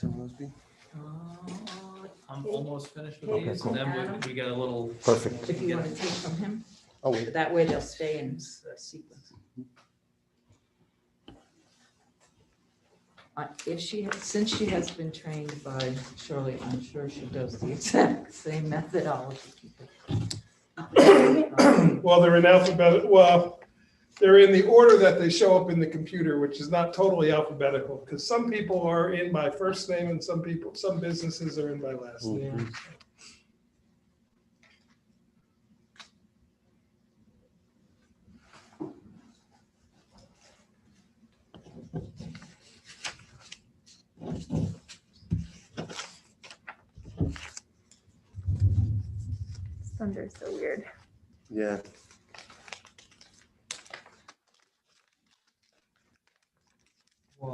Mosby? I'm almost finished with Okay, these, cool. and then we got a little. Perfect. If you want to take from him, Oh, wait. that way they'll stay in sequence. If she, since she has been trained by Shirley, I'm sure she does the exact same methodology. Well, they're in alphabetical, well, they're in the order that they show up in the computer, which is not totally alphabetical, because some people are in by first name and some businesses are in by last name. Thunder's so weird. Yeah. Why?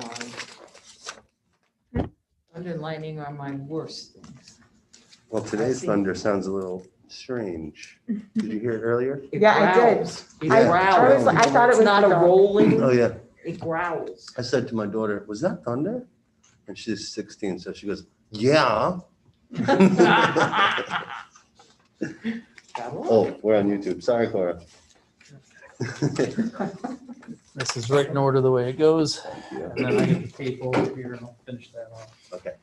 Thunder and lightning are my worst things. Well, today's see. thunder sounds a little strange. Did you hear it earlier? It Yeah, I did. growls. It Yeah. growls. I thought it It's was not the a dog. rolling, Oh, yeah. it growls. I said to my daughter, was that thunder? And she's 16, so she goes, yeah. Oh, we're on YouTube. Sorry, Cora. This is right in order the way it goes, Yeah. and then I get the tape over here, and I'll finish that off. Okay.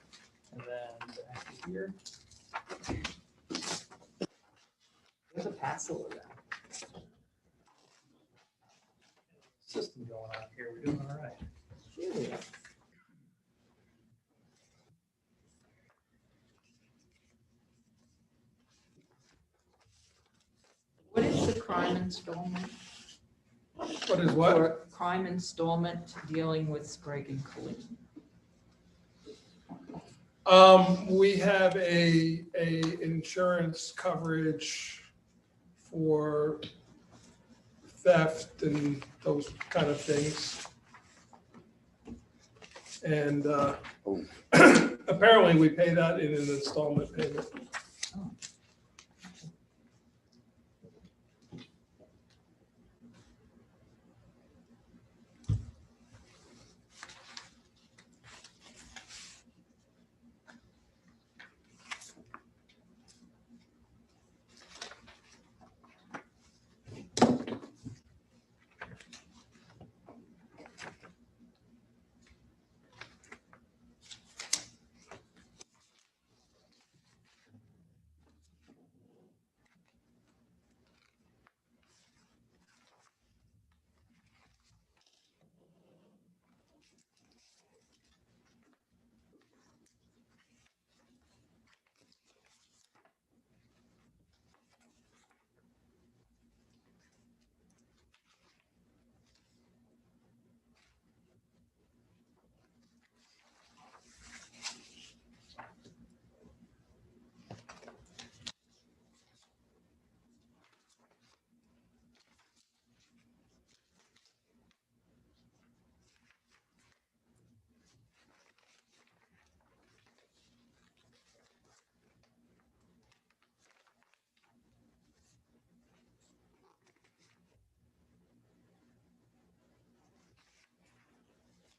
And then back to here. There's a passel of that. System going on here, we're doing all right. Really? What is the crime installment? What is what? For crime installment dealing with Sprague and Colleen? We have a insurance coverage for theft and those kind of things. And apparently we pay that in an installment payment.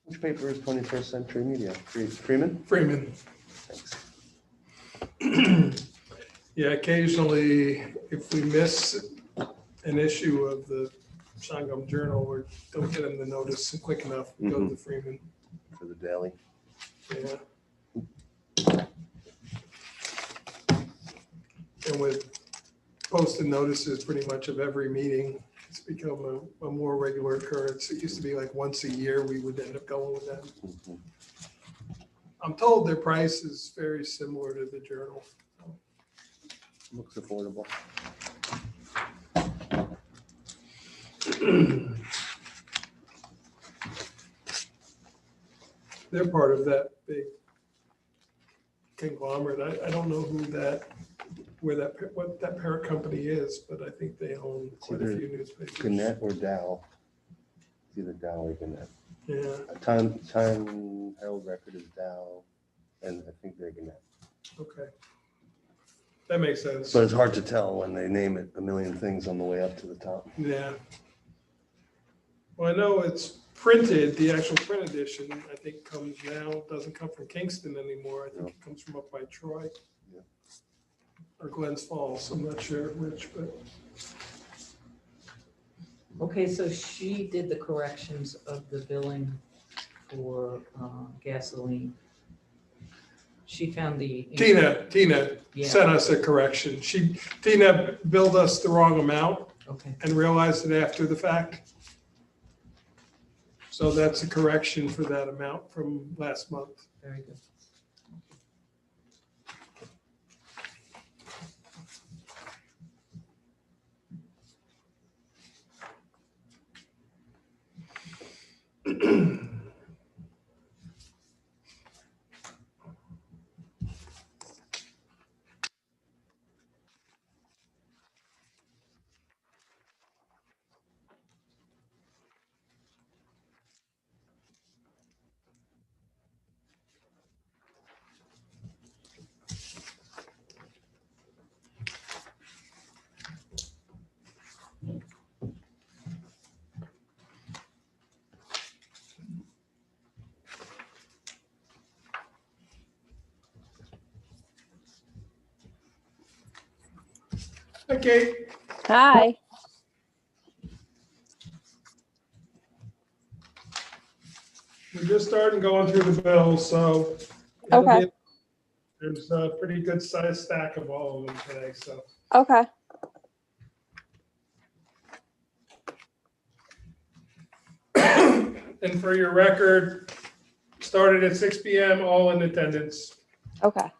Which paper is 21st Century Media? Freeman? Freeman. Thanks. Yeah, occasionally, if we miss an issue of the Sangam Journal or don't get them the notice quick enough, we go to Freeman. For the daily. Yeah. And with posted notices pretty much of every meeting, it's become a more regular occurrence. It used to be like once a year we would end up going with them. Mhm. I'm told their price is very similar to the Journal. Looks affordable. They're part of that big conglomerate. I don't know what that parent company is, but I think they own quite a few newspapers. Gannett or Dow? It's either Dow or Gannett. Yeah, Time Herald Record is Dow, and I think they're Gannett. okay. That makes sense. But it's hard to tell when they name it a million things on the way up to the top. Yeah. Well, I know it's printed, the actual print edition, I think comes now, doesn't come from Kingston anymore. I think it comes from up by Troy. Yeah. Or Glens Falls, I'm not sure which, but Okay, so she did the corrections of the billing for gasoline. She found the. Tina Yeah. sent us a correction. Tina billed us the wrong amount Okay, and realized it after the fact. So that's a correction for that amount from last month. very good. Okay, Hi. we're just starting going through the bills, so. it'll Okay. be- There's a pretty good sized stack of all of them today, so. Okay. And for your record, started at 6 PM, all in attendance. Okay.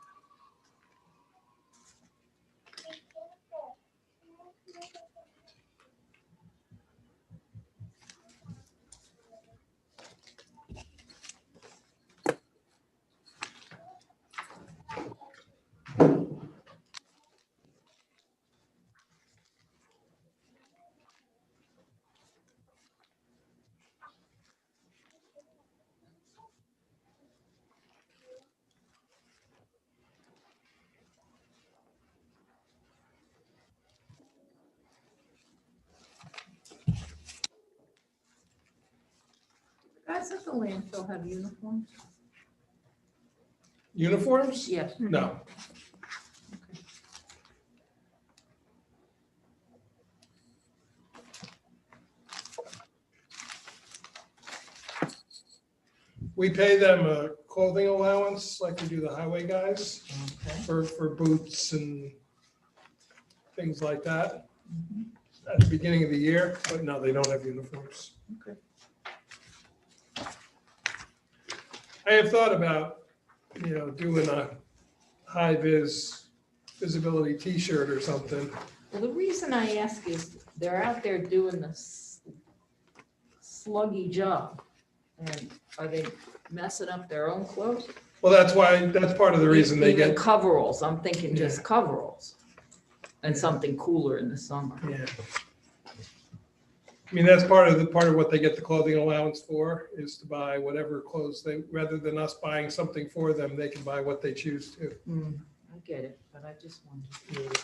Guys at the landfill have uniforms? Uniforms? Yes. No. We pay them a clothing allowance like we do the highway guys Okay. for boots and things like that at the beginning of the year, but no, they don't have uniforms. Okay. I have thought about, doing a high visibility T-shirt or something. Well, the reason I ask is they're out there doing this sluggy job. And are they messing up their own clothes? Well, that's part of the reason they Even get, coveralls, I'm thinking just coveralls. And something cooler in the summer. yeah. I mean, that's part of what they get the clothing allowance for, is to buy whatever clothes rather than us buying something for them, they can buy what they choose to. I get it, but I just wondered.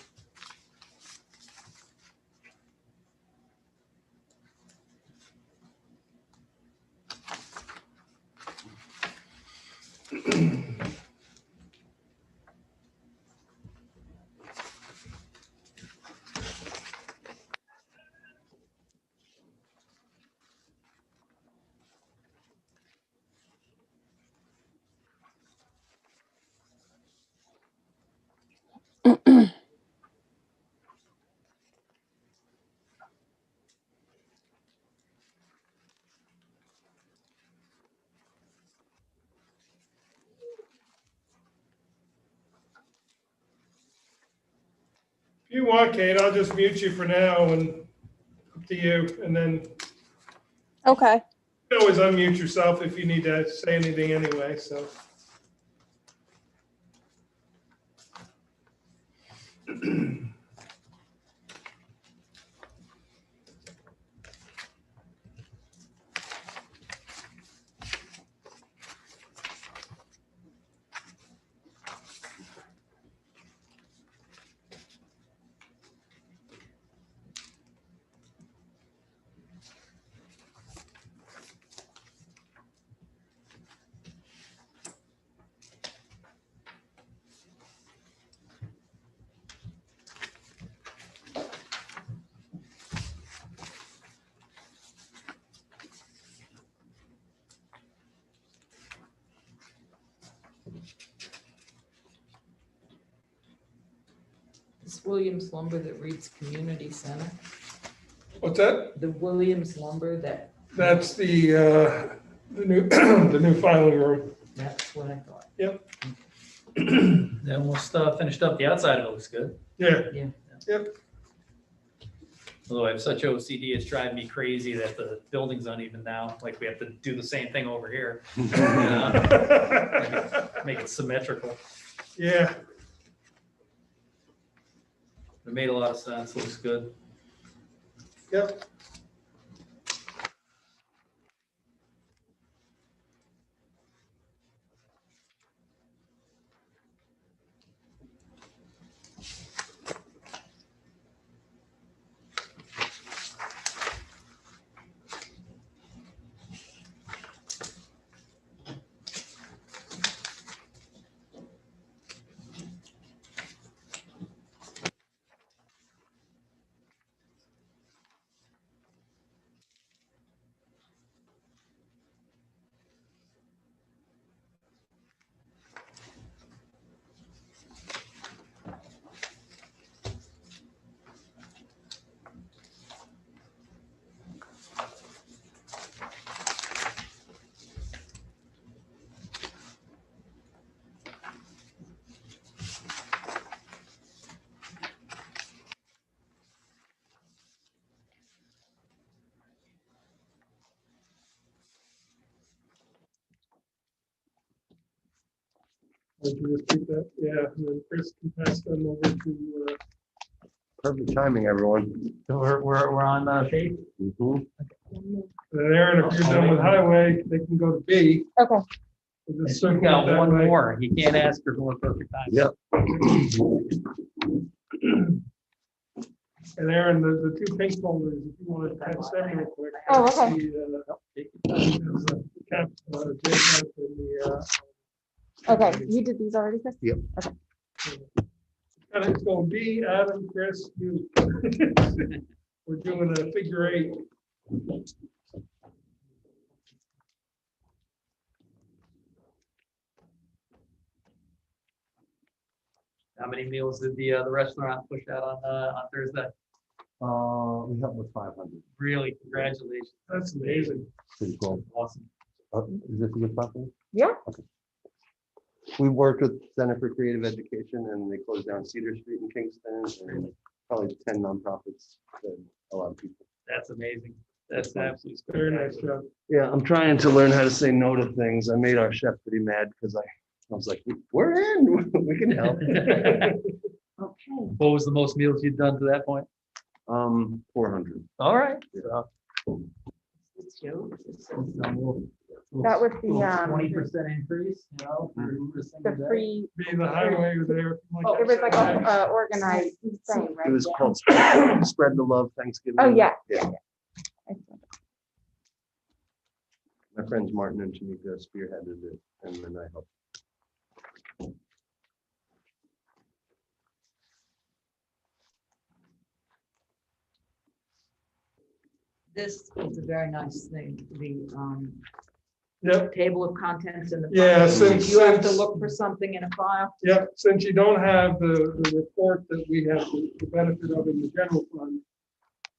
If you want, Kate, I'll just mute you for now and up to you, and then Okay. you can always unmute yourself if you need to say anything anyway, so. Williams lumber that reads community center? What's that? The Williams lumber that, That's the new, the new filing room. that's what I thought. They almost finished up the outside of it. Looks good. Yeah, Yeah. yep. Although I have such OCD, it's driving me crazy that the building's uneven now. Like we have to do the same thing over here. Make it symmetrical. Yeah, It made a lot of sense. Looks good. yep. Would you just keep that? Yeah, and then Chris can pass them over to, Perfect timing, everyone. So we're on page. Mhm. Aaron, if you're done with highway, they can go to B. Okay. We'll just She's circle got it that one way. more. He can't ask her for a perfect time. Yep. And Aaron, the two pink folders, if you want to touch them real quick. Oh, okay. The cap, J cap and the, Okay, you did these already, Chris? and it's going B, Adam, Chris, you. We're doing a figure 8. How many meals did the restaurant push out on Thursday? We helped with 500. Really, congratulations. That's amazing. Pretty cool. Awesome. Is this a good platform? Yeah. Okay. We worked with Center for Creative Education and they closed down Cedar Street in Kingston and probably 10 nonprofits fed a lot of people. That's amazing. That's absolutely Very nice spectacular. job. Yeah, I'm trying to learn how to say no to things. I made our chef pretty mad because I was like, we're in, we can help. Okay. What was the most meals you'd done to that point? 400. All right. It's Joe. That was the, 20% increase, you know, for a single the day. free, Be the highway or there. it was like a organized thing, It right? was Yeah. called Spread the Love Thanksgiving. Oh, yeah. Yeah. Excellent. My friends Martin and Tamika spearheaded it and then I helped. This is a very nice thing, the Yep, table of contents in the. Yeah, file. since- If you have to since- look for something in a file, yep. Since you don't have the report that we have the benefit of in the general fund,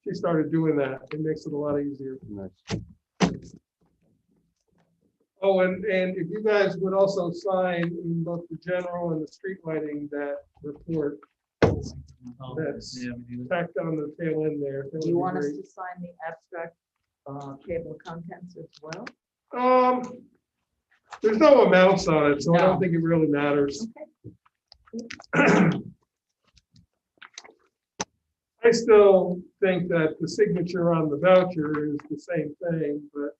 she started doing that. It makes it a lot easier. Nice. Oh, and if you guys would also sign in both the general and the street lighting, that report That's- Yeah, we do. tacked on the tail end there. that would do you be want us great. to sign the abstract table of contents as well? There's no amounts on it, so I No. don't think it really matters. Okay. I still think that the signature on the voucher is the same thing, but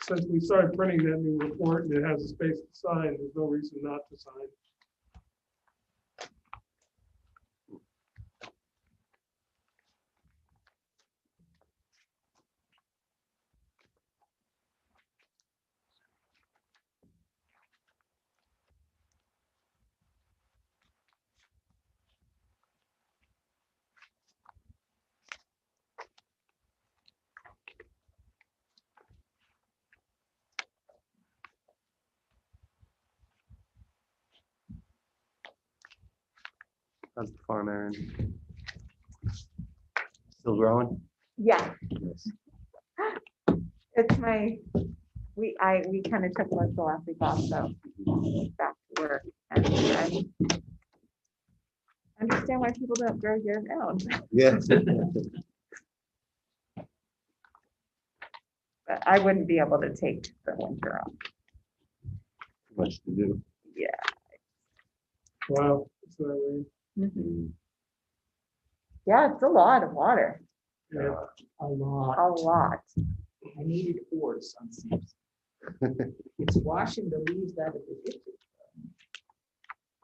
since we started printing that new report and it has a space to sign, there's no reason not to sign. How's the farm, Aaron? Still growing? Yeah, Yes. it's we kind of took most of last week off, so back to work. And I understand why people don't grow year round, Yeah. but I wouldn't be able to take the winter off. Much to do. Wow. It's that way. Yeah, it's a lot of water, Yeah. A lot. a lot. I needed oars on Sam's. It's washing the leaves out of the ditches.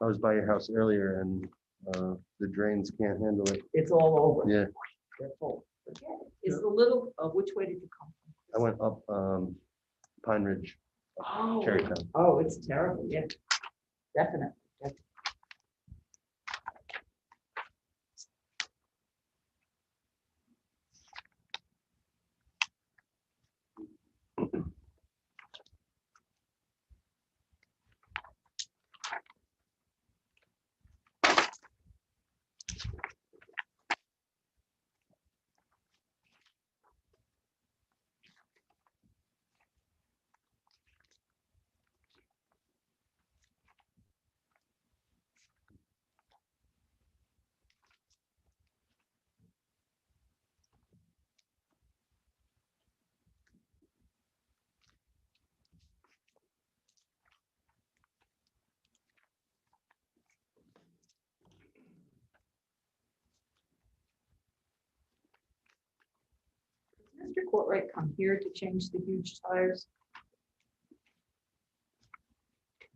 I was by your house earlier and the drains can't handle it. It's all over. Yeah, They're full. Forget it. Is the little, which way did you come I went up Pine Ridge, from? Cherrytown. Oh, it's terrible, yeah. Definitely. Does Mr. Courtright come here to change the huge tires?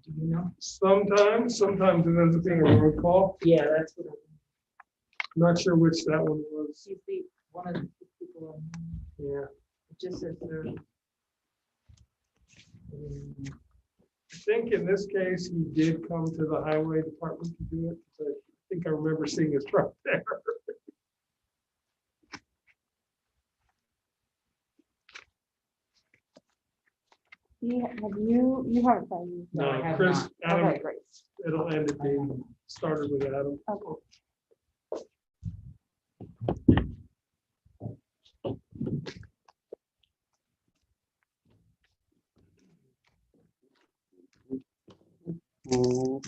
Do you know? Sometimes it ends up being a road call. Yeah, that's what Not sure which that one was. you see, one of the people, Yeah. it just says they're. I think in this case, he did come to the highway department to do it. So I think I remember seeing his truck there. You haven't signed. No, I No, have Chris, not. Adam, Okay, great. it'll end at being started with Adam. Okay. Mm,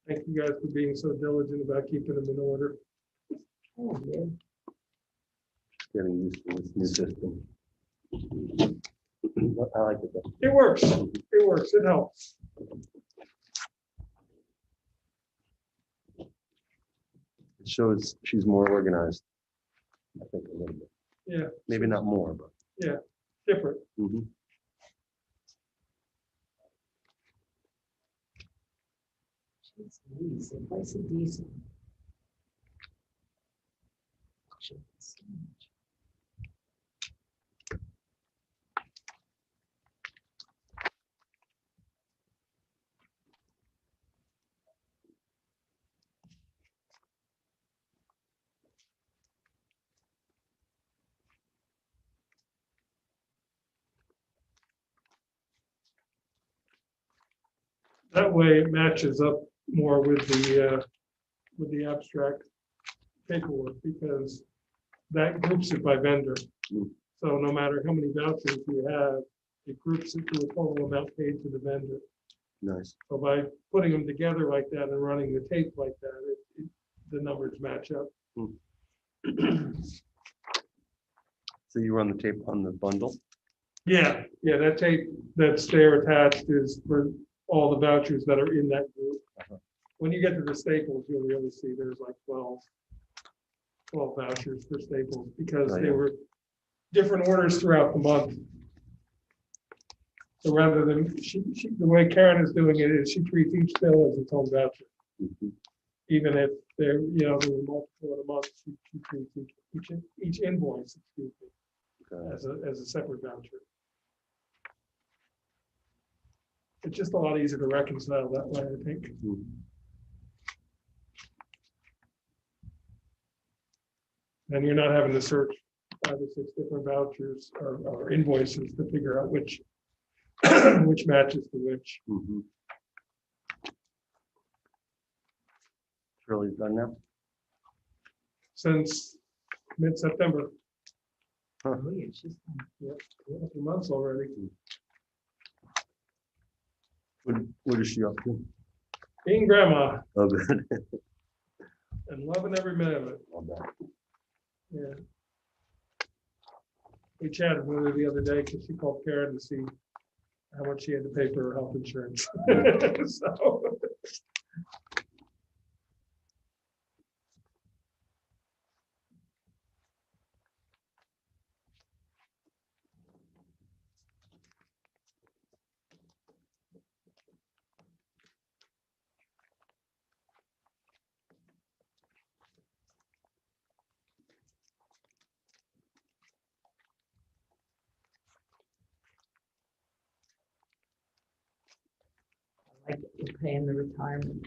Thank you guys for being so diligent about keeping them in order. Oh, yeah. Getting used to this new system. I like it though. It works. It works. It helps. It shows she's more organized. I think a little bit. Yeah, Maybe not more, but. different. Mhm. Jeez Louise, the price of diesel. That way it matches up more with the abstract paperwork because that groups it by vendor. Mm. So no matter how many vouchers you have, it groups it to a total amount paid to the vendor. Nice. So by putting them together like that and running the tape like that, the numbers match up. So you run the tape on the bundle? Yeah, that tape that's there attached is for all the vouchers that are in that group. Uh-huh. When you get to the Staples, you'll really see there's like 12 vouchers for Staples because Oh, they yeah. were different orders throughout the month. So rather than, the way Karen is doing it is she treats each bill as its own voucher. Mhm. Even if there were multiple in a month, she treats each invoice, excuse me, Okay. as a separate voucher. It's just a lot easier to reconcile that way, I think. Mm. And you're not having to search 5 or 6 different vouchers or invoices to figure out which, which matches to which. Mhm. Shirley's done now? Since mid-September, Oh, yeah, she's- a few months already. What is she up to? Being grandma Oh, good. and loving every minute of it. Well done. Yeah. We chatted with her the other day because she called Karen to see how much she had to pay for her health insurance. So, Like you're paying the retirement.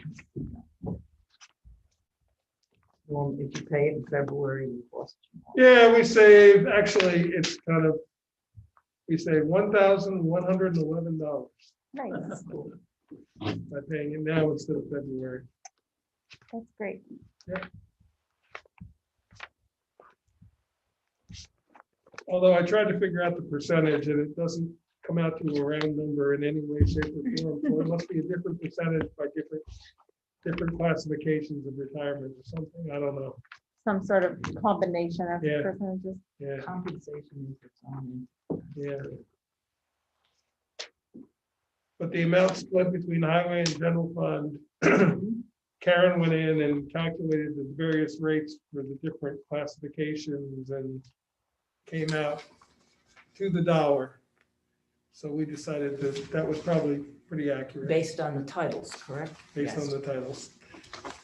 Well, if you pay it in February, it costs you more. yeah, we save, actually, it's kind of, we save $1,111 Nice, by paying it now instead of February. that's great. Although I tried to figure out the percentage and it doesn't come out to a round number in any way, shape or form. So it must be a different percentage by different classifications of retirement or something. I don't know. Some sort of combination of Yeah. percentages. Yeah, Compensation is its own. yeah. But the amount split between highway and general fund, Karen went in and calculated the various rates for the different classifications and came out to the dollar. So we decided that that was probably pretty accurate Based on the titles, correct? based on Yes. the titles.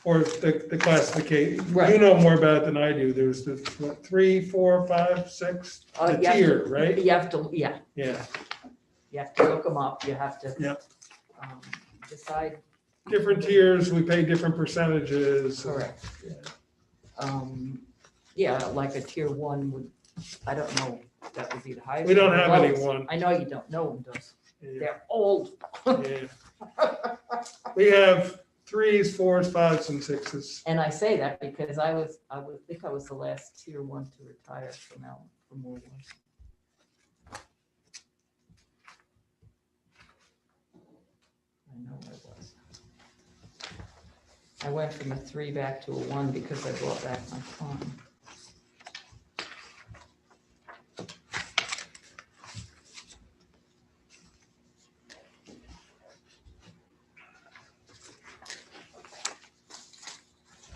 Or the classification. Right. You know more about it than I do. There's the what, 3, 4, 5, 6, the You have to- tier, right? You have to, yeah, Yeah, you have to look them up, you have to. Yep. Decide, different tiers, we pay different percentages. correct. Yeah. Yeah, like a tier 1 would, I don't know, that would be the highest. We don't or the have any lowest. one. I know you don't, no one does, Yeah, they're old. yeah. We have 3s, 4s, 5s, and 6s. And I say that because I think I was the last tier 1 to retire from World War. I know I was. I went from a 3 back to a 1 because I brought back my farm.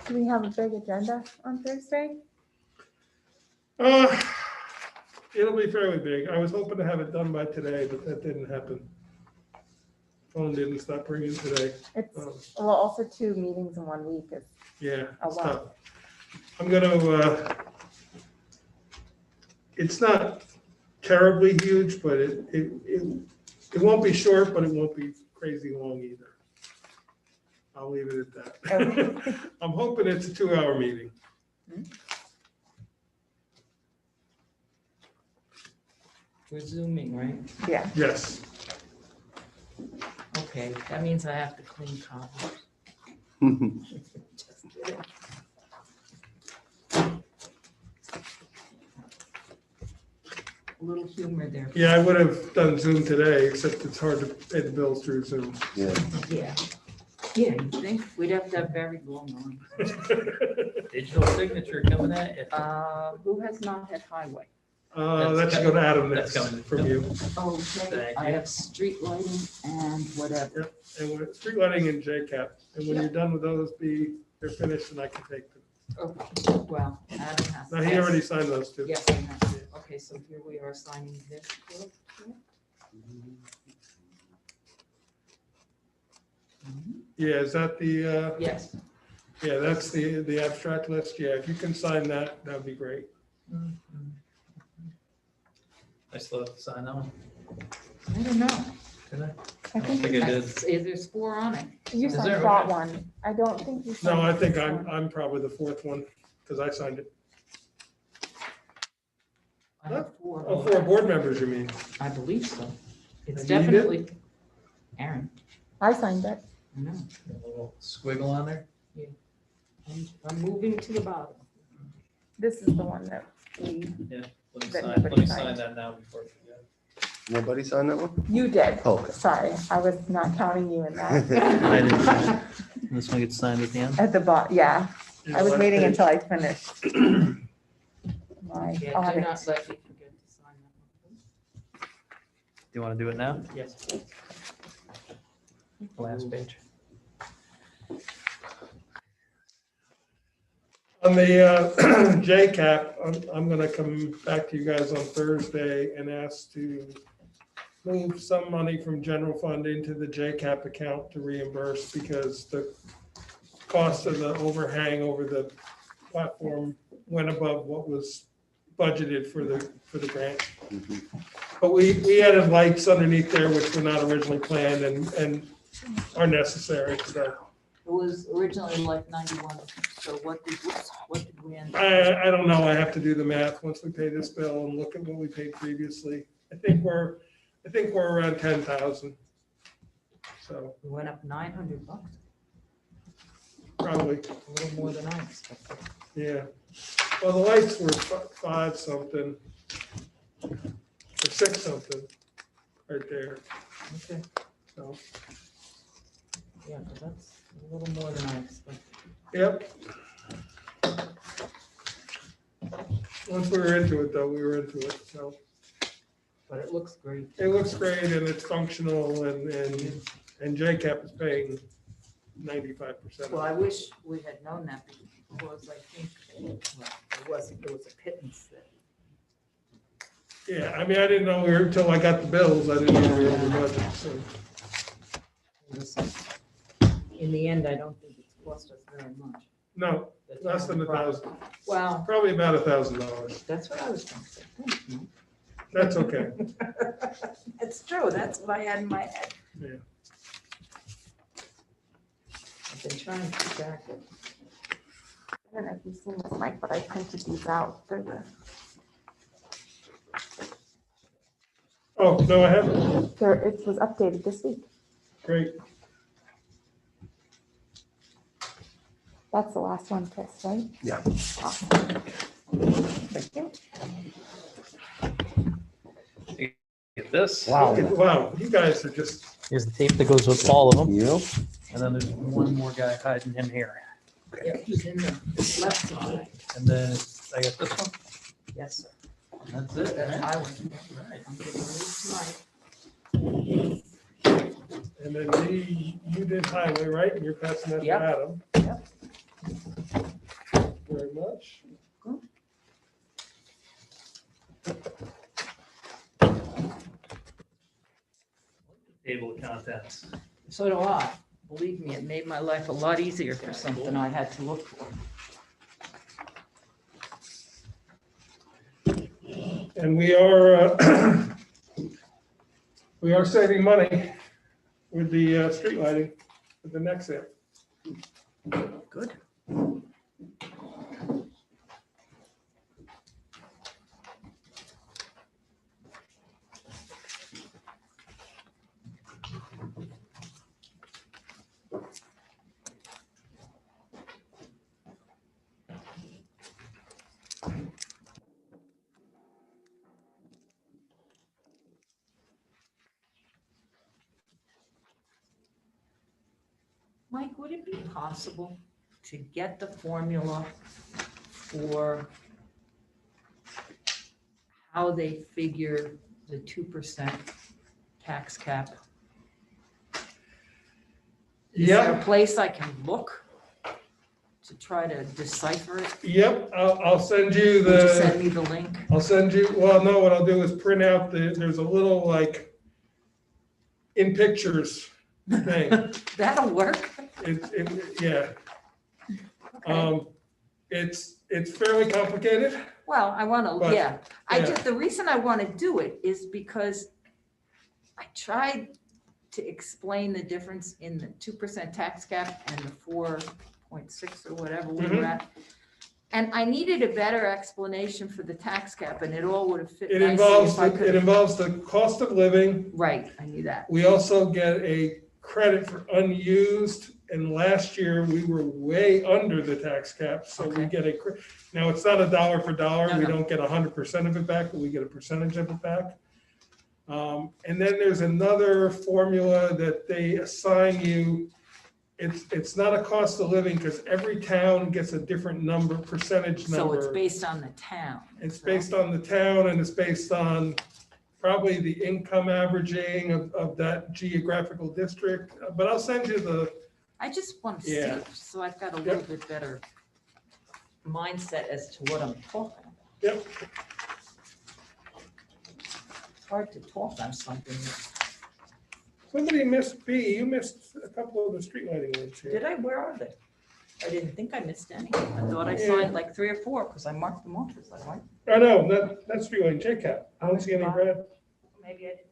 Do we have a big agenda on Thursday? Uh, It'll be fairly big. I was hoping to have it done by today, but that didn't happen. Phone didn't stop ringing today. It's, Um, well, also 2 meetings in 1 week is Yeah. a it's lot. tough. I'm gonna, it's not terribly huge, but it won't be short, but it won't be crazy long either. I'll leave it at that. Okay. I'm hoping it's a 2-hour meeting. We're zooming, right? Yeah. Yes. Okay, that means I have to clean cobwebs. Just kidding. A little humor there. Yeah, I would have done Zoom today, except it's hard to pay the bills through Zoom. Yeah. Yeah. Yeah, you think we'd have to have very long arms. Digital signature coming at you. Who has not had highway? That should go to Adam That's next coming. from you. Okay, Thank I you. have street lighting and whatever. And we're street lighting and JCAP. And when Yep. you're done with those, they're finished and I can take them. Okay, well, Adam has. Now, he already signed those two. Yes, I have. Okay, so here we are signing this. book here. Yeah, is that the, Yes. yeah, that's the abstract list. Yeah, if you can sign that, that'd be great. I still have to sign that one. I don't know. Did I? I I don't think think I did. There's 4 on it. you Is signed there- that one. I don't think you signed. No, I think this I'm, one. I'm probably the 4th one because I signed it. I have four. Oh, 4 board members, you mean? I believe so. It's And you did? definitely Aaron. I signed it. I know. A little squiggle on there. I'm moving to the bottom. This is the one that we, Let me That sign, nobody let me signed. sign that now before I forget. Nobody signed that one? you did. Oh, okay. Sorry, I was not counting you in I that. didn't sign it. This one gets signed at the end. At the bottom, yeah. I was Last waiting page. until I finished. My Yeah, do audit. not let me forget to sign that Do you want to do it now? one. Yes, please. Last page. On the JCAP, I'm gonna come back to you guys on Thursday and ask to move some money from general fund into the JCAP account to reimburse because the cost of the overhang over the platform went above what was budgeted for the grant. Mhm. But we added lights underneath there, which were not originally planned and are necessary, so. It was originally like 91, so what did we end up? I don't know, I have to do the math once we pay this bill and look at what we paid previously. I think we're around 10,000. So We went up $900, probably, a little more than I expected. yeah. Well, the lights were 5 something, or 6 something, right there, Okay, so, yeah, but that's a little more than I expected. yep. Once we were into it, though, we were into it, so. But it looks great. It looks great and it's functional and JCAP is paying 95%. Well, I wish we had known that because I think, well, it was a pittance that. Yeah, I mean, I didn't know until I got the bills, I didn't know we were over budget, so. In the end, I don't think it's cost us very much. No, The less than town property. 1,000, Well, probably about $1,000. that's what I was going to say. Thank you. That's okay. It's true, that's what I had in my head. Yeah. I've been trying to track it. I don't know if you've seen this, Mike, but I printed these out. They're the, Oh, no, I haven't. it was updated this week. Great. That's the last one, Chris, right? Yeah. Awesome. Thank you. Get this. Wow. Wow, you guys are just, Here's the tape that goes with all of them. You? And then there's one more guy hiding in here. Yeah, he's in the left side. And then I got this one. Yes, sir. And that's it. That's right? highway. Right. I'm giving these to Mike. and then you did highway, right? And you're passing that to Yep. Adam. Yep. Very much. Table of contents. So do I. Believe me, it made my life a lot easier for something I had to look for. And we are saving money with the street lighting, with the next sale. Good. Mike, would it be possible to get the formula for how they figure the 2% tax cap? Is there Yeah, a place I can look to try to decipher it? yep, I'll send you Would you send the, me the link? I'll send you, well, no, what I'll do is print out there's a little like in pictures thing. That'll work. Yeah, Okay. it's fairly complicated. Well, I want to, But, yeah. I yeah. just, the reason I want to do it is because I tried to explain the difference in the 2% tax cap and the 4.6 or whatever we were Mhm. at. And I needed a better explanation for the tax cap, and it all would have fit It nicely involves, if I it could. involves the cost of living. Right, I knew that. We also get a credit for unused, and last year we were way under the tax cap, so we Okay. get a, now it's not a dollar for dollar, No, we no. don't get 100% of it back, but we get a percentage of it back. And then there's another formula that they assign you. It's not a cost of living, because every town gets a different number, percentage So number. it's based on the town. It's so- based on the town, and it's based on probably the income averaging of that geographical district, but I'll send you the, I just want to see, Yeah. it, so I've got a little bit better mindset as to what I'm talking about. yep, It's hard to talk on something. somebody missed B, you missed a couple of the street lighting ones Did here. I? Where are they? I didn't think I missed any. I thought I Yeah. signed like 3 or 4 because I marked them off as I went. Oh, no, that's street lighting, JCAP, I don't see any red. Maybe I didn't.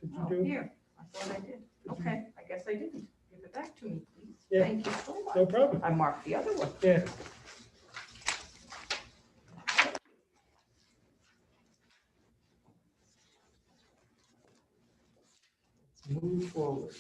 Did Oh, you do? here, I thought I did. Okay, I guess I didn't. Give it back to me, please. Yeah. Thank you so much. No problem, I marked the other one. yeah. Let's move forward.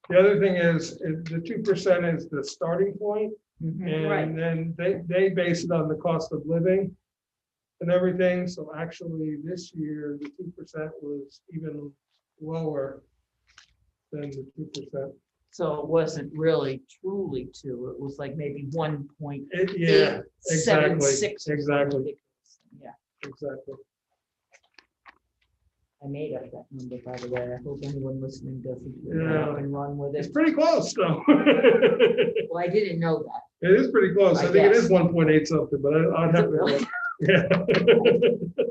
The other thing is the 2% is the starting point, Right, and then they base it on the cost of living and everything, so actually this year, the 2% was even lower than the 2%. so it wasn't really truly 2, it was like maybe 1.876. Yeah, exactly, or exactly. something. Yeah, exactly. I made up that number, by the way. I hope anyone listening doesn't get Yeah. up and run with It's it. pretty close, though. It Well, I didn't know that. is pretty close. I I think it is guess. 1.8 something, but I'd Is have it to. really? Yeah.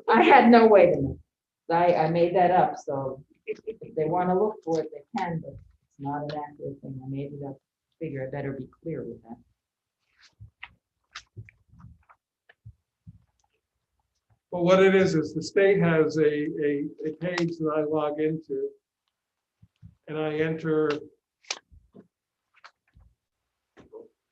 I had no way to know. I made that up, so if they want to look for it, they can, but it's not an accurate thing. I made it up. Figure I better be clear with that. But what it is the state has a page that I log into, and I enter.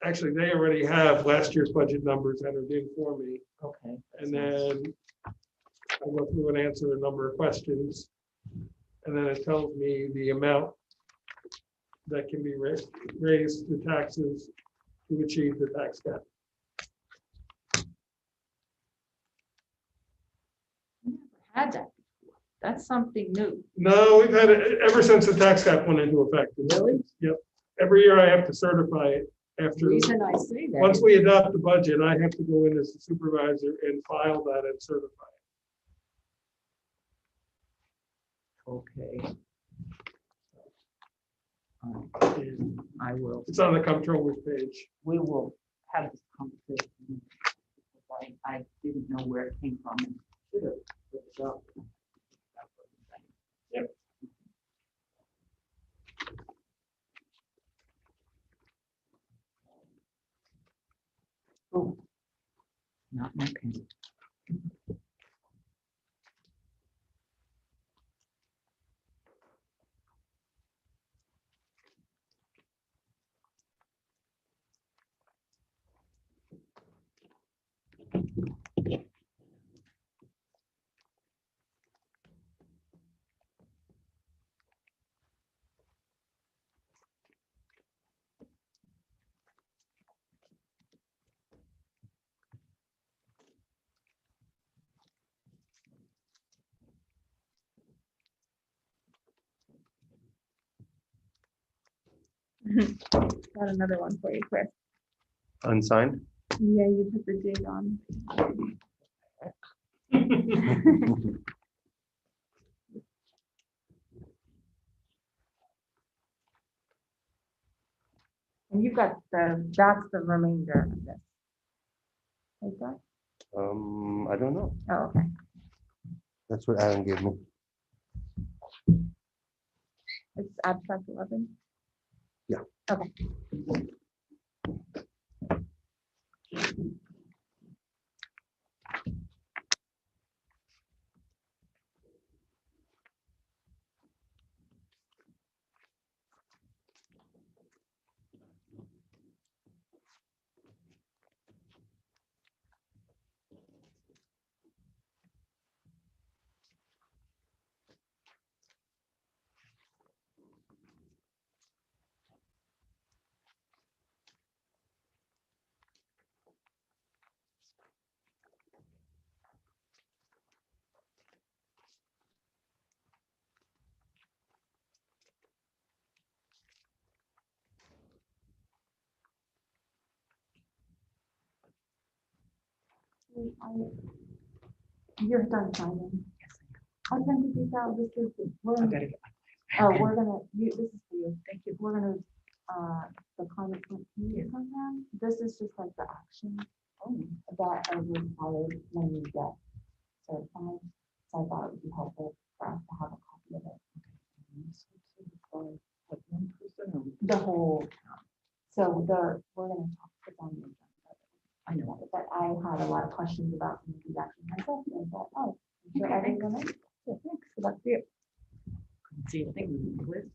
Actually, they already have last year's budget numbers entered in for me, Okay. and then I go through and answer a number of questions, and then it tells me the amount that can be raised to taxes to achieve the tax cap. Had that before. That's something new. No, we've had it ever since the tax cap went into effect. Really? Yep. Every year I have to certify it The after. reason I say that. Once is- we adopt the budget, I have to go in as the supervisor and file that and certify Okay. it. And I will. it's on the comptroller's page. We will have this conversation. I didn't know where it came from. And should have looked it up. Yep. Oh, not my pen. Got another one for you, Chris. Unsigned? Yeah, you put the date on. And you've got that's the remainder of this. Is that? I don't know. Oh, okay. That's what Adam gave me. It's abstract 11. Yeah. Okay. You're done signing. I sent these out. This is, we're gonna, we're gonna, this is for you. Thank you. We're gonna, the climate community program, this is just like the action that are required when you get certified. So I thought it would be helpful for us to have a copy of it. The whole, so we're gonna talk about it. I know, but I had a lot of questions about some of these actions myself, and I thought, oh, I'm sure everyone else. Yeah, thanks. So that's it. See, I think we would.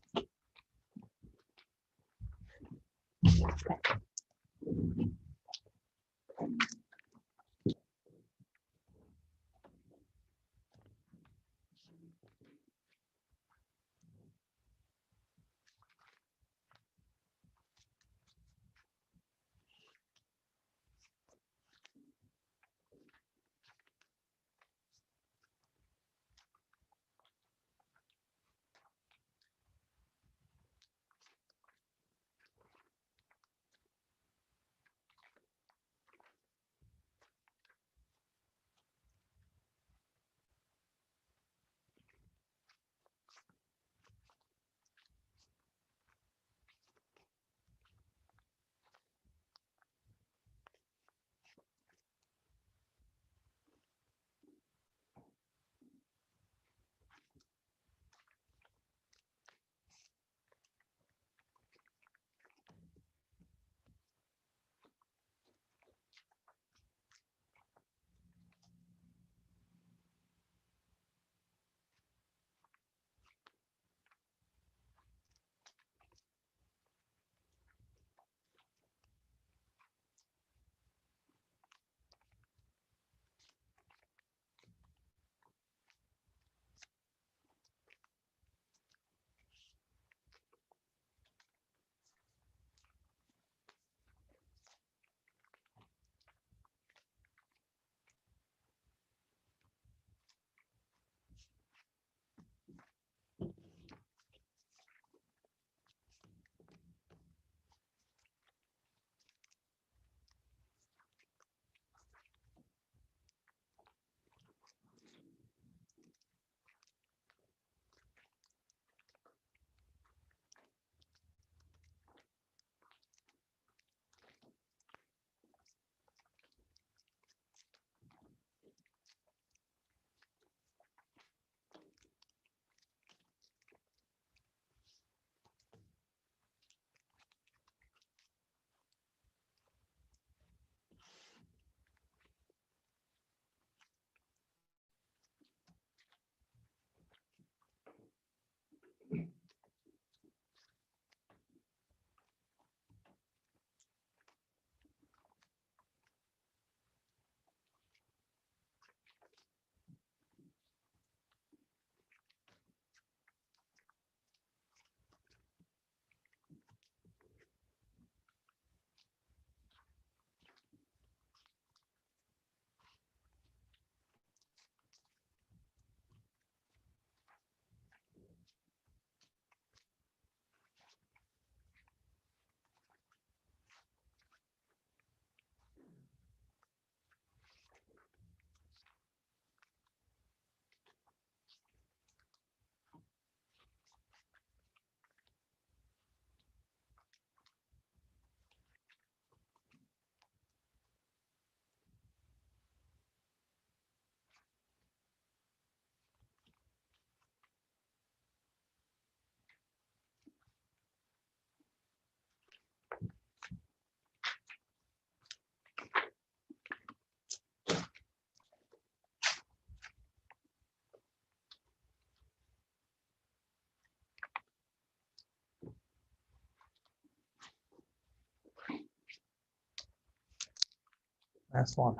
Last one.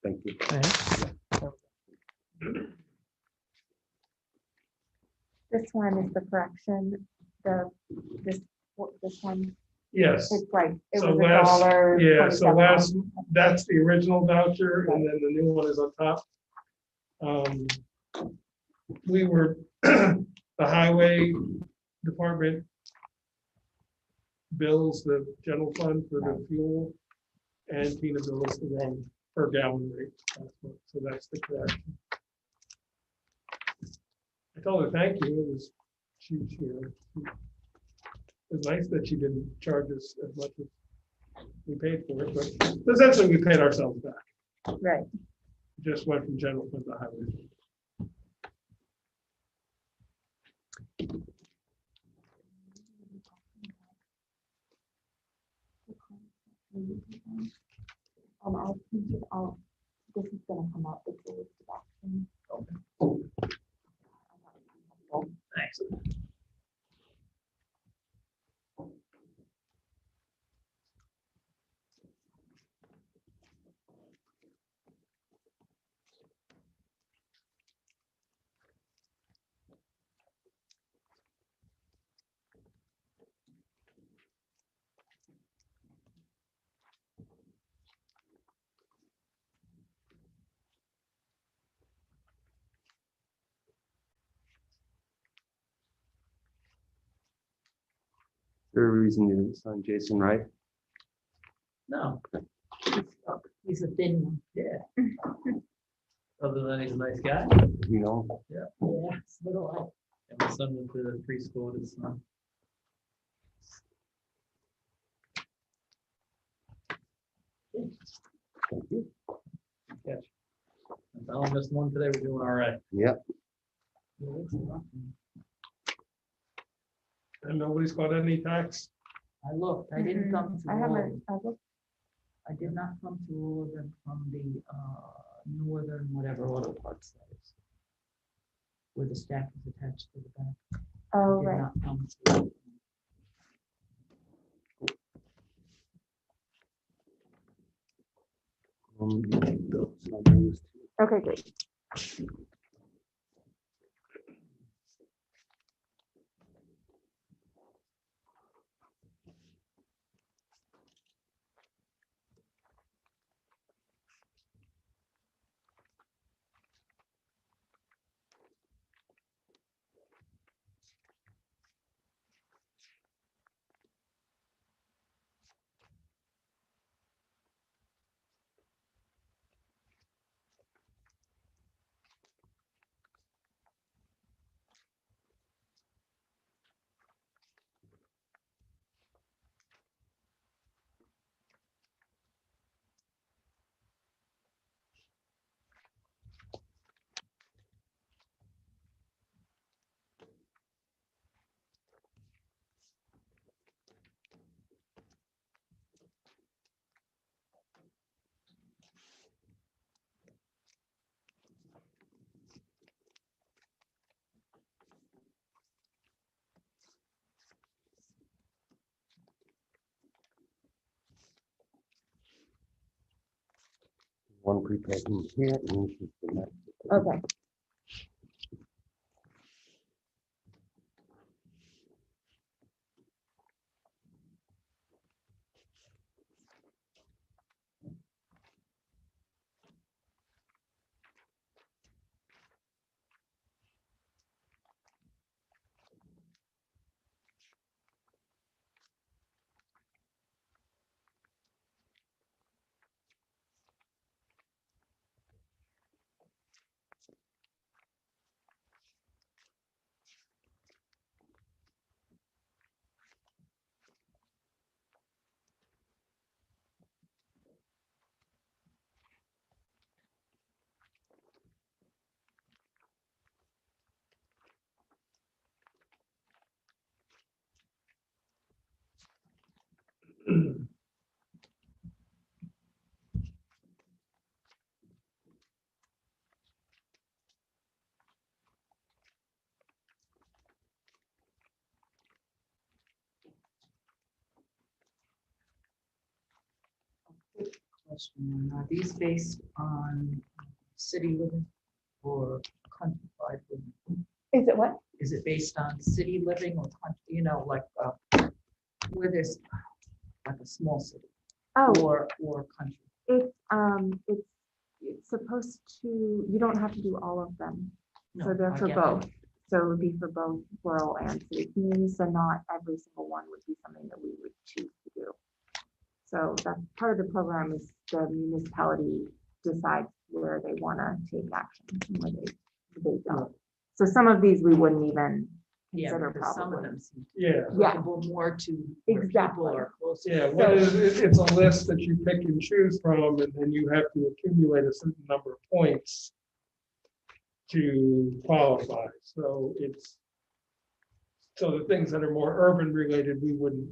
Thank you. This one is the correction, this one, Yes, it's like, it So was last- $1. yeah, so last- 27. that's the original voucher, and then the new one is on top. We were, the highway department bills the general fund for the fuel, and Tina bills the wrong per gallon rate. So that's the correction. I told her, thank you, it was, she, it was nice that she didn't charge us as much as we paid for it, but essentially we paid ourselves back. Right. Just went from general fund to highway. I'll print it out. This is gonna come up with the list of options. Thanks. Is there a reason you didn't sign Jason, right? No, He's a thin one. yeah. Other than he's a nice guy. You know, Yeah, it's little, And my son went to the preschool with his son. thank you. Catch. I only missed one today. We're doing all right. Yep. And nobody's got any tax. I looked, I didn't come to I all of haven't, them. I did not come to all of them from the northern, whatever auto parts that is. Where the stack is attached to the back. oh, Did right. not come to. Those are those two. Okay, great. One prepaid in here and this is the next. Okay. question. Are these based on city living or countryside living? Is it what? Is it based on city living or country, you know, like where there's like a small city Oh, or country? it's supposed to, you don't have to do all of them. So No, they're I for get both. that. So it would be for both rural and city communities. So not every single one would be something that we would choose to do. So that's part of the program is the municipality decides where they want to take action and where they don't. So some of these we wouldn't even Yeah, consider because some of probably. them seem Yeah, Yeah. applicable more to where people Exactly. are closer. yeah, what is, it's a list that you pick and choose from, and then you have to accumulate a certain number of points to qualify, so the things that are more urban related, we wouldn't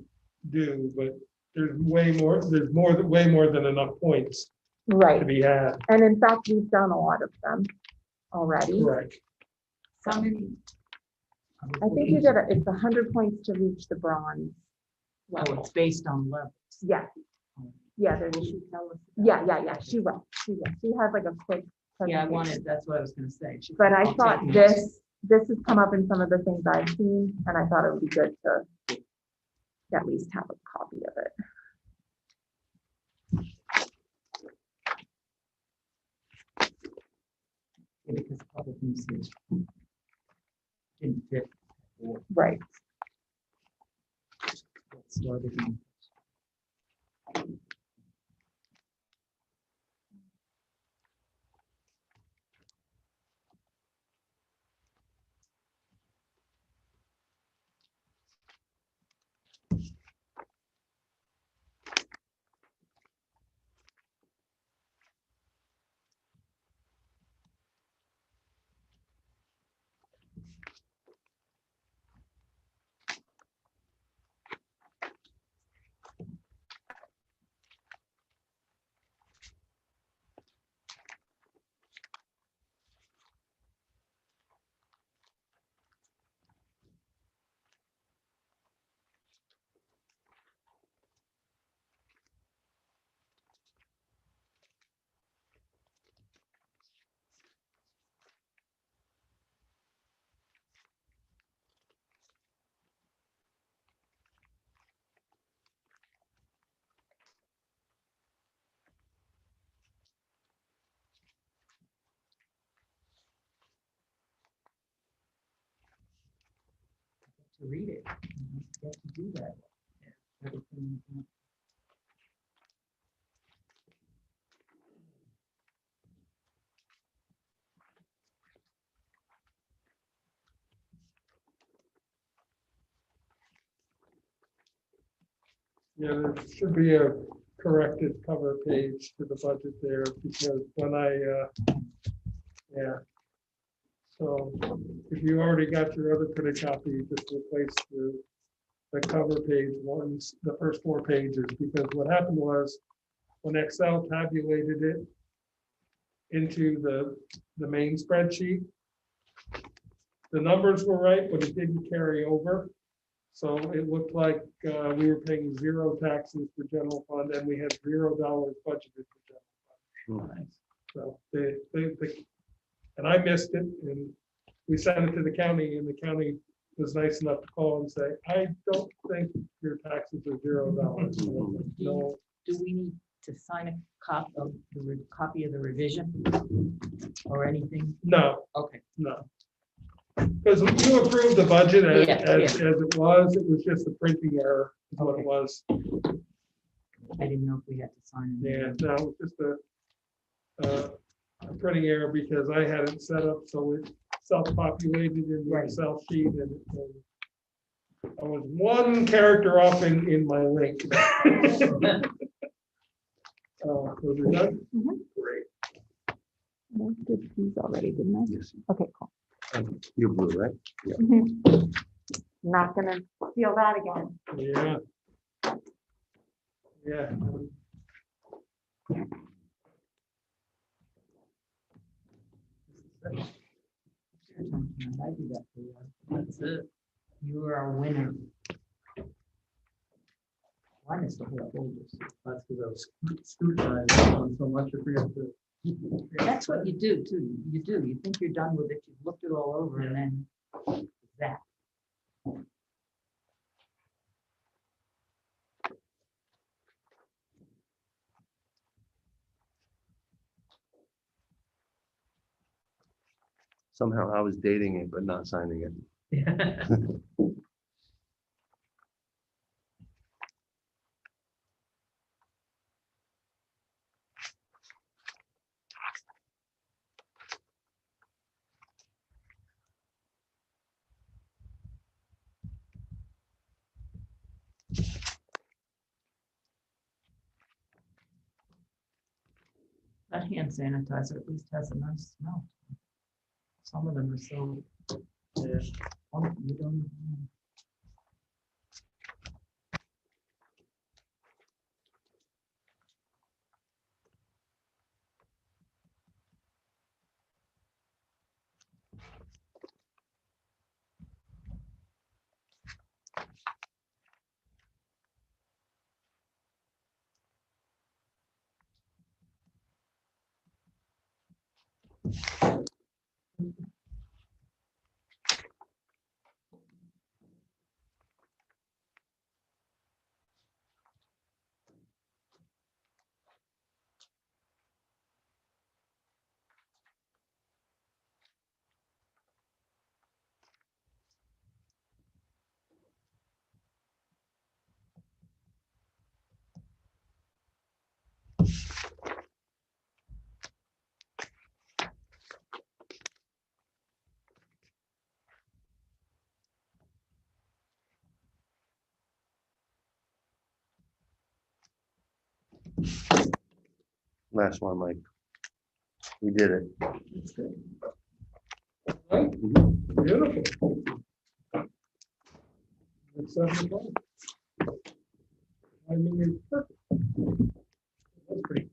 do, but there's way more than enough points to Right. be had. And in fact, we've done a lot of them already. Correct. How many? I think you get it's 100 points to reach the bronze Oh, level. it's based on levels. Yeah. Yeah, there's, yeah, she will. She has like a quick. Yeah, I presentation. wanted, that's what I was gonna say. But I I'll thought take notes. this has come up in some of the things I've seen, and I thought it would be good to at least have a copy of it. Yeah, because a couple things here didn't fit. Right. Started in- To read it. You have to do that. Everything. Yeah, there should be a corrected cover page to the budget there, because when yeah. So if you already got your other printed copy, just replace the cover page ones, the first 4 pages, because what happened was when Excel tabulated it into the main spreadsheet, the numbers were right, but it didn't carry over. So it looked like we were paying 0 taxes for general fund, and we had $0 budgeted for general fund. So and I missed it, and we sent it to the county, and the county was nice enough to call and say, I don't think your taxes are $0. No, Do we need to sign a copy of the revision or anything? no, Okay. no. Because you approved the budget as Yeah, it was just a printing error, is what Okay. it was. I didn't know if we had to sign. Yeah, no, it was just a printing error because I had it set up so it self-populated in the Right. Excel sheet, and I was 1 character off in my link. Was it done? Mhm. Great. I did these already, didn't I? Yes. Okay, cool. You're blue, right? Not gonna feel that again. Yeah. Yeah. I do that for you. That's it. You are a winner. I missed the whole pages. That's because I was scrutinizing on so much, I forgot to. That's what you do too. You do. You think you're done with it. You've looked it all over and then that. Somehow I was dating it, but not signing it. Yeah. That hand sanitizer at least has a nice smell. Some of them are so. Yeah. You don't. Last one, Mike. We did it. It's good. Right? Mhm. Beautiful. It's 7 o'clock. I mean, it's perfect. That's pretty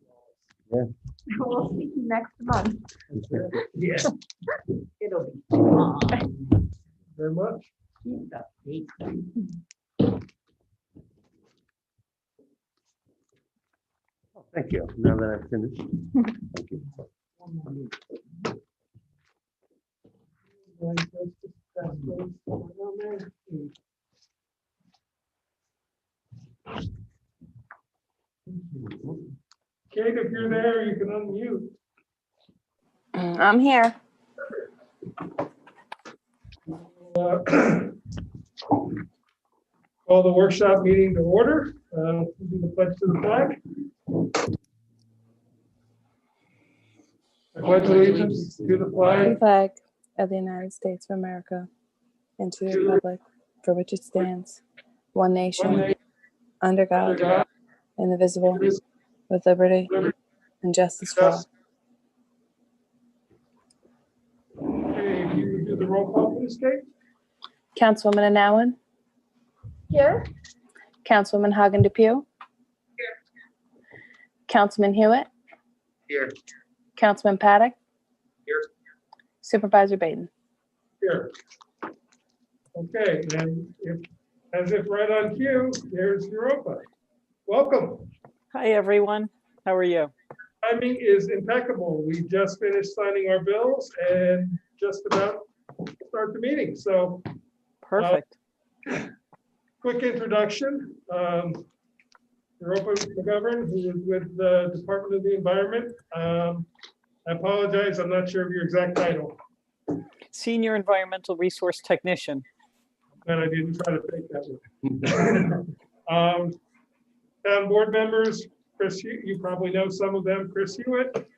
flawless. We'll see you next month. Yeah. It'll be fine. Very much. Keep the faith. Oh, thank you. Now that I've finished. Thank you. One more minute. Like, let's just pass those down there. Kate, if you're there, you can unmute. I'm here. Call the workshop meeting to order. We'll do the pledge to the flag. I pledge allegiance to the The flag flag of the United States of America and to the republic for which it stands, one nation, under God, indivisible, with liberty and justice for all. Okay, if you would do the roll call, please, Kate. Councilwoman Anowen, Here? Councilwoman Hagen Depew. Councilman Hewitt, Here. Councilman Paddock. Here. Supervisor Baden. Here. Okay, and as if right on cue, there's Europa. Welcome. Hi, everyone. How are you? Timing is impeccable. We just finished signing our bills and just about start the meeting. So Perfect. quick introduction. Europa McGovern, who is with the Department of the Environment. I apologize, I'm not sure of your exact title, Senior Environmental Resource Technician. and I didn't try to fake that one. Town board members, Chris, you probably know some of them, Chris Hewitt,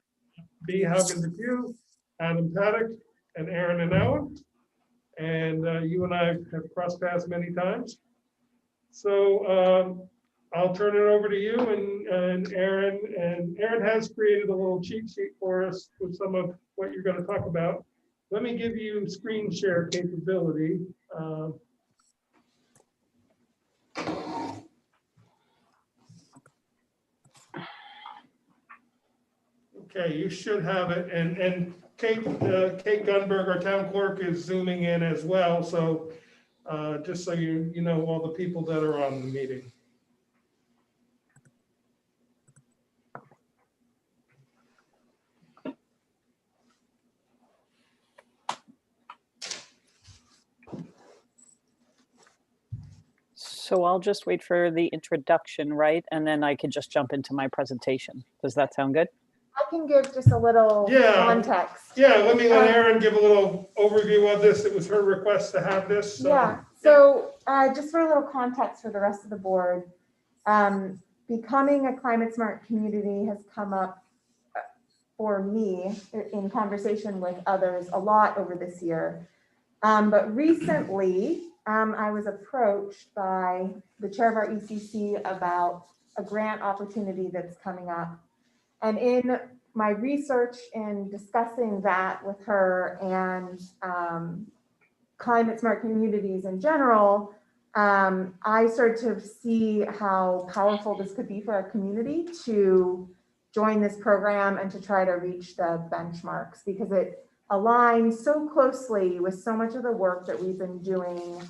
B. Haugen Depew, Adam Paddock, and Aaron Anowen. And you and I have crossed paths many times. So I'll turn it over to you and Aaron. And Aaron has created a little cheat sheet for us with some of what you're going to talk about. Let me give you screen share capability. Okay, you should have it. And Kate Gunberg, our town clerk, is zooming in as well. So just so you know all the people that are on the meeting. So I'll just wait for the introduction, right? And then I can just jump into my presentation. Does that sound good? I can give just a little Yeah. context. Yeah, let Erin give a little overview of this. It was her request to have this. So. Yeah, so just for a little context for the rest of the board, becoming a climate smart community has come up for me in conversation with others a lot over this year. But recently, I was approached by the chair of our ECC about a grant opportunity that's coming up. And in my research in discussing that with her and climate smart communities in general, I started to see how powerful this could be for our community to join this program and to try to reach the benchmarks, because it aligns so closely with so much of the work that we've been doing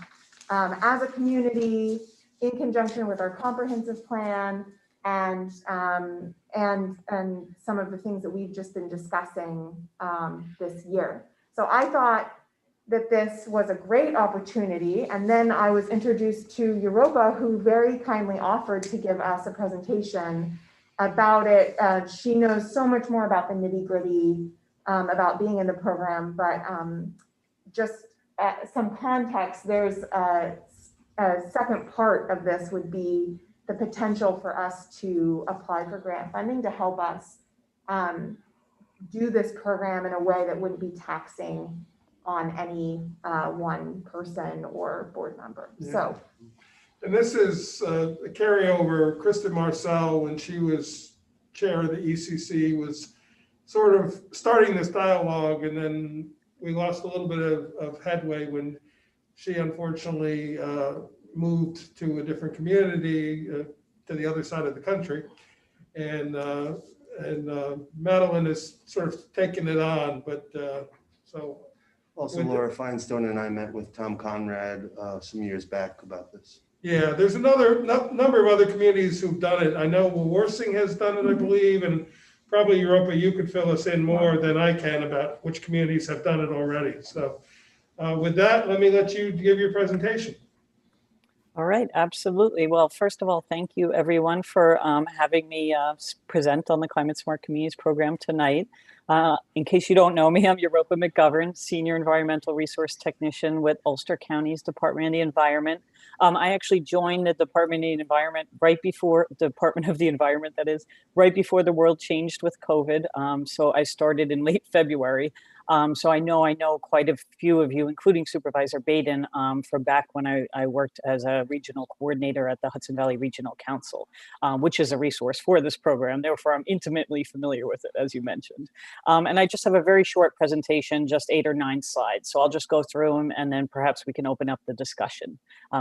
as a community in conjunction with our comprehensive plan and some of the things that we've just been discussing this year. So I thought that this was a great opportunity. And then I was introduced to Europa, who very kindly offered to give us a presentation about it. She knows so much more about the nitty gritty about being in the program, but just some context, there's a second part of this would be the potential for us to apply for grant funding to help us do this program in a way that wouldn't be taxing on any one person or board member. Yeah. So. And this is a carryover. Kristen Marcel, when she was chair of the ECC, was sort of starting this dialogue, and then we lost a little bit of headway when she unfortunately moved to a different community to the other side of the country. And Madeline has sort of taken it on, but so. Also, Laura Feinstone and I met with Tom Conrad some years back about this. Yeah, there's another number of other communities who've done it. I know Warsing has done it, I believe, and probably Europa, you could fill us in more than I can about which communities have done it already. So with that, let you give your presentation. All right, absolutely. Well, first of all, thank you everyone for having me present on the Climate Smart Communities program tonight. In case you don't know me, I'm Europa McGovern, Senior Environmental Resource Technician with Ulster County's Department of the Environment. I actually joined the Department of the Environment right before that is, right before the world changed with COVID. So I started in late February. So I know quite a few of you, including Supervisor Baden, from back when I worked as a regional coordinator at the Hudson Valley Regional Council, which is a resource for this program. Therefore, I'm intimately familiar with it, as you mentioned. And I just have a very short presentation, just 8 or 9 slides. So I'll just go through them, and then perhaps we can open up the discussion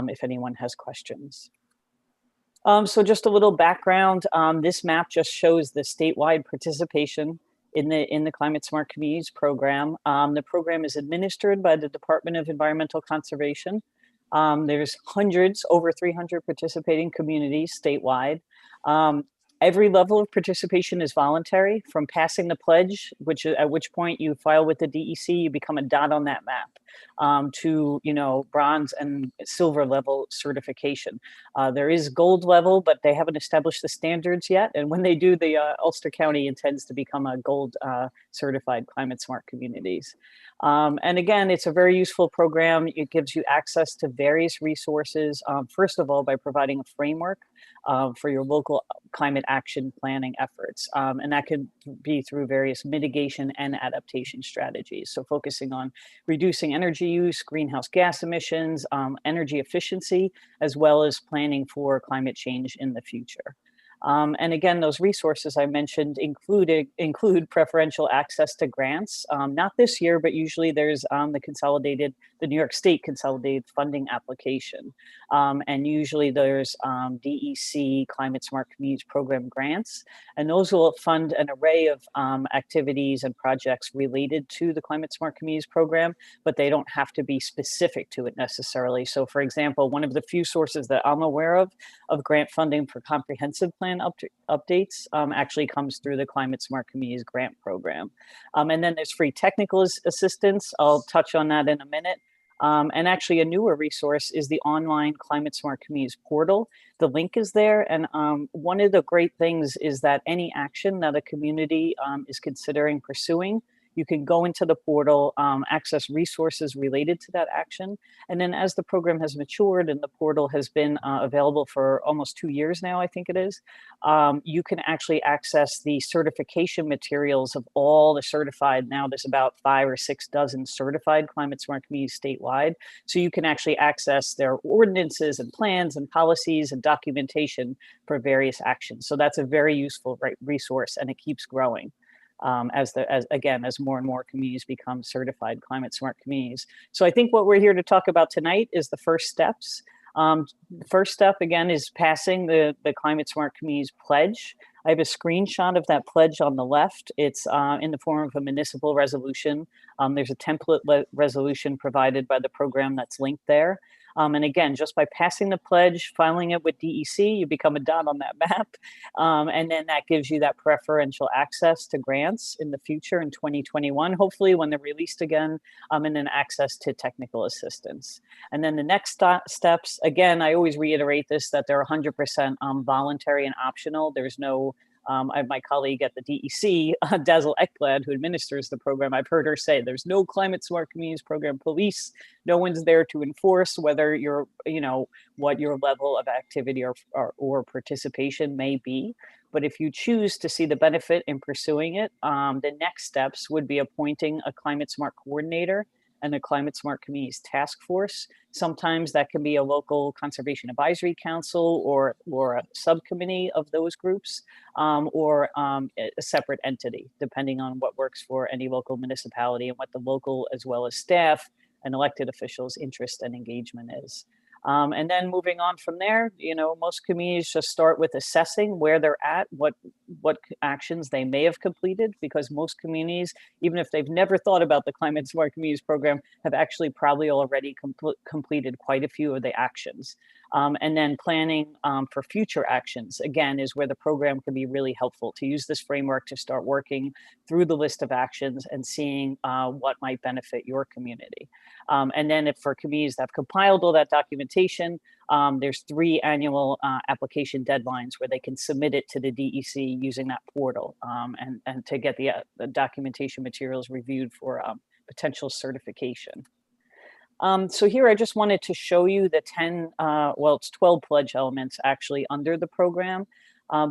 if anyone has questions. So just a little background. This map just shows the statewide participation in the Climate Smart Communities program. The program is administered by the Department of Environmental Conservation. There's over 300 participating communities statewide. Every level of participation is voluntary, from passing the pledge, at which point you file with the DEC, you become a dot on that map, to bronze and silver level certification. There is gold level, but they haven't established the standards yet. And when they do, the Ulster County intends to become a gold certified climate smart communities. And again, it's a very useful program. It gives you access to various resources, first of all, by providing a framework for your local climate action planning efforts. And that can be through various mitigation and adaptation strategies. So focusing on reducing energy use, greenhouse gas emissions, energy efficiency, as well as planning for climate change in the future. And again, those resources I mentioned include preferential access to grants. Not this year, but usually there's the New York State Consolidated Funding Application. And usually there's DEC Climate Smart Communities Program grants. And those will fund an array of activities and projects related to the Climate Smart Communities Program, but they don't have to be specific to it necessarily. So for example, one of the few sources that I'm aware of grant funding for comprehensive plan updates actually comes through the Climate Smart Communities grant program. And then there's free technical assistance. I'll touch on that in a minute. And actually a newer resource is the online Climate Smart Communities portal. The link is there. And one of the great things is that any action that a community is considering pursuing, you can go into the portal, access resources related to that action. And then as the program has matured and the portal has been available for almost 2 years now, I think it is, you can actually access the certification materials of all the certified, now there's about 5 or 6 dozen certified climate smart communities statewide. So you can actually access their ordinances and plans and policies and documentation for various actions. So that's a very useful resource, and it keeps growing. As more and more communities become certified climate smart communities. So I think what we're here to talk about tonight is the first steps. The first step, again, is passing the Climate Smart Communities Pledge. I have a screenshot of that pledge on the left. It's in the form of a municipal resolution. There's a template resolution provided by the program that's linked there. And again, just by passing the pledge, filing it with DEC, you become a dot on that map. And then that gives you that preferential access to grants in the future in 2021, hopefully when they're released again, and then access to technical assistance. And then the next steps, again, I always reiterate this, that they're 100% voluntary and optional. There's no I have my colleague at the DEC, Dazzle Ekblad, who administers the program. I've heard her say there's no Climate Smart Communities Program police. No one's there to enforce whether you're, what your level of activity or participation may be. But if you choose to see the benefit in pursuing it, the next steps would be appointing a Climate Smart coordinator and a Climate Smart Communities Task Force. Sometimes that can be a local conservation advisory council or a subcommittee of those groups, or a separate entity, depending on what works for any local municipality and what the local as well as staff and elected officials' interest and engagement is. And then moving on from there, most communities just start with assessing where they're at, what actions they may have completed, because most communities, even if they've never thought about the Climate Smart Communities Program, have actually probably already completed quite a few of the actions. And then planning for future actions, again, is where the program can be really helpful to use this framework to start working through the list of actions and seeing what might benefit your community. And then if for communities that have compiled all that documentation, there's 3 annual application deadlines where they can submit it to the DEC using that portal, and to get the documentation materials reviewed for potential certification. So here I just wanted to show you the it's 12 pledge elements actually under the program.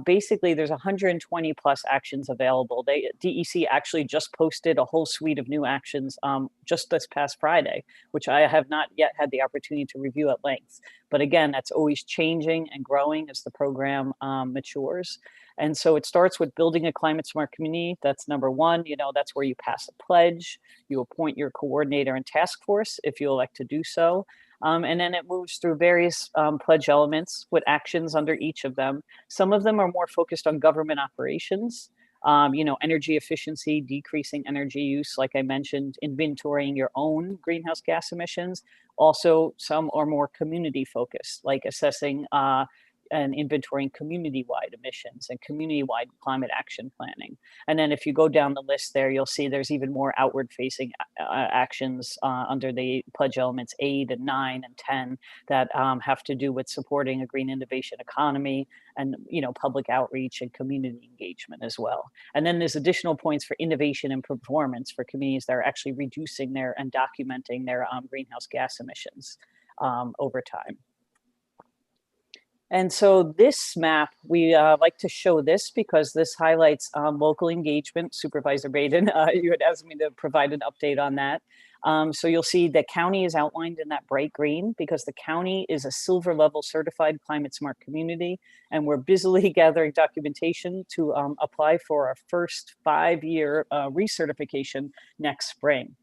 Basically, there's 120 plus actions available. DEC actually just posted a whole suite of new actions just this past Friday, which I have not yet had the opportunity to review at length. But again, that's always changing and growing as the program matures. And so it starts with building a climate smart community. That's number 1. That's where you pass a pledge. You appoint your coordinator and task force if you elect to do so. And then it moves through various pledge elements with actions under each of them. Some of them are more focused on government operations, energy efficiency, decreasing energy use, like I mentioned, inventorying your own greenhouse gas emissions. Also, some are more community focused, like assessing and inventorying community-wide emissions and community-wide climate action planning. And then if you go down the list there, you'll see there's even more outward-facing actions under the pledge elements 8 and 9 and 10 that have to do with supporting a green innovation economy and public outreach and community engagement as well. And then there's additional points for innovation and performance for communities that are actually reducing their and documenting their greenhouse gas emissions over time. And so this map, we like to show this because this highlights local engagement. Supervisor Baden, you had asked me to provide an update on that. So you'll see the county is outlined in that bright green because the county is a silver level certified climate smart community. And we're busily gathering documentation to apply for our first 5-year recertification next spring.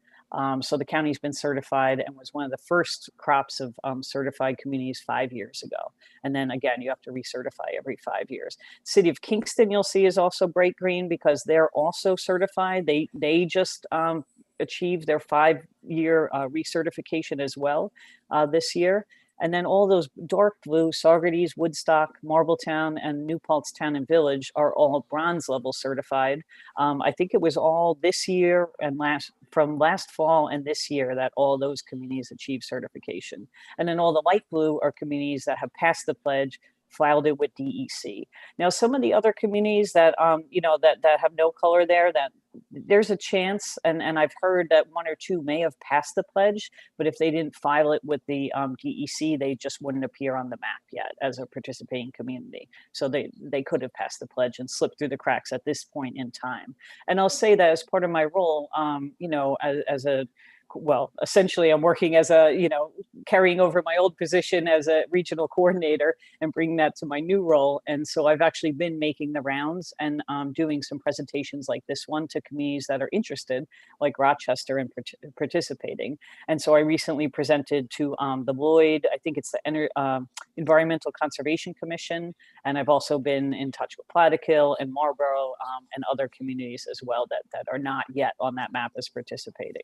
So the county's been certified and was one of the first crops of certified communities 5 years ago. And then again, you have to recertify every 5 years. City of Kingston, you'll see, is also bright green because they're also certified. They just achieved their 5-year recertification as well this year. And then all those dark blue, Saugerties, Woodstock, Marbletown, and New Paltz Town and Village are all bronze level certified. I think it was all this year and from last fall and this year that all those communities achieved certification. And then all the light blue are communities that have passed the pledge, filed it with DEC. Now, some of the other communities that, that have no color there, that there's a chance, and I've heard that 1 or 2 may have passed the pledge, but if they didn't file it with the DEC, they just wouldn't appear on the map yet as a participating community. So they could have passed the pledge and slipped through the cracks at this point in time. And I'll say that as part of my role, essentially I'm working as carrying over my old position as a regional coordinator and bringing that to my new role. And so I've actually been making the rounds and doing some presentations like this one to communities that are interested, like Rochester, in participating. And so I recently presented to the Lloyd, I think it's the Environmental Conservation Commission. And I've also been in touch with Plattekill and Marlborough and other communities as well that are not yet on that map as participating.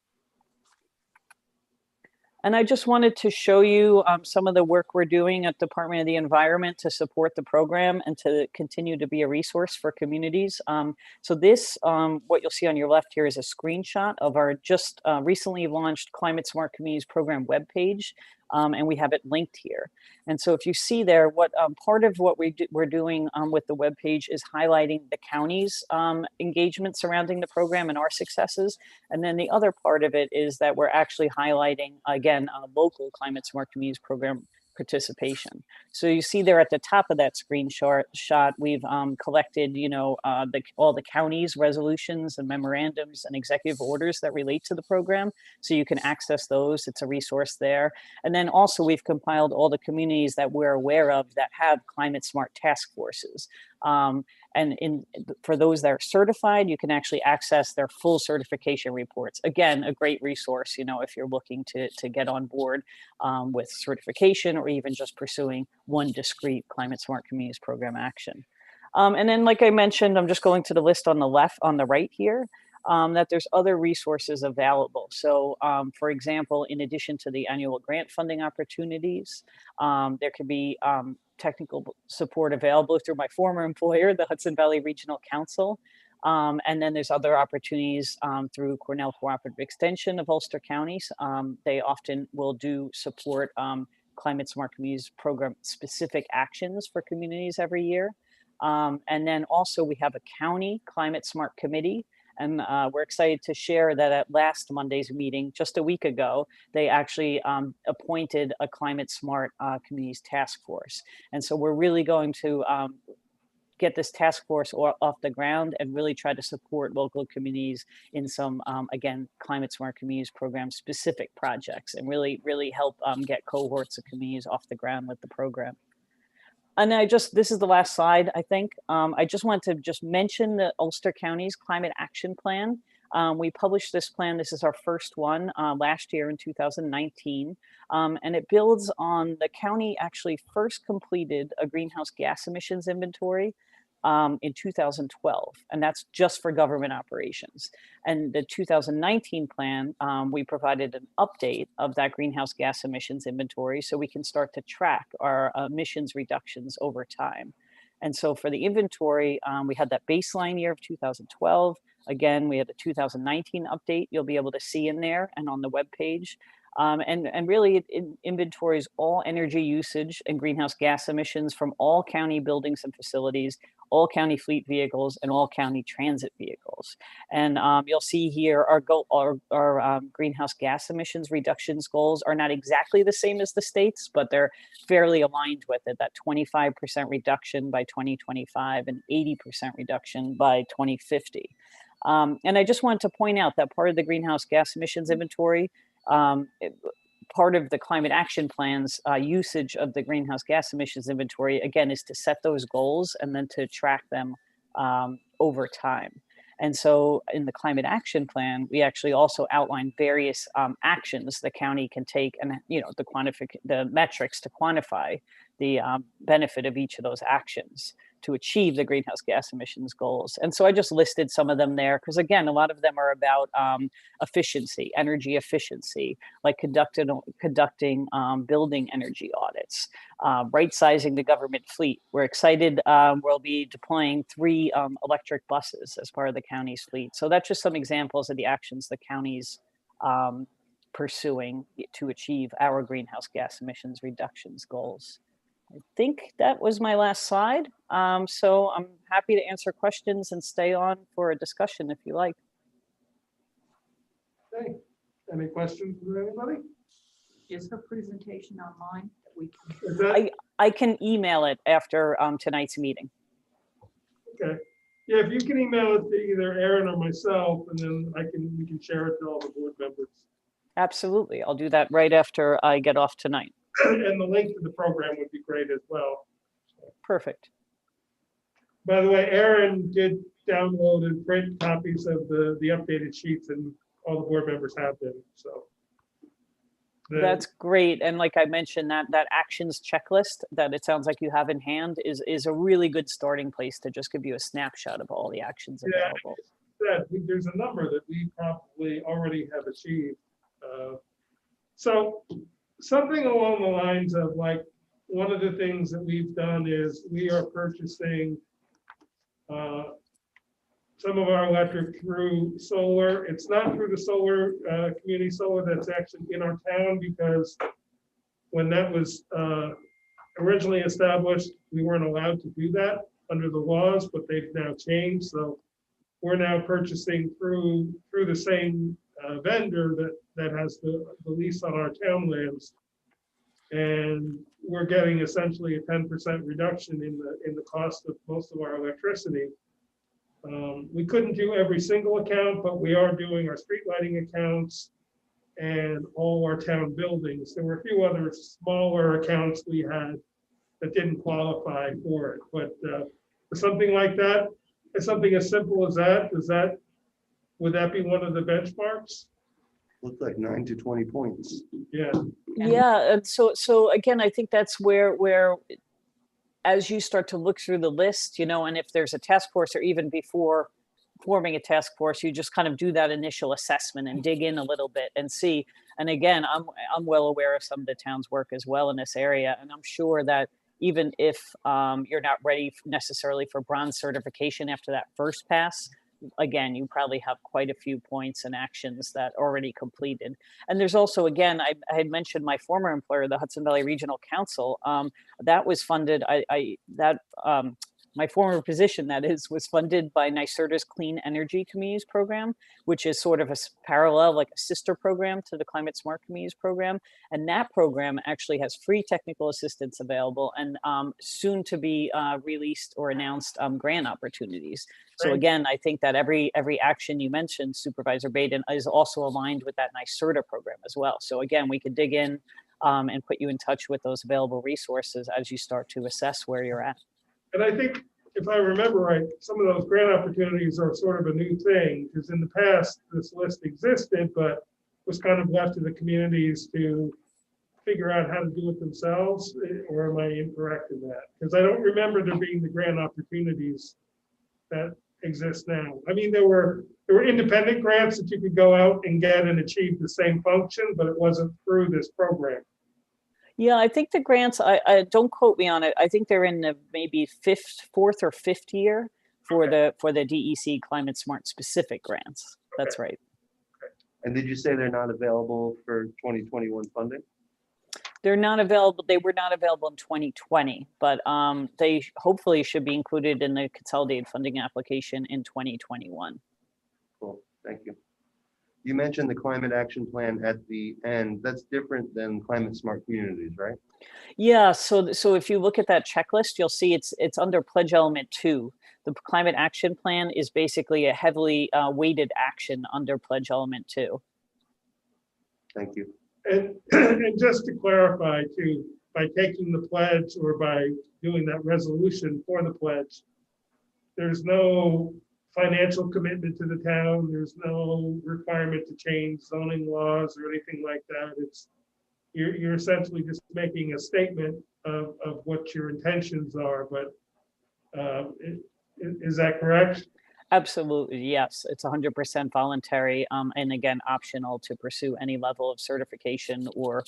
And I just wanted to show you some of the work we're doing at Department of the Environment to support the program and to continue to be a resource for communities. So this, what you'll see on your left here is a screenshot of our just recently launched Climate Smart Communities Program webpage. And we have it linked here. And so if you see there, what part of what we're doing with the webpage is highlighting the county's engagement surrounding the program and our successes. And then the other part of it is that we're actually highlighting, again, local Climate Smart Communities Program participation. So you see there at the top of that screenshot, we've collected, all the county's resolutions and memorandums and executive orders that relate to the program. So you can access those. It's a resource there. And then also we've compiled all the communities that we're aware of that have climate smart task forces. And for those that are certified, you can actually access their full certification reports. Again, a great resource, if you're looking to get on board with certification or even just pursuing one discrete Climate Smart Communities Program action. And then, like I mentioned, I'm just going to the list on the right here, that there's other resources available. So, for example, in addition to the annual grant funding opportunities, there could be technical support available through my former employer, the Hudson Valley Regional Council. And then there's other opportunities through Cornell Cooperative Extension of Ulster Counties. They often will do support Climate Smart Communities Program specific actions for communities every year. And then also we have a county Climate Smart Committee. And we're excited to share that at last Monday's meeting, just a week ago, they actually appointed a Climate Smart Communities Task Force. And so we're really going to get this task force off the ground and really try to support local communities in some, again, Climate Smart Communities Program specific projects and really help get cohorts of communities off the ground with the program. And this is the last slide, I think. I just want to just mention the Ulster County's Climate Action Plan. We published this plan. This is our first one last year in 2019. And it builds on the county actually first completed a greenhouse gas emissions inventory in 2012, and that's just for government operations. And the 2019 plan, we provided an update of that greenhouse gas emissions inventory so we can start to track our emissions reductions over time. And so for the inventory, we had that baseline year of 2012. Again, we had a 2019 update you'll be able to see in there and on the webpage. And really it inventories all energy usage and greenhouse gas emissions from all county buildings and facilities, all county fleet vehicles, and all county transit vehicles. And you'll see here our greenhouse gas emissions reductions goals are not exactly the same as the states, but they're fairly aligned with it, that 25% reduction by 2025 and 80% reduction by 2050. And I just wanted to point out that part of the greenhouse gas emissions inventory, part of the climate action plan's usage of the greenhouse gas emissions inventory, again, is to set those goals and then to track them over time. And so in the climate action plan, we actually also outline various actions the county can take and, the metrics to quantify the benefit of each of those actions. to achieve the greenhouse gas emissions goals. And so I just listed some of them there because, again, a lot of them are about efficiency, energy efficiency, like conducting building energy audits, right sizing the government fleet. We're excited. We'll be deploying 3 electric buses as part of the county's fleet. So that's just some examples of the actions the county's pursuing to achieve our greenhouse gas emissions reductions goals. I think that was my last slide. So I'm happy to answer questions and stay on for a discussion if you like. Okay, any questions from anybody? Is her presentation online that we can? Is that, I can email it after tonight's meeting. okay. Yeah, if you can email it to either Aaron or myself, and then we can share it to all the board members. Absolutely. I'll do that right after I get off tonight. And the link to the program would be great as well. Perfect. By the way, Aaron did download and print copies of the updated sheets, and all the board members have them, so. That's great. And like I mentioned, that actions checklist that it sounds like you have in hand is a really good starting place to just give you a snapshot of all the actions available. Yeah, there's a number that we probably already have achieved. So something along the lines of, like, one of the things that we've done is we are purchasing some of our electric through solar. It's not through the solar, community solar that's actually in our town, because when that was originally established, we weren't allowed to do that under the laws, but they've now changed. So we're now purchasing through the same vendor that has the lease on our town lands. And we're getting essentially a 10% reduction in the cost of most of our electricity. We couldn't do every single account, but we are doing our street lighting accounts and all our town buildings. There were a few other smaller accounts we had that didn't qualify for it, but for something like that, something as simple as that, would that be one of the benchmarks? Looks like 9 to 20 points. Yeah. Yeah. And so again, I think that's where as you start to look through the list, and if there's a task force, or even before forming a task force, you just kind of do that initial assessment and dig in a little bit and see. And again, I'm well aware of some of the town's work as well in this area. And I'm sure that even if you're not ready necessarily for bronze certification after that first pass, again, you probably have quite a few points and actions that already completed. And there's also, again, I had mentioned my former employer, the Hudson Valley Regional Council, that was funded, my former position, that is, was funded by NYSERDA's Clean Energy Communities Program, which is sort of a parallel, like a sister program to the Climate Smart Communities Program. And that program actually has free technical assistance available and soon to be released or announced grant opportunities. So again, I think that every action you mentioned, Supervisor Baden, is also aligned with that NYSERDA program as well. So again, we could dig in and put you in touch with those available resources as you start to assess where you're at. And I think, if I remember right, some of those grant opportunities are sort of a new thing, because in the past, this list existed, but was kind of left to the communities to figure out how to do it themselves, or am I incorrect in that? Because I don't remember there being the grant opportunities that exist now. I mean, there were independent grants that you could go out and get and achieve the same function, but it wasn't through this program. Yeah, I think the grants, I don't quote me on it. I think they're in the maybe fourth or fifth year for the DEC Climate Smart specific grants. That's right. And did you say they're not available for 2021 funding? They're not available. They were not available in 2020, but they hopefully should be included in the consolidated funding application in 2021. Cool, thank you. You mentioned the climate action plan at the end. That's different than climate smart communities, right? Yeah, so if you look at that checklist, you'll see it's under pledge element 2. The climate action plan is basically a heavily weighted action under pledge element 2. Thank you. And just to clarify too, by taking the pledge or by doing that resolution for the pledge, there's no financial commitment to the town. There's no requirement to change zoning laws or anything like that. You're essentially just making a statement of what your intentions are, but Is that correct? Absolutely, yes. It's 100% voluntary, and again, optional to pursue any level of certification or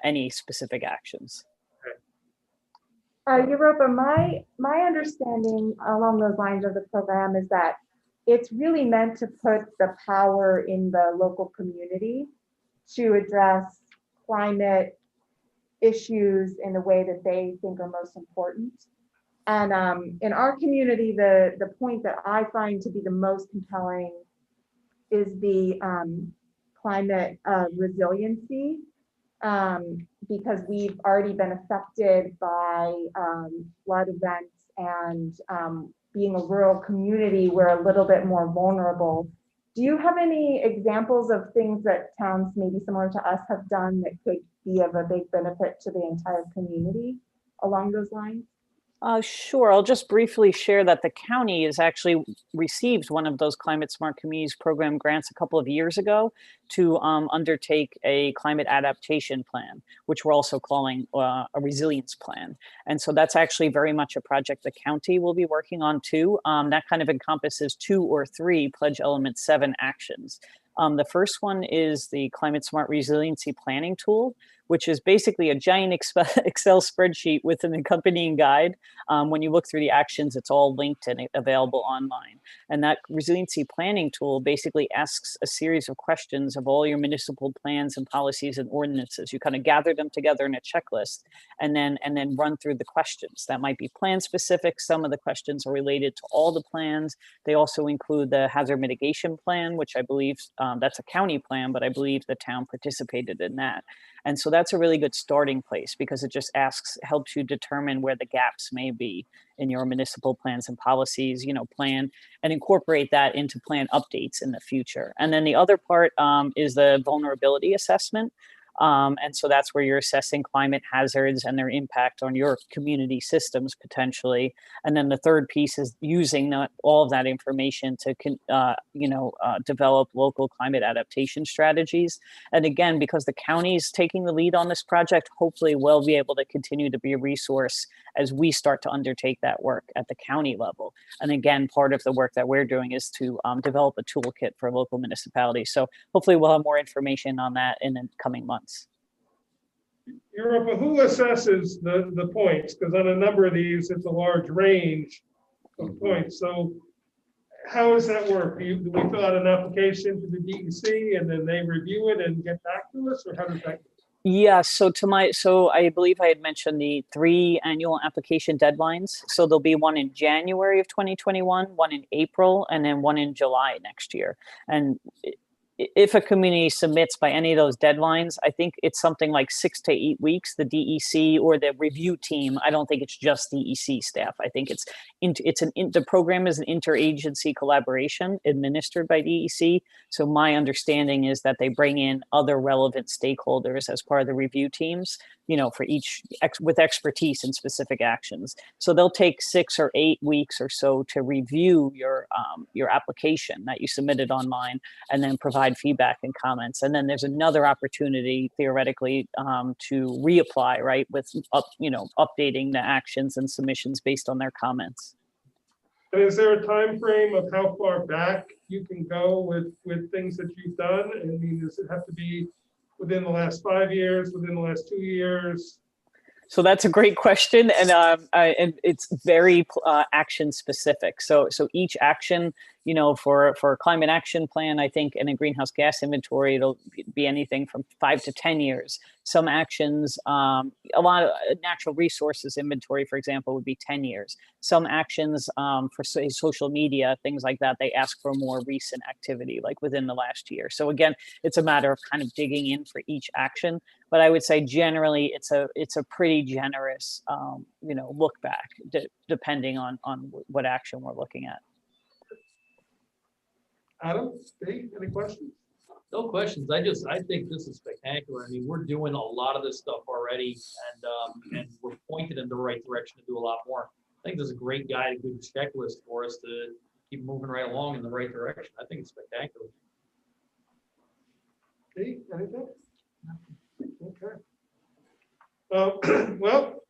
any specific actions. Europa, my understanding along those lines of the program is that it's really meant to put the power in the local community to address climate issues in the way that they think are most important. And in our community, the point that I find to be the most compelling is the climate resiliency, because we've already been affected by flood events, and being a rural community, we're a little bit more vulnerable. Do you have any examples of things that towns maybe similar to us have done that could be of a big benefit to the entire community along those lines? Sure. I'll just briefly share that the county has actually received one of those Climate Smart Communities program grants a couple of years ago to undertake a climate adaptation plan, which we're also calling a resilience plan. And so that's actually very much a project the county will be working on too. That kind of encompasses 2 or 3 Pledge Element 7 actions. The first one is the Climate Smart Resiliency Planning Tool, which is basically a giant Excel spreadsheet with an accompanying guide. When you look through the actions, it's all linked and available online. And that resiliency planning tool basically asks a series of questions of all your municipal plans and policies and ordinances. You kind of gather them together in a checklist and then run through the questions. That might be plan specific. Some of the questions are related to all the plans. They also include the hazard mitigation plan, which I believe that's a county plan, but I believe the town participated in that. And so that's a really good starting place because it just helps you determine where the gaps may be in your municipal plans and policies, plan and incorporate that into plan updates in the future. And then the other part is the vulnerability assessment. And so that's where you're assessing climate hazards and their impact on your community systems potentially. And then the third piece is using all of that information to, develop local climate adaptation strategies. And again, because the county is taking the lead on this project, hopefully we'll be able to continue to be a resource as we start to undertake that work at the county level. And again, part of the work that we're doing is to develop a toolkit for local municipalities. So hopefully we'll have more information on that in the coming months. Europa, who assesses the points? Because on a number of these, it's a large range of points. So how does that work? Do we fill out an application to the DEC and then they review it and get back to us, or how does that go? Yeah, so I believe I had mentioned the 3 annual application deadlines. So there'll be one in January of 2021, one in April, and then one in July next year. And if a community submits by any of those deadlines, I think it's something like 6 to 8 weeks, the DEC or the review team. I don't think it's just DEC staff. I think the program is an interagency collaboration administered by DEC. So my understanding is that they bring in other relevant stakeholders as part of the review teams, for each with expertise in specific actions. So they'll take 6 or 8 weeks or so to review your application that you submitted online and then provide feedback and comments. And then there's another opportunity theoretically to reapply, right, with updating the actions and submissions based on their comments. And is there a time frame of how far back you can go with things that you've done? I mean, does it have to be within the last 5 years, within the last 2 years? So that's a great question, and it's very action specific. So each action, for a climate action plan, I think, and a greenhouse gas inventory, it'll be anything from 5 to 10 years. Some actions, a lot of natural resources inventory, for example, would be 10 years. Some actions for say social media, things like that, they ask for more recent activity, like within the last year. So again, it's a matter of kind of digging in for each action. But I would say generally it's a pretty generous, look back, depending on what action we're looking at. Adam, Steve, any questions? No questions. I think this is spectacular. I mean, we're doing a lot of this stuff already, and we're pointed in the right direction to do a lot more. I think this is a great guide, a good checklist for us to keep moving right along in the right direction. I think it's spectacular. Steve, anything? Okay. Well,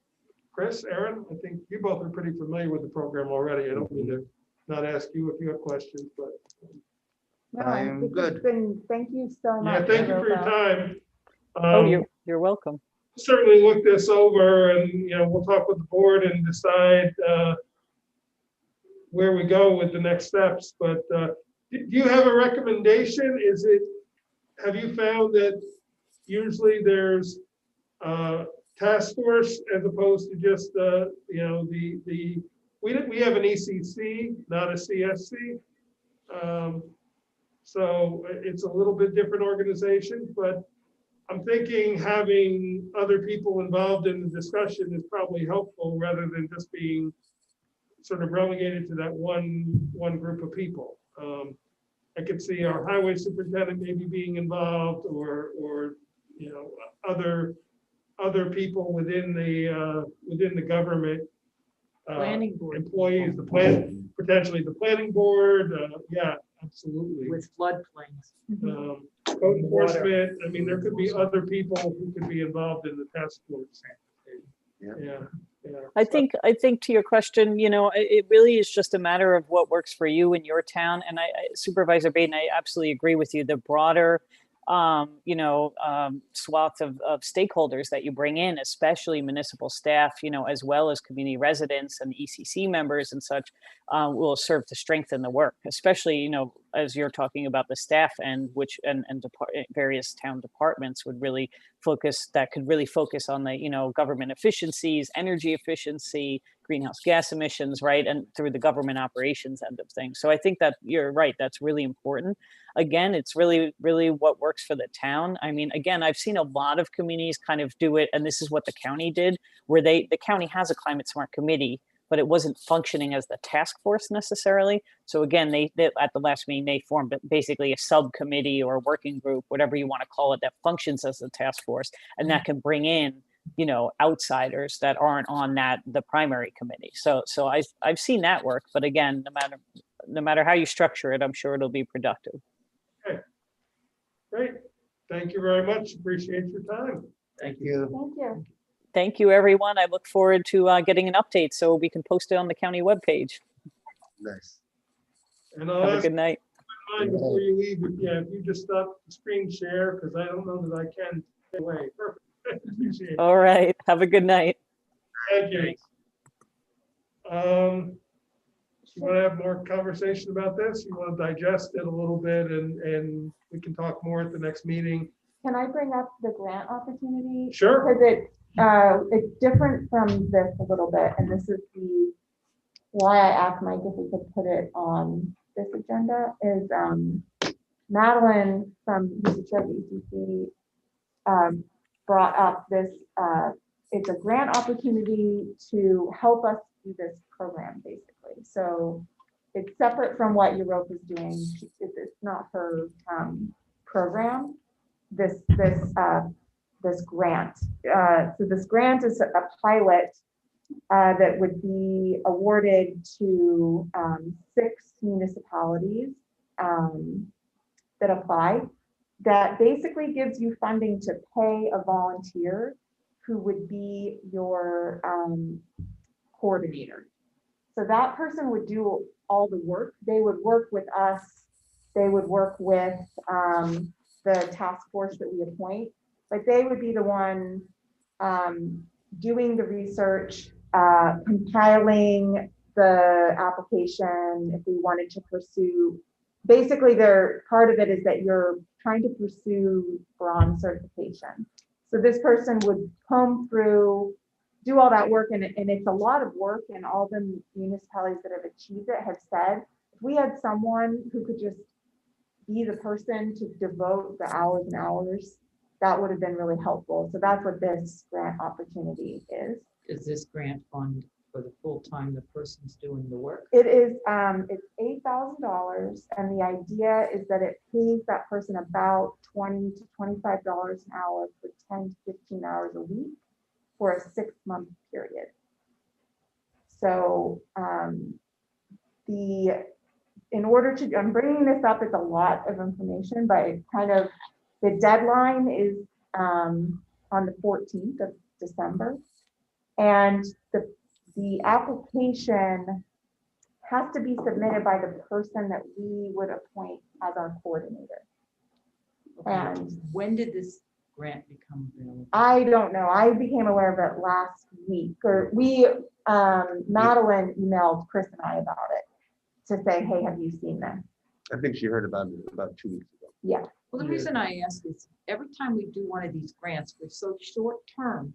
Chris, Aaron, I think you both are pretty familiar with the program already. I don't mean to not ask you if you have questions, but No, I'm think it's good. Thank you so much. yeah, thank you for your Rosa. time. Oh, you're welcome. Certainly look this over, and we'll talk with the board and decide where we go with the next steps. But do you have a recommendation? Have you found that usually there's task force as opposed to just we have an ECC, not a CSC. So it's a little bit different organization, but I'm thinking having other people involved in the discussion is probably helpful rather than just being sort of relegated to that one group of people. I could see our highway superintendent maybe being involved, or other people within the government, Planning board. employees, potentially the planning board. Yeah, absolutely. With floodplains. Code enforcement. I mean, there could be other people who could be involved in the task force. Yeah. I think to your question, it really is just a matter of what works for you in your town. And Supervisor Baden, I absolutely agree with you. The broader, swath of stakeholders that you bring in, especially municipal staff, as well as community residents and ECC members and such, will serve to strengthen the work, especially, as you're talking about the staff and various town departments could really focus on the, government efficiencies, energy efficiency, greenhouse gas emissions, right? And through the government operations end of things. So I think that you're right. That's really important. Again, it's really, really what works for the town. I mean, again, I've seen a lot of communities kind of do it, and this is what the county did, where the county has a climate smart committee, but it wasn't functioning as the task force necessarily. So again, they at the last meeting, they formed basically a subcommittee or a working group, whatever you want to call it, that functions as a task force, and that can bring in, outsiders that aren't on the primary committee. So I've seen that work, but again, no matter how you structure it, I'm sure it'll be productive. Okay. Great. Thank you very much. Appreciate your time. Thank you. Thank you. Thank you, everyone. I look forward to getting an update so we can post it on the county webpage. Nice. And I'll Have a ask good night. before you leave, if you just stop the screen share, because I don't know that I can stay away. Perfect. Appreciate it. All right. Have a good night. Thank you. You want to have more conversation about this? You want to digest it a little bit, and we can talk more at the next meeting. Can I bring up the grant opportunity? Sure. Because it's different from this a little bit, and this is why I asked Mike if we could put it on this agenda. Is Madeline who's the chair of the ECC, brought up this. It's a grant opportunity to help us do this program, basically. So it's separate from what Europe is doing. It's not her program. This grant. So this grant is a pilot that would be awarded to 6 municipalities that apply. That basically gives you funding to pay a volunteer who would be your coordinator. So that person would do all the work. They would work with us. They would work with the task force that we appoint, but they would be the one doing the research, compiling the application if we wanted to pursue. Basically, part of it is that you're trying to pursue bronze certification. So this person would comb through, do all that work, and it's a lot of work, and all the municipalities that have achieved it have said, if we had someone who could just be the person to devote the hours and hours, that would have been really helpful. So that's what this grant opportunity is. Is this grant fund for the full time the person's doing the work? It is, it's $8,000, and the idea is that it pays that person about $20 to $25 an hour for 10 to 15 hours a week for a 6-month period. So in order to, I'm bringing this up, it's a lot of information, but it the deadline is on the 14th of December. And the application has to be submitted by the person that we would appoint as our coordinator. And When did this grant become available? I don't know, I became aware of it last week, or Madeline emailed Chris and I about it to say, hey, have you seen this? I think she heard about it about 2 weeks ago. Yeah, Well, the reason I ask is every time we do one of these grants, we're so short-term.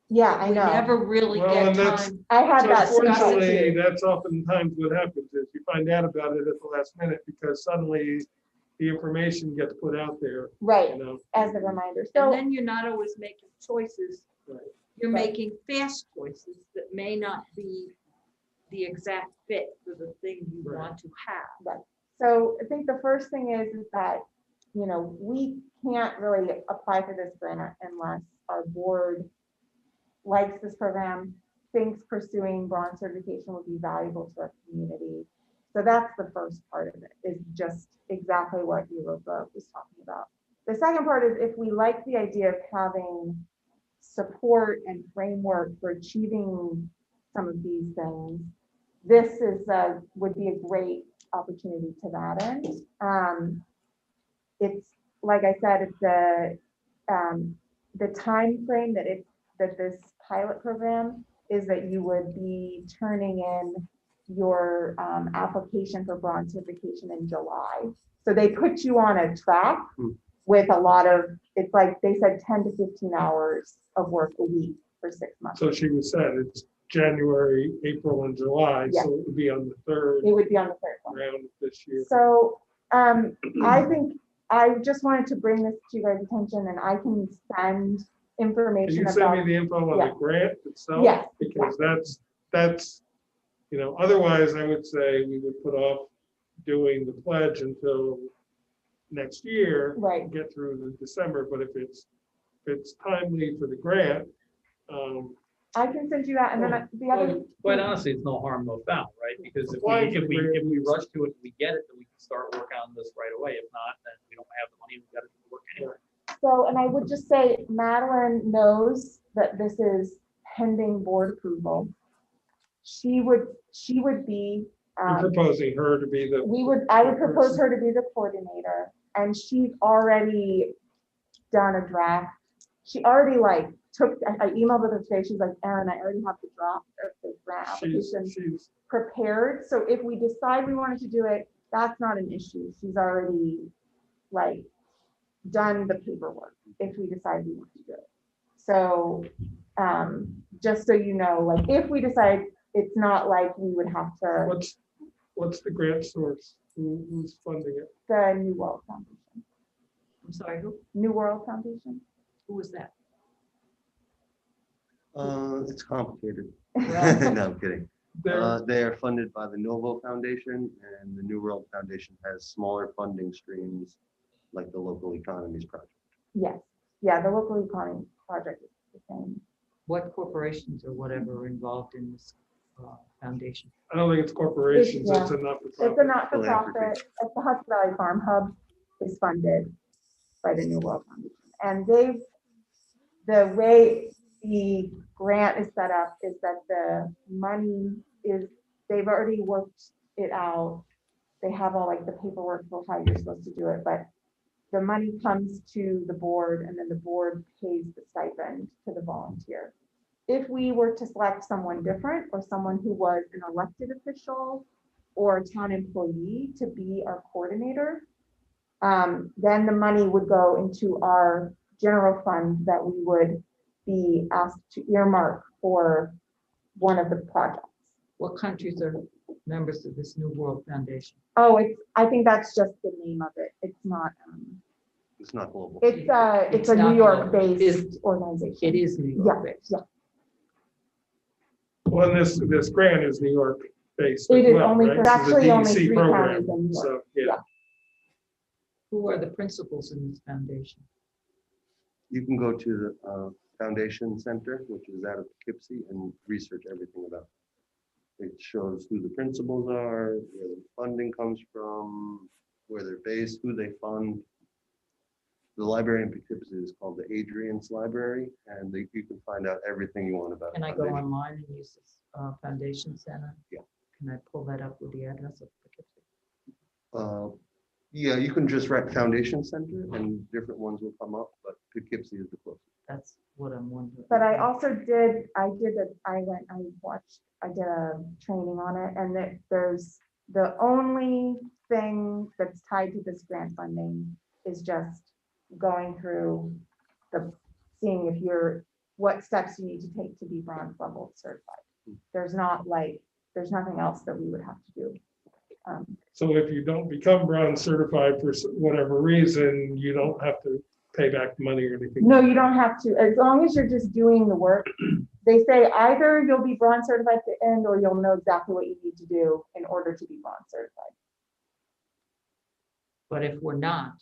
yeah, I We know. never really Well, get and that's- time. I had that. Unfortunately, that's oftentimes what happens is you find out about it at the last minute because suddenly the information gets put out there, Right, you know. as a reminder. And So, then you're not always making choices. Right. You're Right. making fast choices that may not be the exact fit for the thing you Right. want to have. so I think the first thing is that, you know, we can't really apply for this grant unless our board likes this program, thinks pursuing bronze certification would be valuable to our community. So that's the first part of it, is just exactly what Europa was talking about. The second part is if we like the idea of having support and framework for achieving some of these things, this is would be a great opportunity to that end. It's like I said, it's the time frame that this pilot program is that you would be turning in your application for bronze certification in July. So they put you on a track with a lot of, it's like they said 10 to 15 hours of work a week for 6 months. So she was said it's January, April, and July, Yeah. so it would be on the third It would be on the third one. round of this year. So I think I just wanted to bring this to you guys' attention, and I can send Can information you send me about. the info on Yeah. the grant itself? Yes, Because that's, you know, otherwise I would say we would put off doing the pledge until next year. Right. Get through the December, but if it's timely for the grant, I can send you that, and then the other. Quite honestly, it's no harm, no foul, right? Because Apply for if the grant. we rush to it, we get it, then we can start working on this right away. If not, then we don't have the money, we gotta do the work anyway. So, and I would just say Madeline knows that this is pending board approval. She would be, you're proposing her to be the. I would propose her to be the coordinator, and she's already done a draft. She already I emailed her today, she's like, Erin, I already have the draft of the grant application She's prepared, so if we decide we wanted to do it, that's not an issue. She's already done the paperwork if we decide we want to do it. So just so you know, if we decide, it's not like we would have to, what's the grant source? Who's funding it? the New World Foundation. I'm sorry, who New World Foundation. was that? It's complicated. Well- No, I'm kidding. They are funded by the Novo Foundation, and the New World Foundation has smaller funding streams like the Local Economies Project. Yes, yeah, the local economy project is the same. What corporations or whatever are involved in this foundation? I don't think it's corporations, It's- it's a It's a not-for-profit. not-for-profit, it's the Hudson Valley Farm Hub is funded by the New World Foundation. And the way the grant is set up is that the money is, they've already worked it out. They have all the paperwork for how you're supposed to do it, but the money comes to the board and then the board pays the stipend to the volunteer. If we were to select someone different or someone who was an elected official or a town employee to be our coordinator, then the money would go into our general fund that we would be asked to earmark for one of the projects. What countries are members of this New World Foundation? Oh, I think that's just the name of it. It's not, It's not global. it's It's a not New York-based organization. It is New Yeah, York based. yeah. Well, this grant is New York based It as is well, only right? for- This is a actually only DEC 3 program, counties in New York. so, Yeah. yeah. Who are the principals in this foundation? You can go to the Foundation Center, which is out of Poughkeepsie, and research everything about it. It shows who the principals are, where the funding comes from, where they're based, who they fund. The library in Poughkeepsie is called the Adrian's Library, and you can find out everything you want about it. Can I go online and use this foundation center? Yeah. Can I pull that up with the address of Poughkeepsie? Yeah, you can just write Foundation Center and different ones will come up, but Poughkeepsie is the closest. That's what I'm wondering. But I also did, I did a training on it, and that there's, the only thing that's tied to this grant funding is just going through seeing if what steps you need to take to be bronze level certified. There's nothing else that we would have to do. So if you don't become bronze certified for whatever reason, you don't have to pay back the money or anything. No, you don't have to, as long as you're just doing the work. They say either you'll be bronze certified at the end, or you'll know exactly what you need to do in order to be bronze certified. But if we're not,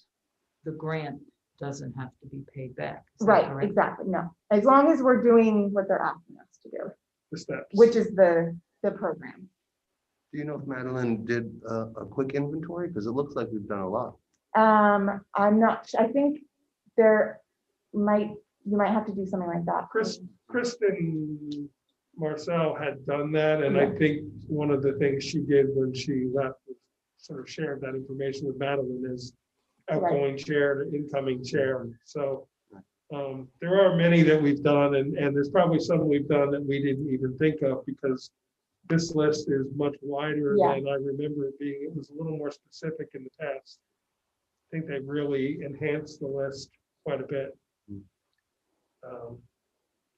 the grant doesn't have to be paid back. Is that Right, correct? exactly, no. As long as we're doing what they're asking us to do, The steps. which is the program. Do you know if Madeline did a quick inventory? Because it looks like we've done a lot. I'm not, I think you might have to do something like that. Kristen Marcel had done that, and I think one of the things she did when she left was sort of shared that information with Madeline as outgoing chair to incoming chair. So there are many that we've done, and there's probably some we've done that we didn't even think of, because this list is much wider than I remember it being. It was a little more specific in the past. I think they've really enhanced the list quite a bit.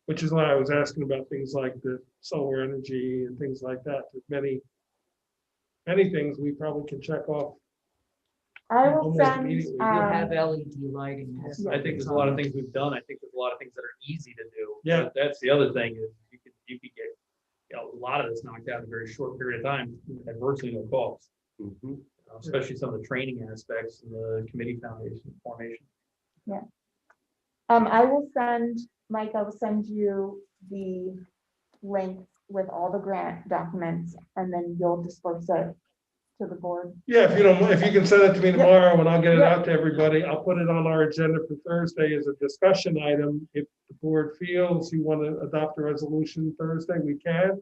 Which is why I was asking about things like the solar energy and things like that. There's many things we probably can check off. I will almost send, immediately. You have LED lighting. I think there's a lot of things we've done. I think there's a lot of things that are easy to do. Yeah. That's the other thing is you could get, a lot of this knocked out in a very short period of time at virtually no cost. Mhm. Especially some of the training aspects and the committee foundation formation. I will send, Mike, I will send you the link with all the grant documents, and then you'll disperse it to the board. Yeah, if you can send it to me tomorrow and I'll get it Yep. out to everybody. I'll put it on our agenda for Thursday as a discussion item. If the board feels you want to adopt a resolution Thursday, we can.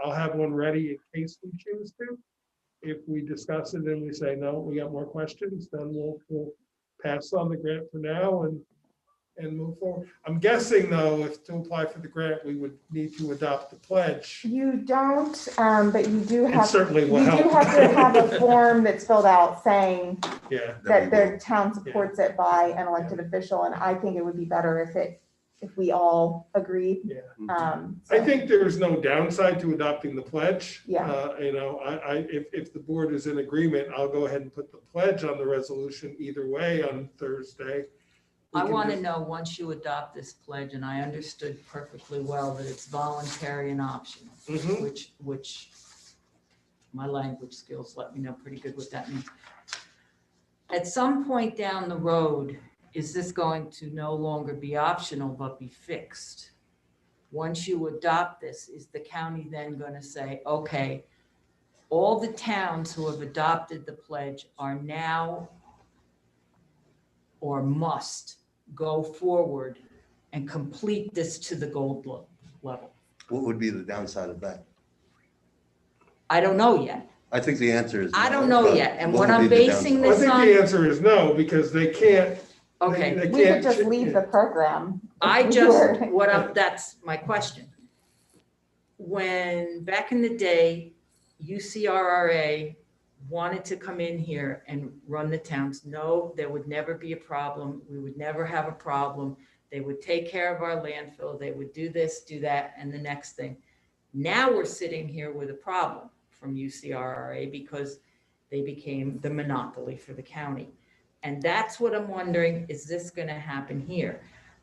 I'll have one ready in case we choose to. If we discuss it and we say, no, we got more questions, then we'll pass on the grant for now and move forward. I'm guessing though, if to apply for the grant, we would need to adopt the pledge. You don't, but you do It have, certainly you will do help. have to have a form that's filled out saying Yeah, that the town supports it by an elected official, and I think it would be better if we all agreed. yeah. So- I think there's no downside to adopting the pledge. Yeah. If the board is in agreement, I'll go ahead and put the pledge on the resolution either way on Thursday. We I can want to just- know, once you adopt this pledge, and I understood perfectly well that it's voluntary and optional, Mhm. which my language skills let me know pretty good what that means. At some point down the road, is this going to no longer be optional but be fixed? Once you adopt this, is the county then going to say, okay, all the towns who have adopted the pledge are now or must go forward and complete this to the gold level? What would be the downside of that? I don't know yet. I think the answer is. I no, don't know but yet, and what what would I'm be the basing downside? I this think on, the answer is no, because they can't. okay, they We could can't just ch- leave the program. if I we just, were- that's my question. When, back in the day, UCRRA wanted to come in here and run the towns, no, there would never be a problem. We would never have a problem. They would take care of our landfill. They would do this, do that, and the next thing. Now we're sitting here with a problem from UCRRA because they became the monopoly for the county. And that's what I'm wondering, is this going to happen here?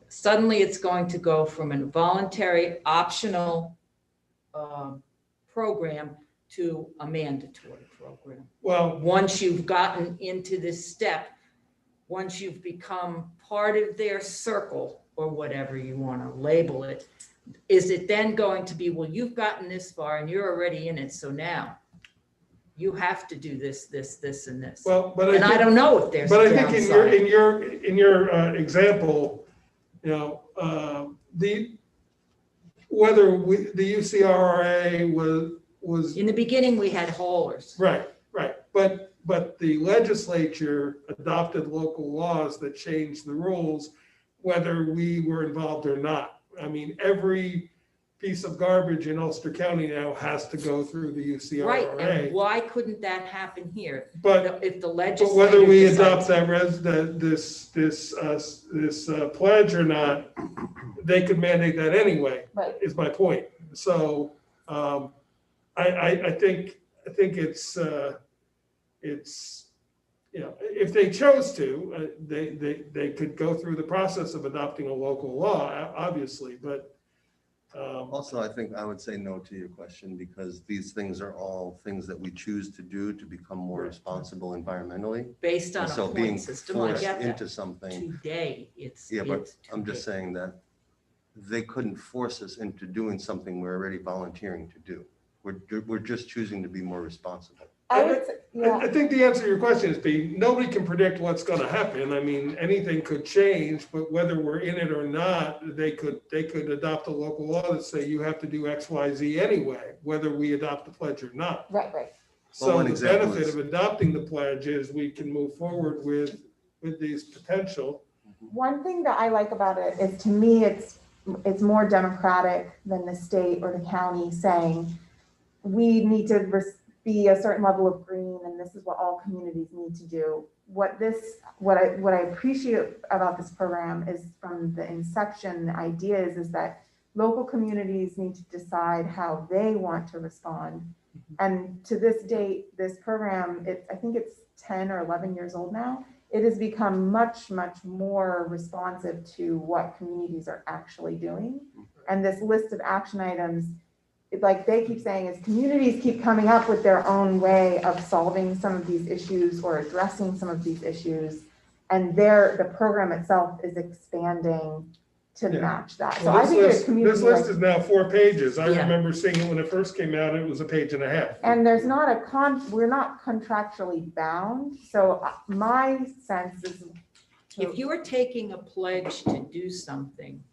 Suddenly it's going to go from a voluntary optional program to a mandatory program. Well, Once you've gotten into this step, once you've become part of their circle, or whatever you want to label it, is it then going to be, well, you've gotten this far and you're already in it, so now you have to do this, this, this, and this. Well, but And I don't know if there's but a I think downside. in your example, you know, whether the UCRA was In the beginning, we had haulers. right, but the legislature adopted local laws that changed the rules, whether we were involved or not. I mean, every piece of garbage in Ulster County now has to go through the Right, and UCRA. why couldn't that happen here? But If the But legislature whether we decides- adopt this pledge or not, they could mandate that anyway, Right. is my point. So, I think it's, you know, if they chose to, they could go through the process of adopting a local law, obviously, but, Also, I think I would say no to your question, because these things are all things that we choose to do to become more responsible environmentally. based on And a so being point system, I forced get that. into something, Today, it's. yeah, but it's I'm just today. saying that they couldn't force us into doing something we're already volunteering to do. We're just choosing to be more responsible. I would, say- yeah. I think the answer to your question is B, nobody can predict what's gonna happen. I mean, anything could change, but whether we're in it or not, they could adopt a local law that say you have to do X, Y, Z anyway, whether we adopt the pledge or not. Right. Well, So one the example benefit is- of adopting the pledge is we can move forward with these potential. One thing that I like about it is, to me, it's more democratic than the state or the county saying, we need to be a certain level of green, and this is what all communities need to do. What I appreciate about this program is, from the inception, the idea is that local communities need to decide how they want to respond. And to this date, this program, I think it's 10 or 11 years old now. It has become much, much more responsive to what communities are actually doing. And this list of action items, like they keep saying, is communities keep coming up with their own way of solving some of these issues or addressing some of these issues. And the program itself is expanding to Yeah. match that. So Well, I this think a list community this list like, is now 4 pages. I Yeah. remember seeing it when it first came out, it was a page and a half. and there's not we're not contractually bound. So my sense is, If you are taking a pledge to do something,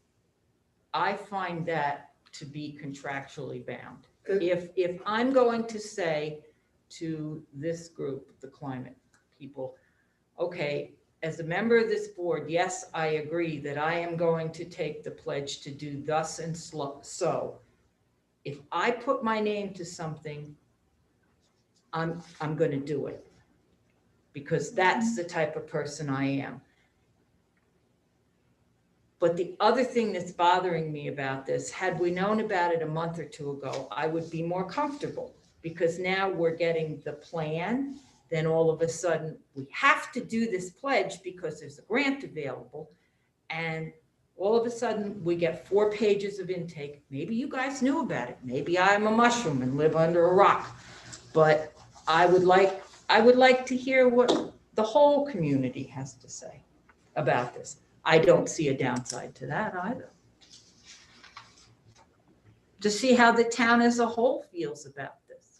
I find that to be contractually bound. If I'm going to say to this group, the climate people, okay, as a member of this board, yes, I agree that I am going to take the pledge to do thus and so. If I put my name to something, I'm going to do it, because that's the type of person I am. But the other thing that's bothering me about this, had we known about it a month or two ago, I would be more comfortable, because now we're getting the plan. Then all of a sudden, we have to do this pledge because there's a grant available. And all of a sudden, we get 4 pages of intake. Maybe you guys knew about it. Maybe I'm a mushroom and live under a rock. But I would like to hear what the whole community has to say about this. I don't see a downside to that either. To see how the town as a whole feels about this.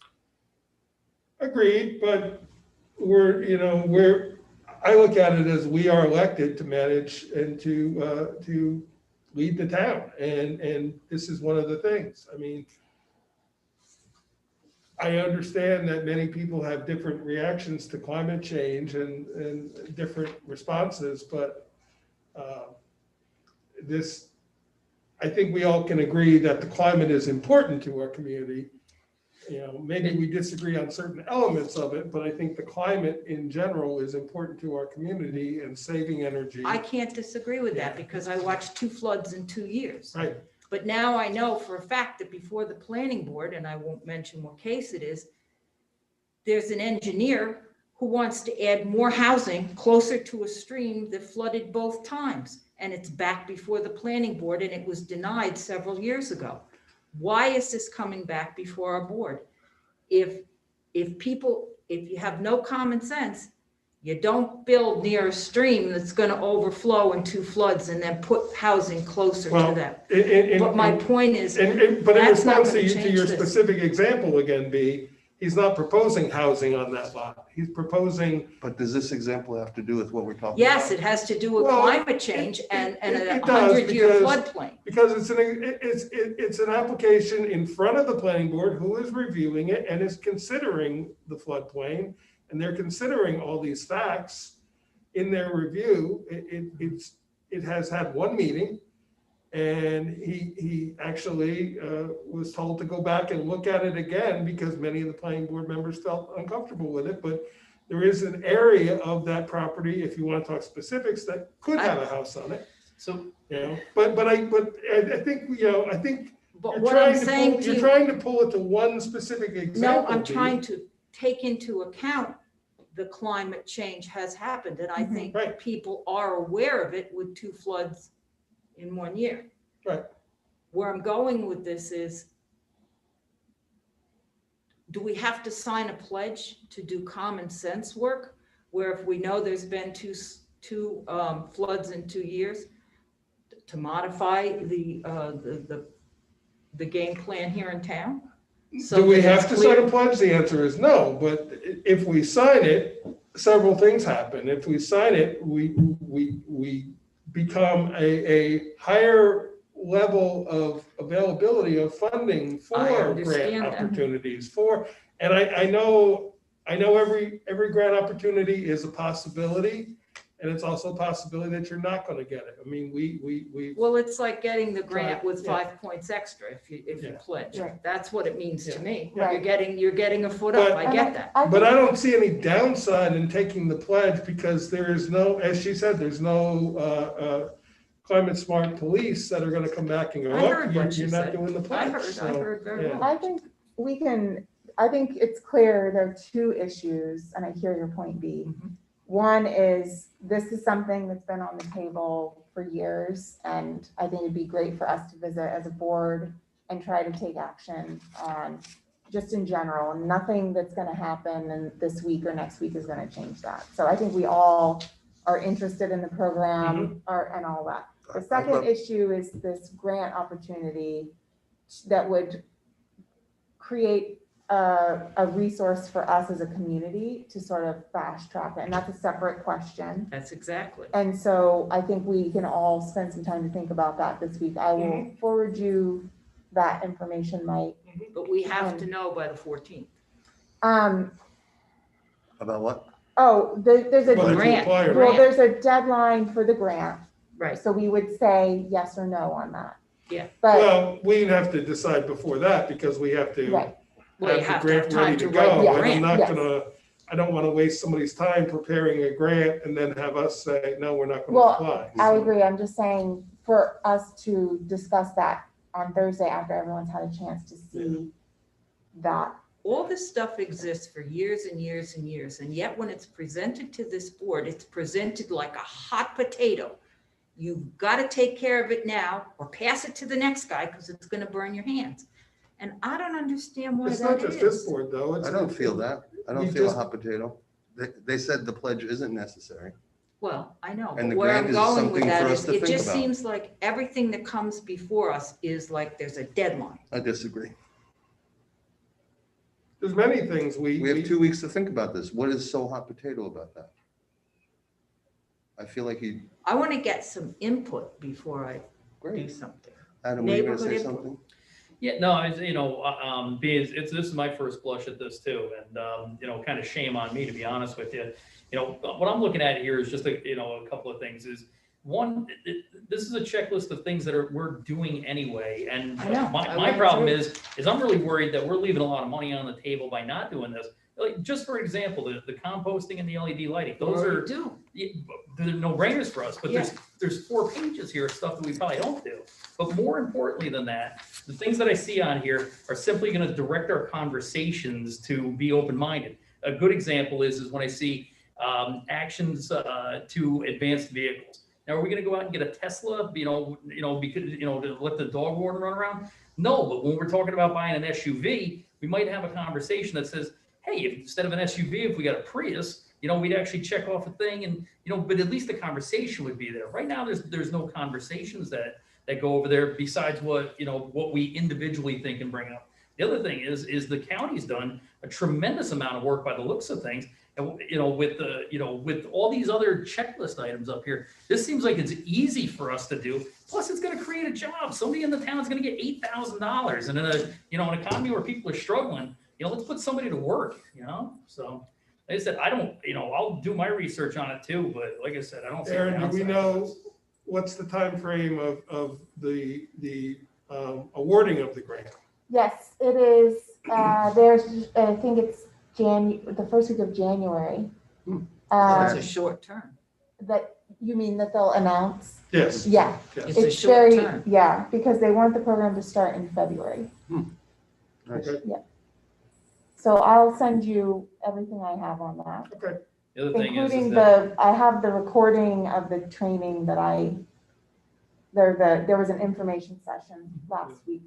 Agreed, but I look at it as we are elected to manage and to lead the town. And this is one of the things. I mean, I understand that many people have different reactions to climate change and different responses, but I think we all can agree that the climate is important to our community. Maybe we disagree on certain elements of it, but I think the climate in general is important to our community, and saving energy. I can't disagree with that, because I watched 2 floods in 2 years. Right. But now I know for a fact that before the planning board, and I won't mention what case it is, there's an engineer who wants to add more housing closer to a stream that flooded both times. And it's back before the planning board, and it was denied several years ago. Why is this coming back before our board? If you have no common sense, you don't build near a stream that's going to overflow in 2 floods and then put housing closer to that. But my point is, but in that's not response gonna to change your this. specific example again, B, he's not proposing housing on that lot. He's proposing, But does this example have to do with what we're talking about? Yes, it has to do with Well, climate change and it a does 100-year because- floodplain. because it's an application in front of the planning board who is reviewing it and is considering the floodplain, and they're considering all these facts in their review. It has had one meeting, and he actually was told to go back and look at it again because many of the planning board members felt uncomfortable with it. But there is an area of that property, if you want to talk specifics, that could have a house on it. So, You know, but I think, I think But you're what trying I'm to saying pull, to you're you, trying to pull it to one specific no, example. I'm Dee. trying to take into account the climate change has happened, and I think Right. people are aware of it with 2 floods in 1 year. Right. Where I'm going with this is, do we have to sign a pledge to do common sense work? Where if we know there's been two floods in 2 years, to modify the game plan here in town? So Do we that it's have to clear? sign a pledge? The answer is no, but if we sign it, several things happen. If we sign it, we become a higher level of availability of funding I for grant understand that. opportunities and I know every grant opportunity is a possibility, and it's also a possibility that you're not going to get it. I mean, we Well, it's like getting the grant with Yeah. 5 points extra if you Yeah. pledge. Right. That's what it means to Yeah. me. Right. You're getting a foot But- up. I get that. But I don't see any downside in taking the pledge because there is no, as she said, there's no climate smart police that are gonna come back and go, I oh, heard what she you're not said. doing the I pledge. I So, heard very yeah. well. I think I think it's clear there are 2 issues, and I hear your point, B. Mhm. One is, this is something that's been on the table for years, and I think it'd be great for us to visit as a board and try to take action on, just in general, and nothing that's gonna happen in this week or next week is gonna change that. So I think we all are interested in the program and all that. The second issue is this grant opportunity that would create a resource for us as a community to sort of fast track it, and that's a separate question. That's exactly. And so I think we can all spend some time to think about that this week. I will forward you that information, Mike. But we have to know by the 14th. About what? There's a, Well, to grant. apply or well, not. there's a deadline for the grant. Right. So we would say yes or no on that. Yeah. But, Well, we'd have to decide before that because we have to right, Well, you have have the to have grant ready time to to write go. the And I'm grant. not yes. gonna, I don't wanna waste somebody's time preparing a grant and then have us say, no, we're not gonna Well, apply. I So- agree. I'm just saying for us to discuss that on Thursday after everyone's had a chance to see that. All this stuff exists for years and years and years, and yet when it's presented to this board, it's presented like a hot potato. You've got to take care of it now or pass it to the next guy because it's going to burn your hands. And I don't understand why It's not that just this is. board, though. I don't feel that. I We don't feel a just- hot potato. They said the pledge isn't necessary. Well, I know, And but the where grant I'm is going something with for that us is, to it think just about. seems like everything that comes before us is like there's a deadline. I disagree. There's many things We have 2 weeks to think about this. What is so hot potato about that? I feel like I want to get some input before I do great. something. Adam, were you gonna Neighborhood say input. something? yeah, no, this is my first blush at this too, and, kind of shame on me, to be honest with you. What I'm looking at here is just a couple of things is, one, this is a checklist of things that we're doing anyway, and I know, I my went problem through is I'm really worried that we're leaving a lot of money on the table by not doing this. Like, just for example, the composting and the LED lighting, those Or are, you do. they're no brainers for us, but Yeah. there's 4 pages here of stuff that we probably don't do. But more importantly than that, the things that I see on here are simply going to direct our conversations to be open-minded. A good example is when I see actions to advanced vehicles. Now, are we going to go out and get a Tesla, because, to let the dog warden run around? No, but when we're talking about buying an SUV, we might have a conversation that says, hey, if instead of an SUV, if we got a Prius, we'd actually check off a thing and, but at least the conversation would be there. Right now, there's no conversations that go over there besides what we individually think and bring up. The other thing is the county's done a tremendous amount of work by the looks of things. And, with all these other checklist items up here, this seems like it's easy for us to do. Plus, it's gonna create a job. Somebody in the town is gonna get $8,000. And in an economy where people are struggling, let's put somebody to work, So, like I said, I don't, I'll do my research on it too, but like I said, I don't see. Aaron, do we know what's the time frame of the awarding of the grant? Yes, it is, I think it's the first week of January. It's Uh, a short term. that, you mean that they'll announce? Yes. Yeah, It's a it's short very, term. yeah, because they want the program to start in February. Nice. Okay. So I'll send you everything I have on that, Okay. The other thing is including that, I have the recording of the training that there was an information session last week.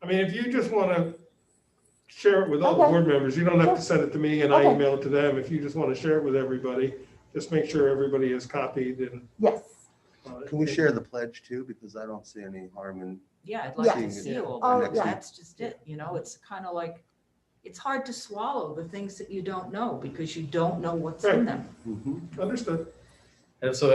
I mean, if you just want to share it with all the Okay. board members, you don't have to send it to me and I Okay. email it to them. If you just want to share it with everybody, just make sure everybody is copied and. Yes, Can we share the pledge too? Because I don't see any harm in, Yeah, I'd like Yeah. to see all Oh, that. yeah. That's just it, it's kind of like, it's hard to swallow the things that you don't know because you don't know what's in Right. them. Understood. and so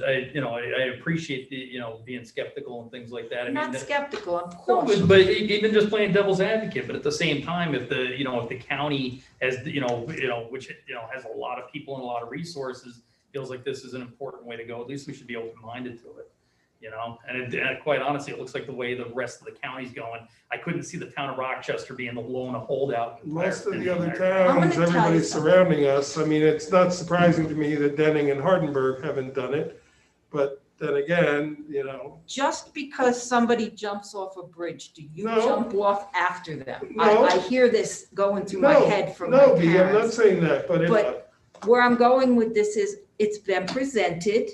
I appreciate the, being skeptical and things like that. I I'm mean, not skeptical, I'm no, cautious. but even just playing devil's advocate, but at the same time, if the county has, which, has a lot of people and a lot of resources, feels like this is an important way to go, at least we should be open-minded to it, and quite honestly, it looks like the way the rest of the county's going, I couldn't see the town of Rochester being the lone holdout. Most of in the other entire- I'm gonna towns, tell you everybody's something. surrounding us. I mean, it's not surprising to me that Denning and Hardenburg haven't done it. But then again, Just because somebody jumps off a bridge, do you No. jump off after them? No. I hear this going through my no, head from my no, B, I'm not parents. saying that, but if, But where I'm going with this is, it's been presented.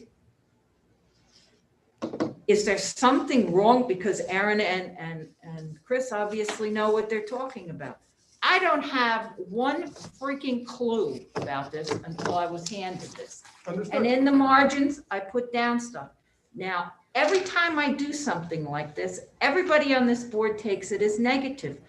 Is there something wrong? Because Aaron and Chris obviously know what they're talking about. I don't have one freaking clue about this until I was handed this. And understood. in the margins, I put down stuff. Now, every time I do something like this, everybody on this board takes it as negative.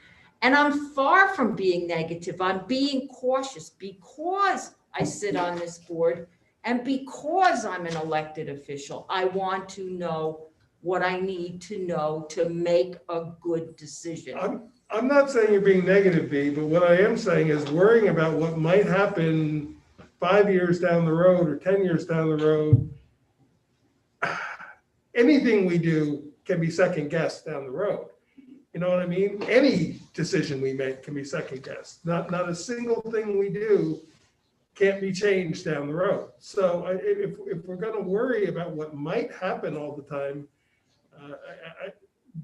And I'm far from being negative. I'm being cautious because I sit on this board and because I'm an elected official. I want to know what I need to know to make a good decision. I'm not saying you're being negative, B, but what I am saying is worrying about what might happen 5 years down the road or 10 years down the road. Anything we do can be second guessed down the road. You know what I mean? Any decision we make can be second guessed. Not a single thing we do can't be changed down the road. So if we're going to worry about what might happen all the time,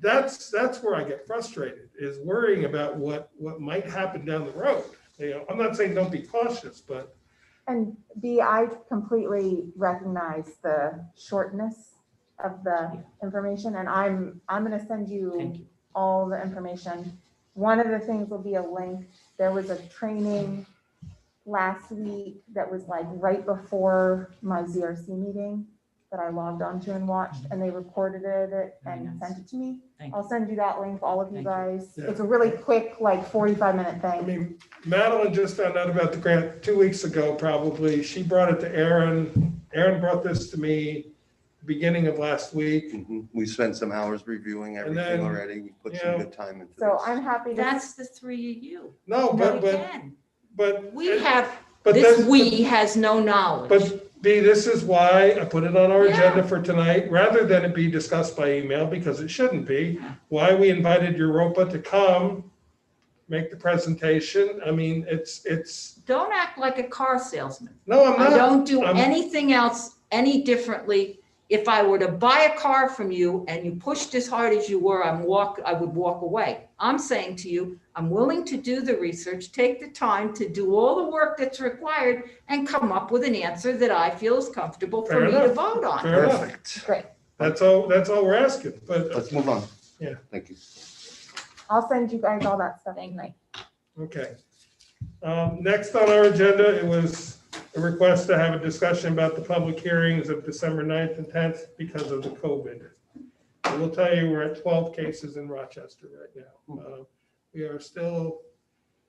that's where I get frustrated, is worrying about what might happen down the road. I'm not saying don't be cautious, but and B, I completely recognize the shortness of the information, and I'm gonna send Thank you you. all the information. One of the things will be a link. There was a training last week that was like right before my ZRC meeting that I logged onto and watched, and they recorded it Very and nice. sent it to me. Thank you. I'll send you that link, all of you Thank you. guys. Yeah. It's a really quick, like 45-minute I thing. mean, Madeline just found out about the grant 2 weeks ago, probably. She brought it to Aaron. Aaron brought this to me beginning of last week. We spent some hours reviewing And everything then, already. We put you some know, good time into So this. I'm happy to. That's the three of you. No, We but can. We have, but this that's- we has no knowledge. But B, this is why I put it on our Yeah. agenda for tonight, rather than it be discussed by email, because it shouldn't be. Why we invited Europa to come, make the presentation. I mean, it's, Don't act like a car salesman. no, I'm I not. don't do I'm- anything else any differently. If I were to buy a car from you and you pushed as hard as you were, I would walk away. I'm saying to you, I'm willing to do the research, take the time to do all the work that's required and come up with an answer that I feel is comfortable for Fair me to enough. vote on. Fair enough. Perfect. Great. That's all we're asking, but, Let's move on. Yeah. Thank you. I'll send you guys all that stuff tonight. okay. Next on our agenda, it was a request to have a discussion about the public hearings of December 9th and 10th because of the COVID. I will tell you, we're at 12 cases in Rochester right now. We are still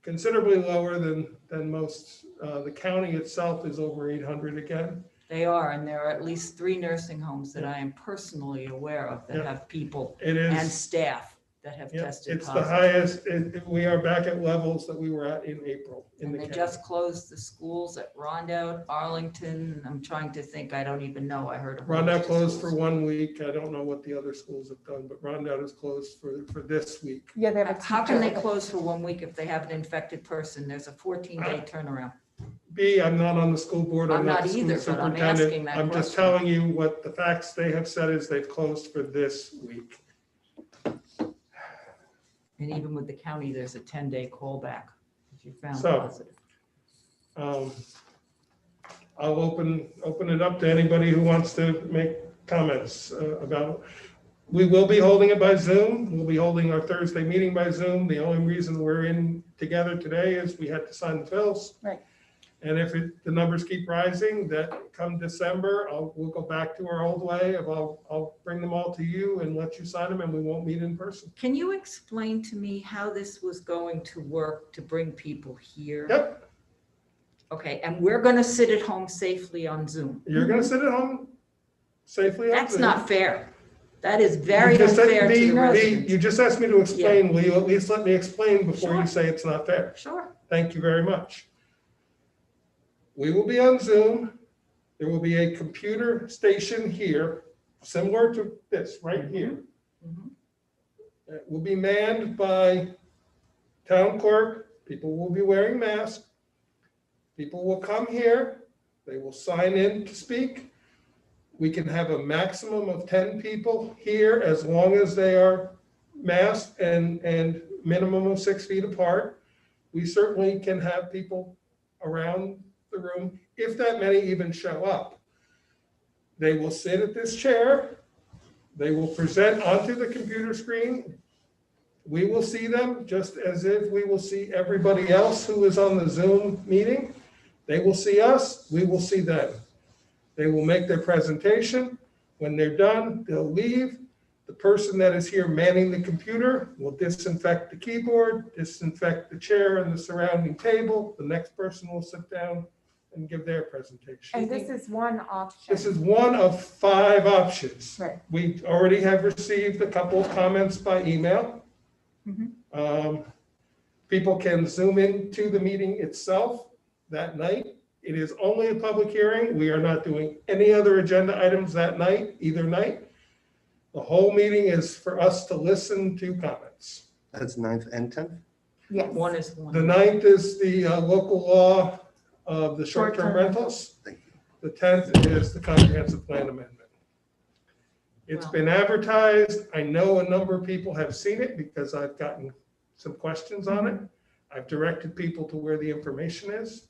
considerably lower than most. The county itself is over 800 again. They are, and there are at least 3 nursing homes that I am personally aware of that Yeah. have people It and is, staff that have yeah, tested it's the positive. highest. We are back at levels that we were at in April in And the they county. just closed the schools at Rondout, Arlington. I'm trying to think, I don't even know. I heard. A whole bunch Rondout of closed for schools. 1 week. I don't know what the other schools have done, but Rondout is closed for this week. Yeah, they have a How can they teacher. close for 1 week if they have an infected person? There's a 14-day turnaround. B, I'm not on the school board. I'm not the school either, but I'm superintendent. asking that I'm just question. telling you what the facts they have said is they've closed for this week. And even with the county, there's a 10-day callback if you found So- positive. I'll open it up to anybody who wants to make comments about. We will be holding it by Zoom. We'll be holding our Thursday meeting by Zoom. The only reason we're in together today is we had to sign the bills. Right. And if the numbers keep rising, that come December, we'll go back to our old way of I'll bring them all to you and let you sign them, and we won't meet in person. Can you explain to me how this was going to work to bring people here? Yep, Okay, and we're gonna sit at home safely on Zoom. you're gonna sit at home safely. on That's Zoom. not fair. That is very You just said unfair to the you residents. just asked me to explain. Will you at least let me explain before Sure. you say it's not fair? Sure. Thank you very much. We will be on Zoom. There will be a computer station here, similar to this right here. Mhm. It will be manned by town clerk. People will be wearing masks. People will come here. They will sign in to speak. We can have a maximum of 10 people here as long as they are masked and minimum of 6 feet apart. We certainly can have people around the room, if that many even show up. They will sit at this chair. They will present onto the computer screen. We will see them just as if we will see everybody else who is on the Zoom meeting. They will see us, we will see them. They will make their presentation. When they're done, they'll leave. The person that is here manning the computer will disinfect the keyboard, disinfect the chair and the surrounding table. The next person will sit down and give their presentation. And this is one option. This is one of 5 options. Right. We already have received a couple of comments by email. Mhm. People can Zoom into the meeting itself that night. It is only a public hearing. We are not doing any other agenda items that night, either night. The whole meeting is for us to listen to comments. That's 9th and 10th? Yes. One is one. The 9th is the local law of the short-term Short-term rentals. Thank you. The 10th is the comprehensive plan amendment. It's Wow. been advertised. I know a number of people have seen it because I've gotten some questions on it. I've directed people to where the information is.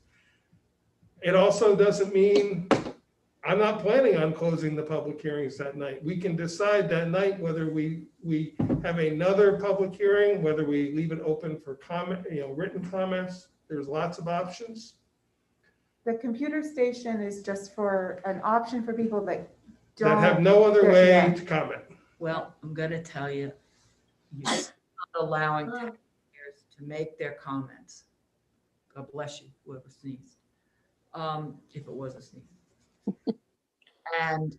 It also doesn't mean, I'm not planning on closing the public hearings that night. We can decide that night whether we have another public hearing, whether we leave it open for comment, written comments. There's lots of options. The computer station is just for an option for people that That have don't. no other Yeah, way yeah. to comment. Well, I'm gonna tell you, you're not allowing taxpayers to make their comments. God bless you, whoever sneezed. If it was a sneeze. And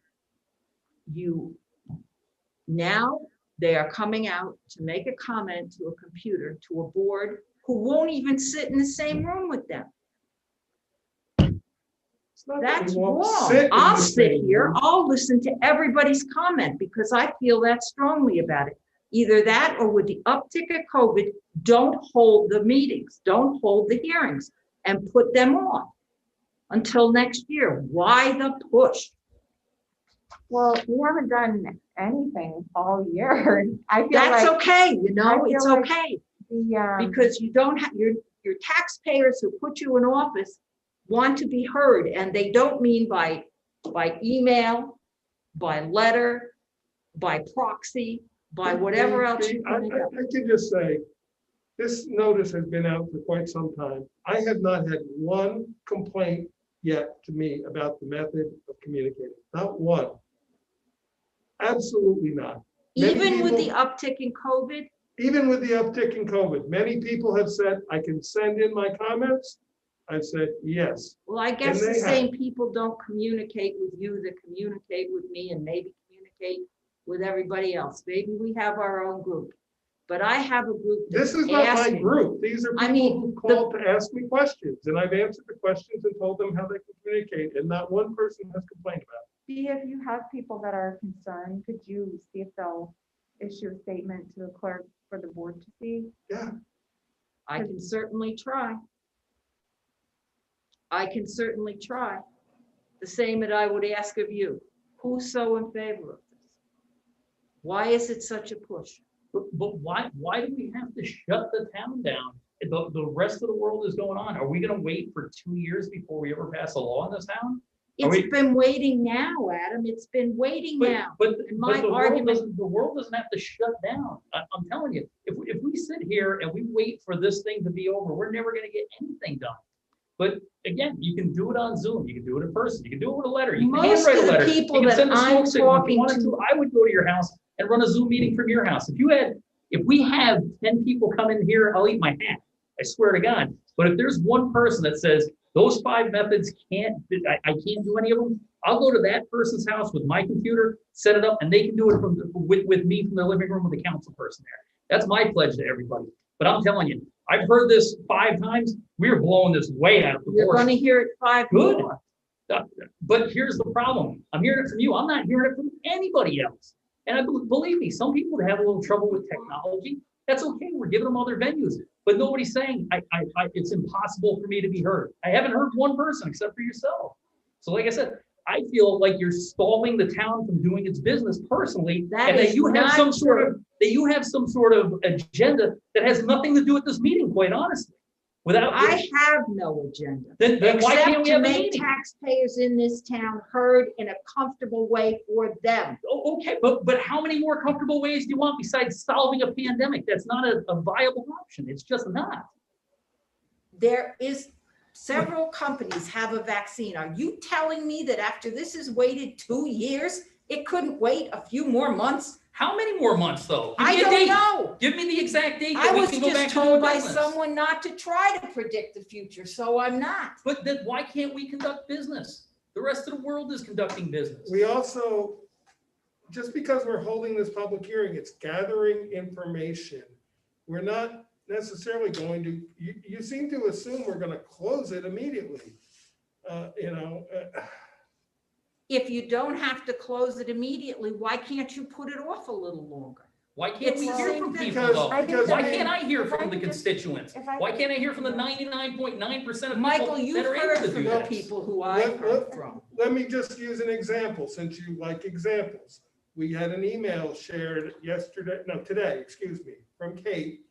now they are coming out to make a comment to a computer, to a board who won't even sit in the same room with them. It's not that That's we won't wrong. sit in I'll the sit same here, room. I'll listen to everybody's comment because I feel that strongly about it. Either that or with the uptick of COVID, don't hold the meetings, don't hold the hearings and put them off until next year. Why the push? Well, we haven't done anything all year. I feel That's like okay, I feel it's like okay. the, Because you don't have, your taxpayers who put you in office want to be heard, and they don't mean by email, by letter, by proxy, by whatever else you I put it up. can just say, this notice has been out for quite some time. I have not had one complaint yet to me about the method of communicating, not one. Absolutely not. Many Even with the people- uptick in COVID, even with the uptick in COVID, many people have said, I can send in my comments. I said, yes. Well, I guess And the they have. same people don't communicate with you that communicate with me and maybe communicate with everybody else. Maybe we have our own group, but I have a group This that's is not my asking. group. These are I people mean, who called to ask me questions, and I've answered the questions and told them how they can communicate, and not one person has complained about it. See if you have people that are concerned, could you see if they'll issue a statement to the clerk for the board to see? Yeah, I can certainly try. I can certainly try. The same that I would ask of you. Who's so in favor of this? Why is it such a push? But why do we have to shut the town down? The rest of the world is going on. Are we gonna wait for 2 years before we ever pass a law in this town? Are It's we- been waiting now, Adam. It's been waiting now. But And my the world argument- the world doesn't have to shut down. I'm telling you, if we sit here and we wait for this thing to be over, we're never gonna get anything done. But again, you can do it on Zoom, you can do it in person, you can do it with a letter, you can Most handwrite of a the letter. You people can that send a I'm smoke signal if you talking wanted to- I would go to your house and run a Zoom meeting from your house. If we have 10 people come in here, I'll eat my hat. I swear to God. But if there's one person that says, those 5 methods I can't do any of them, I'll go to that person's house with my computer, set it up, and they can do it with me from the living room with the council person there. That's my pledge to everybody. But I'm telling you, I've heard this 5 times. We're blowing this way out of You're proportion. gonna hear it 5 Good. more. But here's the problem. I'm hearing it from you. I'm not hearing it from anybody else. And believe me, some people have a little trouble with technology. That's okay. We're giving them other venues. But nobody's saying it's impossible for me to be heard. I haven't heard one person except for yourself. So like I said, I feel like you're stalling the town from doing its business personally, That and is that you have not some sort true. of agenda that has nothing to do with this meeting, quite honestly. Without I have no agenda. then why can't Except we to have a make meeting? taxpayers in this town heard in a comfortable way for them. Okay, but how many more comfortable ways do you want besides solving a pandemic? That's not a viable option. It's just not. There is, several companies have a vaccine. Are you telling me that after this has waited 2 years, it couldn't wait a few more months? How many more months though? Give I me a don't date. know. Give me the exact date I that we was can go back just to doing told by business. someone not to try to predict the future, so I'm not. But then why can't we conduct business? The rest of the world is conducting business. we also, just because we're holding this public hearing, it's gathering information. We're not necessarily going to, you seem to assume we're gonna close it immediately. If you don't have to close it immediately, why can't you put it off a little longer? Why can't It's we the hear same from thing. people Because- though? I think because Why that- can't I hear if I from the could just- constituents? if I Why could- can't I hear from the 99.9% of people Michael, you've that are able heard to from do the that? people who I've heard from. Let me just use an example, since you like examples. We had an email shared today, from Kate,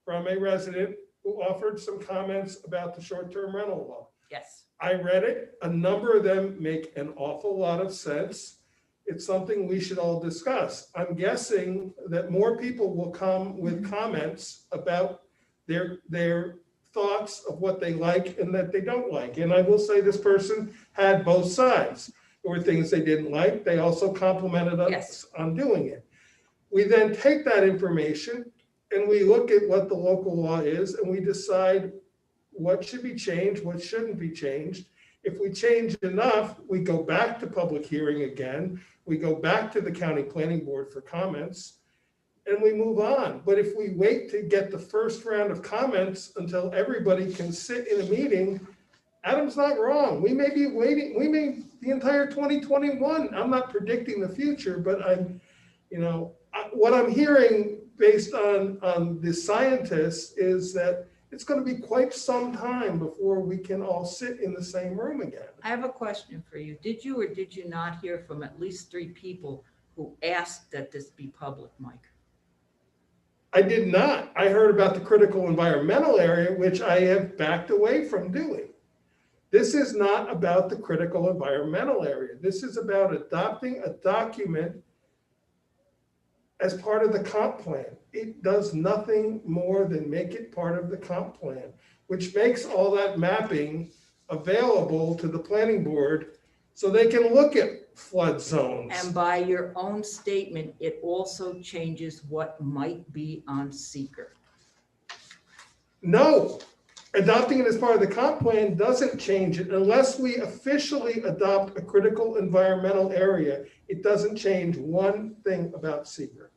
from a resident who offered some comments about the short-term rental law. Yes. I read it. A number of them make an awful lot of sense. It's something we should all discuss. I'm guessing that more people will come with comments about their thoughts of what they like and that they don't like. And I will say this person had both sides. There were things they didn't like. They also complimented us Yes. on doing it. We then take that information and we look at what the local law is and we decide what should be changed, what shouldn't be changed. If we change enough, we go back to public hearing again. We go back to the county planning board for comments and we move on. But if we wait to get the first round of comments until everybody can sit in a meeting, Adam's not wrong. We may be waiting, the entire 2021. I'm not predicting the future, but what I'm hearing based on the scientists is that it's going to be quite some time before we can all sit in the same room again. I have a question for you. Did you or did you not hear from at least 3 people who asked that this be public, Mike? I did not. I heard about the critical environmental area, which I have backed away from doing. This is not about the critical environmental area. This is about adopting a document as part of the comp plan. It does nothing more than make it part of the comp plan, which makes all that mapping available to the planning board so they can look at flood zones. And by your own statement, it also changes what might be on seeker. No, adopting it as part of the comp plan doesn't change it unless we officially adopt a critical environmental area. It doesn't change one thing about seeker.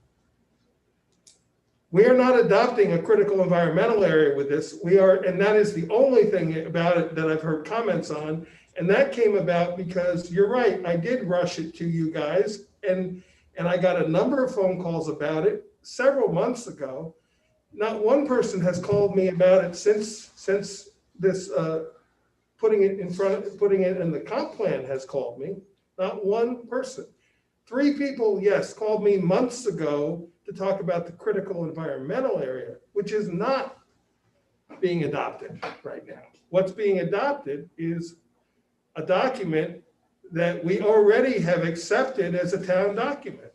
We are not adopting a critical environmental area with this. We are, and that is the only thing about it that I've heard comments on. And that came about because you're right, I did rush it to you guys, and I got a number of phone calls about it several months ago. Not one person has called me about it since this putting it in the comp plan has called me. Not one person. 3 people, yes, called me months ago to talk about the critical environmental area, which is not being adopted right now. What's being adopted is a document that we already have accepted as a town document.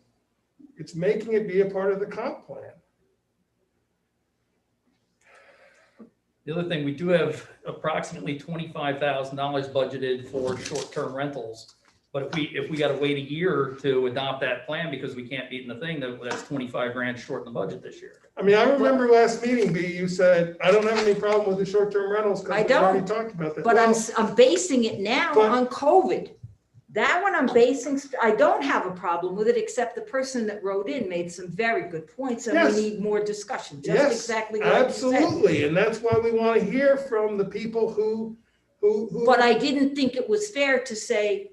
It's making it be a part of the comp plan. The other thing, we do have approximately $25,000 budgeted for short-term rentals. But if we gotta wait a year to adopt that plan because we can't beat in the thing, that's 25 grand short in the budget this year. I mean, I remember last meeting, B, you said, I don't have any problem with the short-term rentals I because we already don't, talked about that. But Well, I'm basing it now but- on COVID. That one I'm basing, I don't have a problem with it, except the person that wrote in made some very good points and Yes. we need more discussion, just Yes, exactly what you said. absolutely, and that's why we want to hear from the people who. But I didn't think it was fair to say,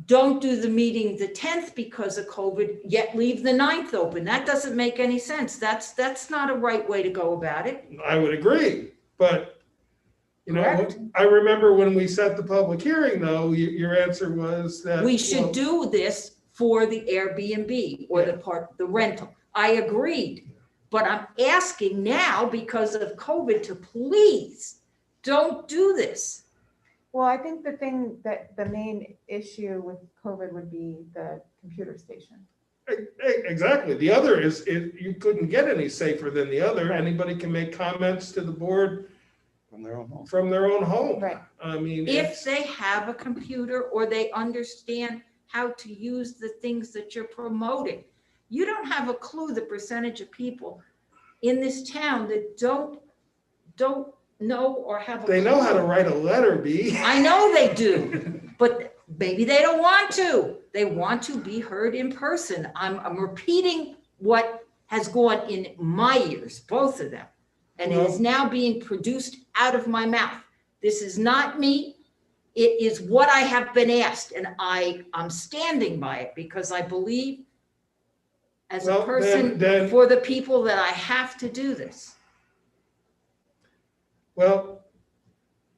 don't do the meeting the 10th because of COVID, yet leave the 9th open. That doesn't make any sense. That's not a right way to go about it. I would agree, but, you know, Correct. I remember when we set the public hearing, though, your answer was that. We well, should do this for the Airbnb or the rental. I agreed, but I'm asking now because of COVID to please don't do this. Well, I think the thing that the main issue with COVID would be the computer station. Exactly. The other is, you couldn't get any safer than the other. Right. Anybody can make comments to the board From their own home. from their own home. Right. I mean, If it's, they have a computer or they understand how to use the things that you're promoting. You don't have a clue the percentage of people in this town that don't know or have a they know how to clue. write a letter, B. I know they do, but maybe they don't want to. They want to be heard in person. I'm repeating what has gone in my ears, both of them. And it is now being produced out of my mouth. This is not me. It is what I have been asked, and I'm standing by it because I believe as a Well, person then- for the people that I have to do this. Well,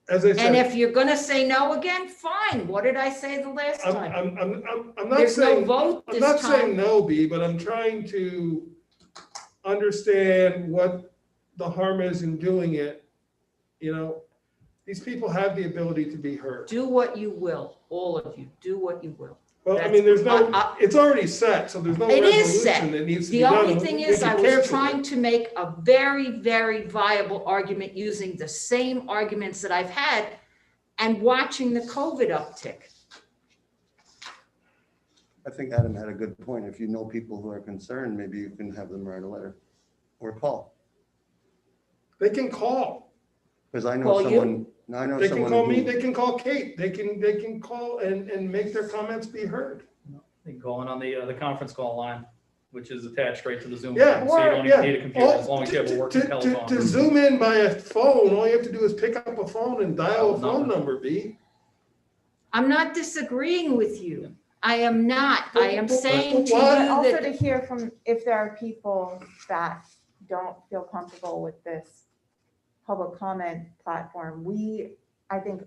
as I And said, if you're gonna say no again, fine. What did I say the last time? I'm not There's no saying, vote I'm this not saying time. no, B, but I'm trying to understand what the harm is in doing it. You know, these people have the ability to be heard. Do what you will, all of you, do what you will. Well, I That's- mean, there's no, I- it's already set, so there's no It is set. resolution that needs to be The done. only thing We is, can I was cancel trying it. to make a very, very viable argument using the same arguments that I've had and watching the COVID uptick. I think Adam had a good point. If you know people who are concerned, maybe you can have them write a letter or call. They can call. Because I know Call you? someone, I know They can someone call me, who, they can call Kate. They can call and make their comments be heard. They go on the conference call line, which is attached right to the Zoom. Yeah, meeting, So you don't yeah. even need a computer as long as you have a working To telephone. zoom in by a phone, all you have to do is pick up a phone and dial a phone Nothing. number, B. I'm not disagreeing with you. I am not. I am saying to Why? But you also that to hear from, if there are people that don't feel comfortable with this public comment platform, I think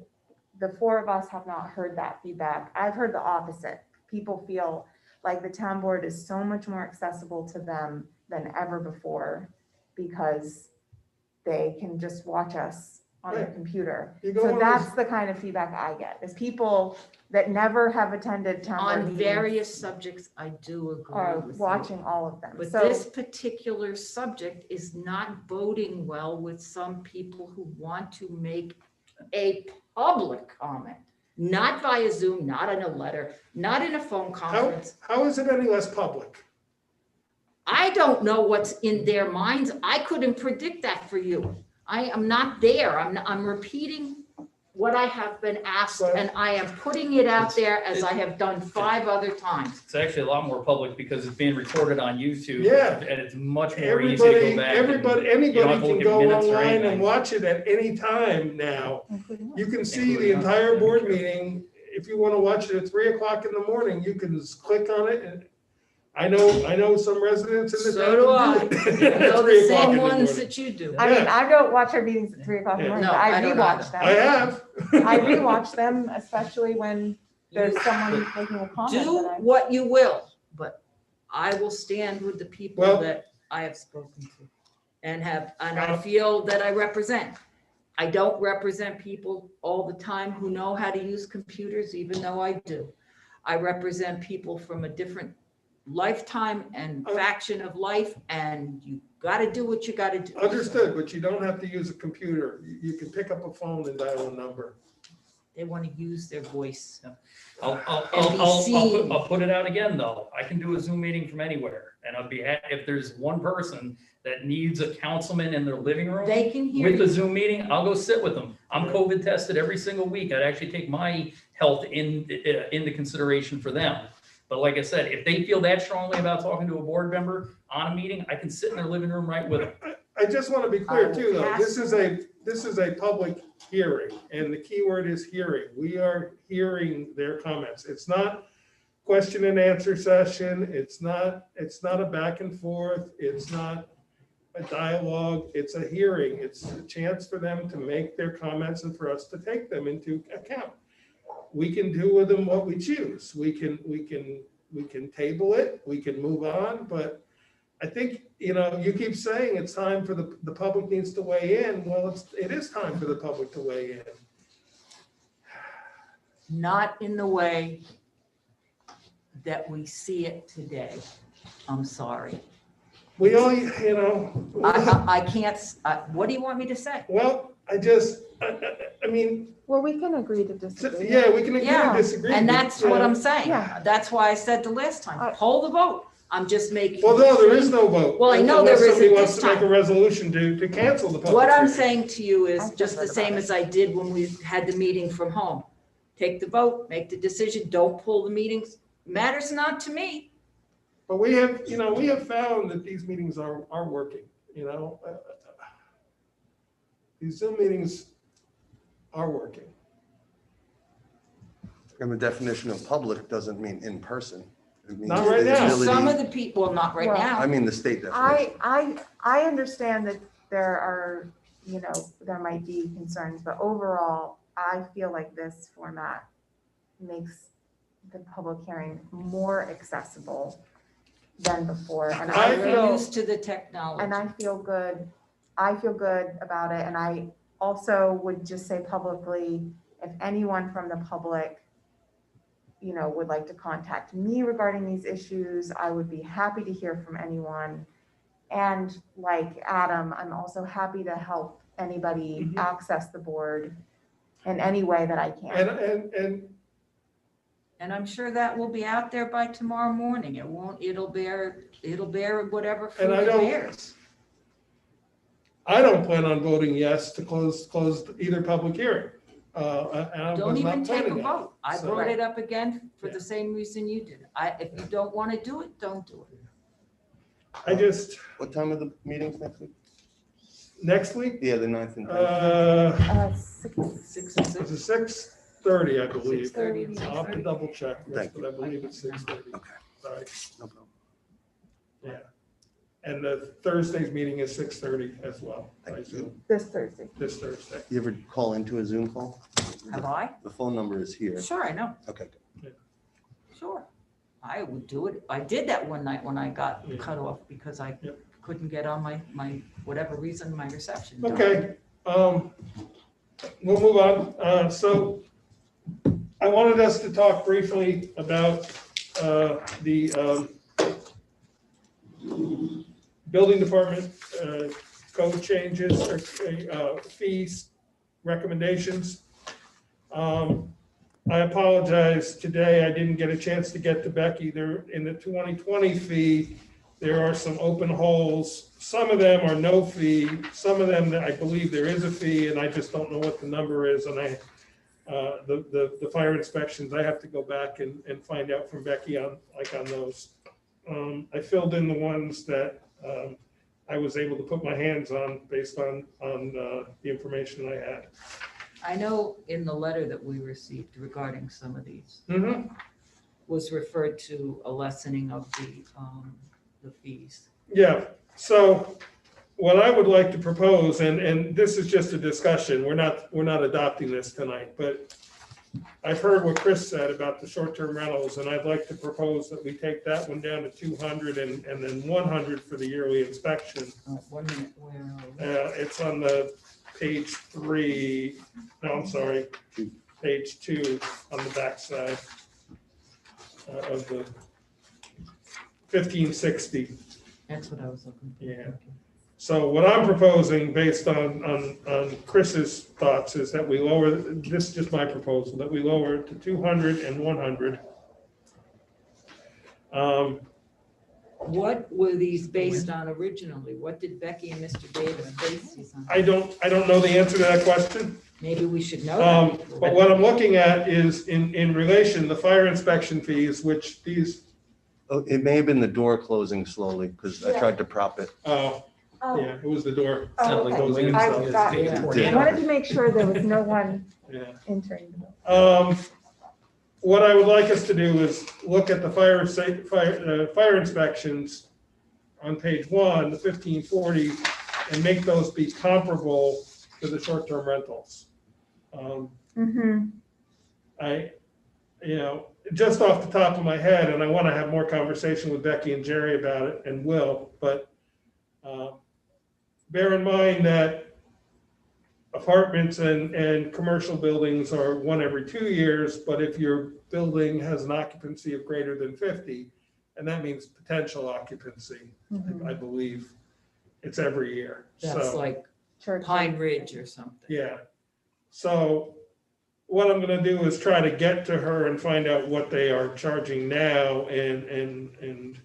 the 4 of us have not heard that feedback. I've heard the opposite. People feel like the town board is so much more accessible to them than ever before because they can just watch us on their Right. computer. You go So on that's the kind of feedback I get, is people that never have attended town board on meetings various subjects, I do agree are with you. watching all of them. But So this particular subject is not boding well with some people who want to make a public comment. not via Zoom, not in a letter, not in a phone conference. How is it any less public? I don't know what's in their minds. I couldn't predict that for you. I am not there. I'm repeating what I have been asked, and I am putting it out there as I have done 5 other times. It's actually a lot more public because it's being recorded on YouTube. Yeah. And it's much more easy to go back. Anybody you don't have to can look at go minutes or online anything. and watch it at any time now. Including us. You can see the entire board meeting. If you want to watch it at 3:00 in the morning, you can just click on it. And I know some residents in this. So do I. town do it at I know 3:00 the same in the ones morning. that you do. I mean, I don't watch our meetings at 3:00 in the morning, No, but I I don't rewatch either. I them. have. I rewatch them, especially when there's someone making a comment Do that I. what you will, but I will stand with the people Well- that I have spoken to and I feel that I represent. I don't represent people all the time who know how to use computers, even though I do. I represent people from a different lifetime and faction of life, and you gotta do what you gotta do. Understood, but you don't have to use a computer. You can pick up a phone and dial a number. They want to use their voice. I'll put it out again, though. I can do a Zoom meeting from anywhere, and I'd be happy if there's one person that needs a councilman in their living room They can hear with the you. Zoom meeting, I'll go sit with them. I'm COVID tested every single week. I'd actually take my health into consideration for them. But like I said, if they feel that strongly about talking to a board member on a meeting, I can sit in their living room right with them. I just want to be clear too, though. Pass. This is a public hearing, and the key word is hearing. We are hearing their comments. It's not question and answer session. It's not a back and forth. It's not a dialogue. It's a hearing. It's a chance for them to make their comments and for us to take them into account. We can do with them what we choose. We can table it. We can move on, but I think, you keep saying it's time for the public needs to weigh in. Well, it is time for the public to weigh in. Not in the way that we see it today. I'm sorry. We all, I can't, what do you want me to say? well, I mean, Well, we can agree to disagree. yeah, we can agree to Yeah, disagree. and that's what I'm saying. Yeah. That's why I said the last time, hold the vote. I'm just making. Well, no, there is no vote. Well, I know there Unless somebody isn't wants this to make a time. resolution to cancel the public. What I'm hearing. saying to you is I just the feel good same about as I did when we had the meeting from home. Take the vote, make the decision, don't pull the meetings. Matters not to me. But we have found that these meetings are working, These Zoom meetings are working. And the definition of public doesn't mean in person. It means Not right the now. ability- Some of the people, well, not right Well, now. I mean, the state definition. I understand that there are, there might be concerns, but overall, I feel like this format makes the public hearing more accessible than before. And I We're feel, used to the technology. and I feel good about it. And I also would just say publicly, if anyone from the public, would like to contact me regarding these issues, I would be happy to hear from anyone. And like Adam, I'm also happy to help anybody Mhm. access the board in any way that I can. And I'm sure that will be out there by tomorrow morning. It'll bear whatever fruit And I it don't- bears. I don't plan on voting yes to close either public hearing. And I was Don't not even take a planning on it. vote. I So- brought it up again for the same reason you did. If you don't want to do it, don't do it. I just, What time are the meetings next week? next week, Yeah, the 9th and 10th. 6 and 6. it's 6:30, I believe. 6:30 and I'll have to 6:30. double check, this, Thank but I believe it's 6:30. Okay. Sorry, No problem. yeah. And the Thursday's meeting is 6:30 as well, I Thank you. assume, This Thursday. this Thursday. You ever call into a Zoom call? Have I? The phone number is here. Sure, I know. Okay. Sure. I would do it. I did that one night when I got Yeah. cut off because I Yep. couldn't get on my whatever reason, my reception. Okay, we'll move on. So I wanted us to talk briefly about the building department code changes or fees, recommendations. I apologize today, I didn't get a chance to get to Becky. There, in the 2020 fee, there are some open holes. Some of them are no fee, some of them, I believe there is a fee, and I just don't know what the number is, and the fire inspections, I have to go back and find out from Becky on those. I filled in the ones that I was able to put my hands on based on the information I had. I know in the letter that we received regarding some of these was referred to a lessening of the fees. Yeah, so what I would like to propose, and this is just a discussion, we're not adopting this tonight, but I've heard what Chris said about the short-term rentals, and I'd like to propose that we take that one down to 200 and then 100 for the yearly inspection. 1 minute, where It's on the page 3, no, I'm sorry, page 2 on the back side of the 1560. that's what I was looking for. Yeah. So what I'm proposing, based on Chris's thoughts, is that we lower, this is just my proposal, that we lower it to 200 and 100. What were these based on originally? What did Becky and Mr. Davis base these on? I don't know the answer to that question. Maybe we should know that. But what I'm looking at is in relation, the fire inspection fees, which these, Oh, it may have been the door closing slowly because I tried to prop it. Oh, yeah, it was the door. oh, like okay. closing I itself. got- Yeah. I wanted to make sure there was no one Yeah. entering. What I would like us to do is look at the fire inspections on page 1, the 1540, and make those be comparable to the short-term rentals. Mm-hmm. Just off the top of my head, and I want to have more conversation with Becky and Jerry about it, and Will, but bear in mind that apartments and commercial buildings are 1 every 2 years, but if your building has an occupancy of greater than 50, and that means potential occupancy, I believe, it's every year. That's So, like Church. Pine Ridge or something. yeah. So what I'm gonna do is try to get to her and find out what they are charging now and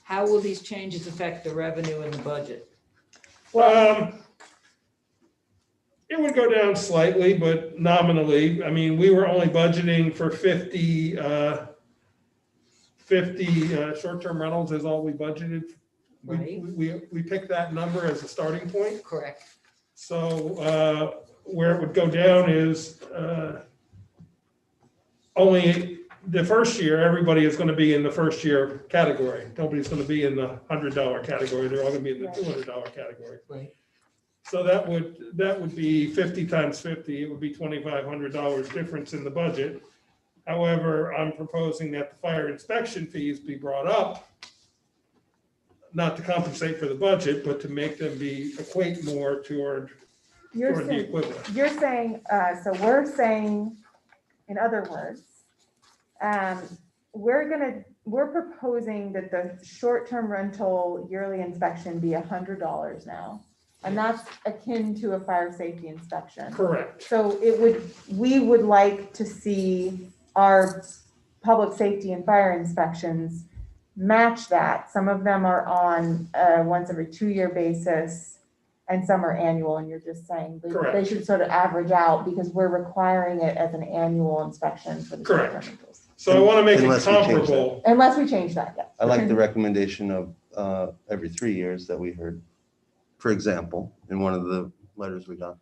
How will these changes affect the revenue and the budget? it would go down slightly, but nominally. I mean, we were only budgeting for 50 short-term rentals is all we budgeted. Right. We picked that number as a starting point. Correct. So where it would go down is only the first year, everybody is going to be in the first year category. Nobody's going to be in the $100 category. They're all going to be in the $200 category. Right. So that would be 50 times 50. It would be $2,500 difference in the budget. However, I'm proposing that the fire inspection fees be brought up, not to compensate for the budget, but to make them equate more toward the equivalent. You're saying, so we're saying, in other words, we're proposing that the short-term rental yearly inspection be $100 now. And that's akin to a fire safety inspection. Correct. So we would like to see our public safety and fire inspections match that. Some of them are on once every 2-year basis and some are annual, and you're just saying they Correct. should sort of average out because we're requiring it as an annual inspection for the short-term Correct. rentals. So I want to make it Unless we change that. comparable. Unless we change that, yes. I like the recommendation of every 3 years that we heard, for example, in one of the letters we got.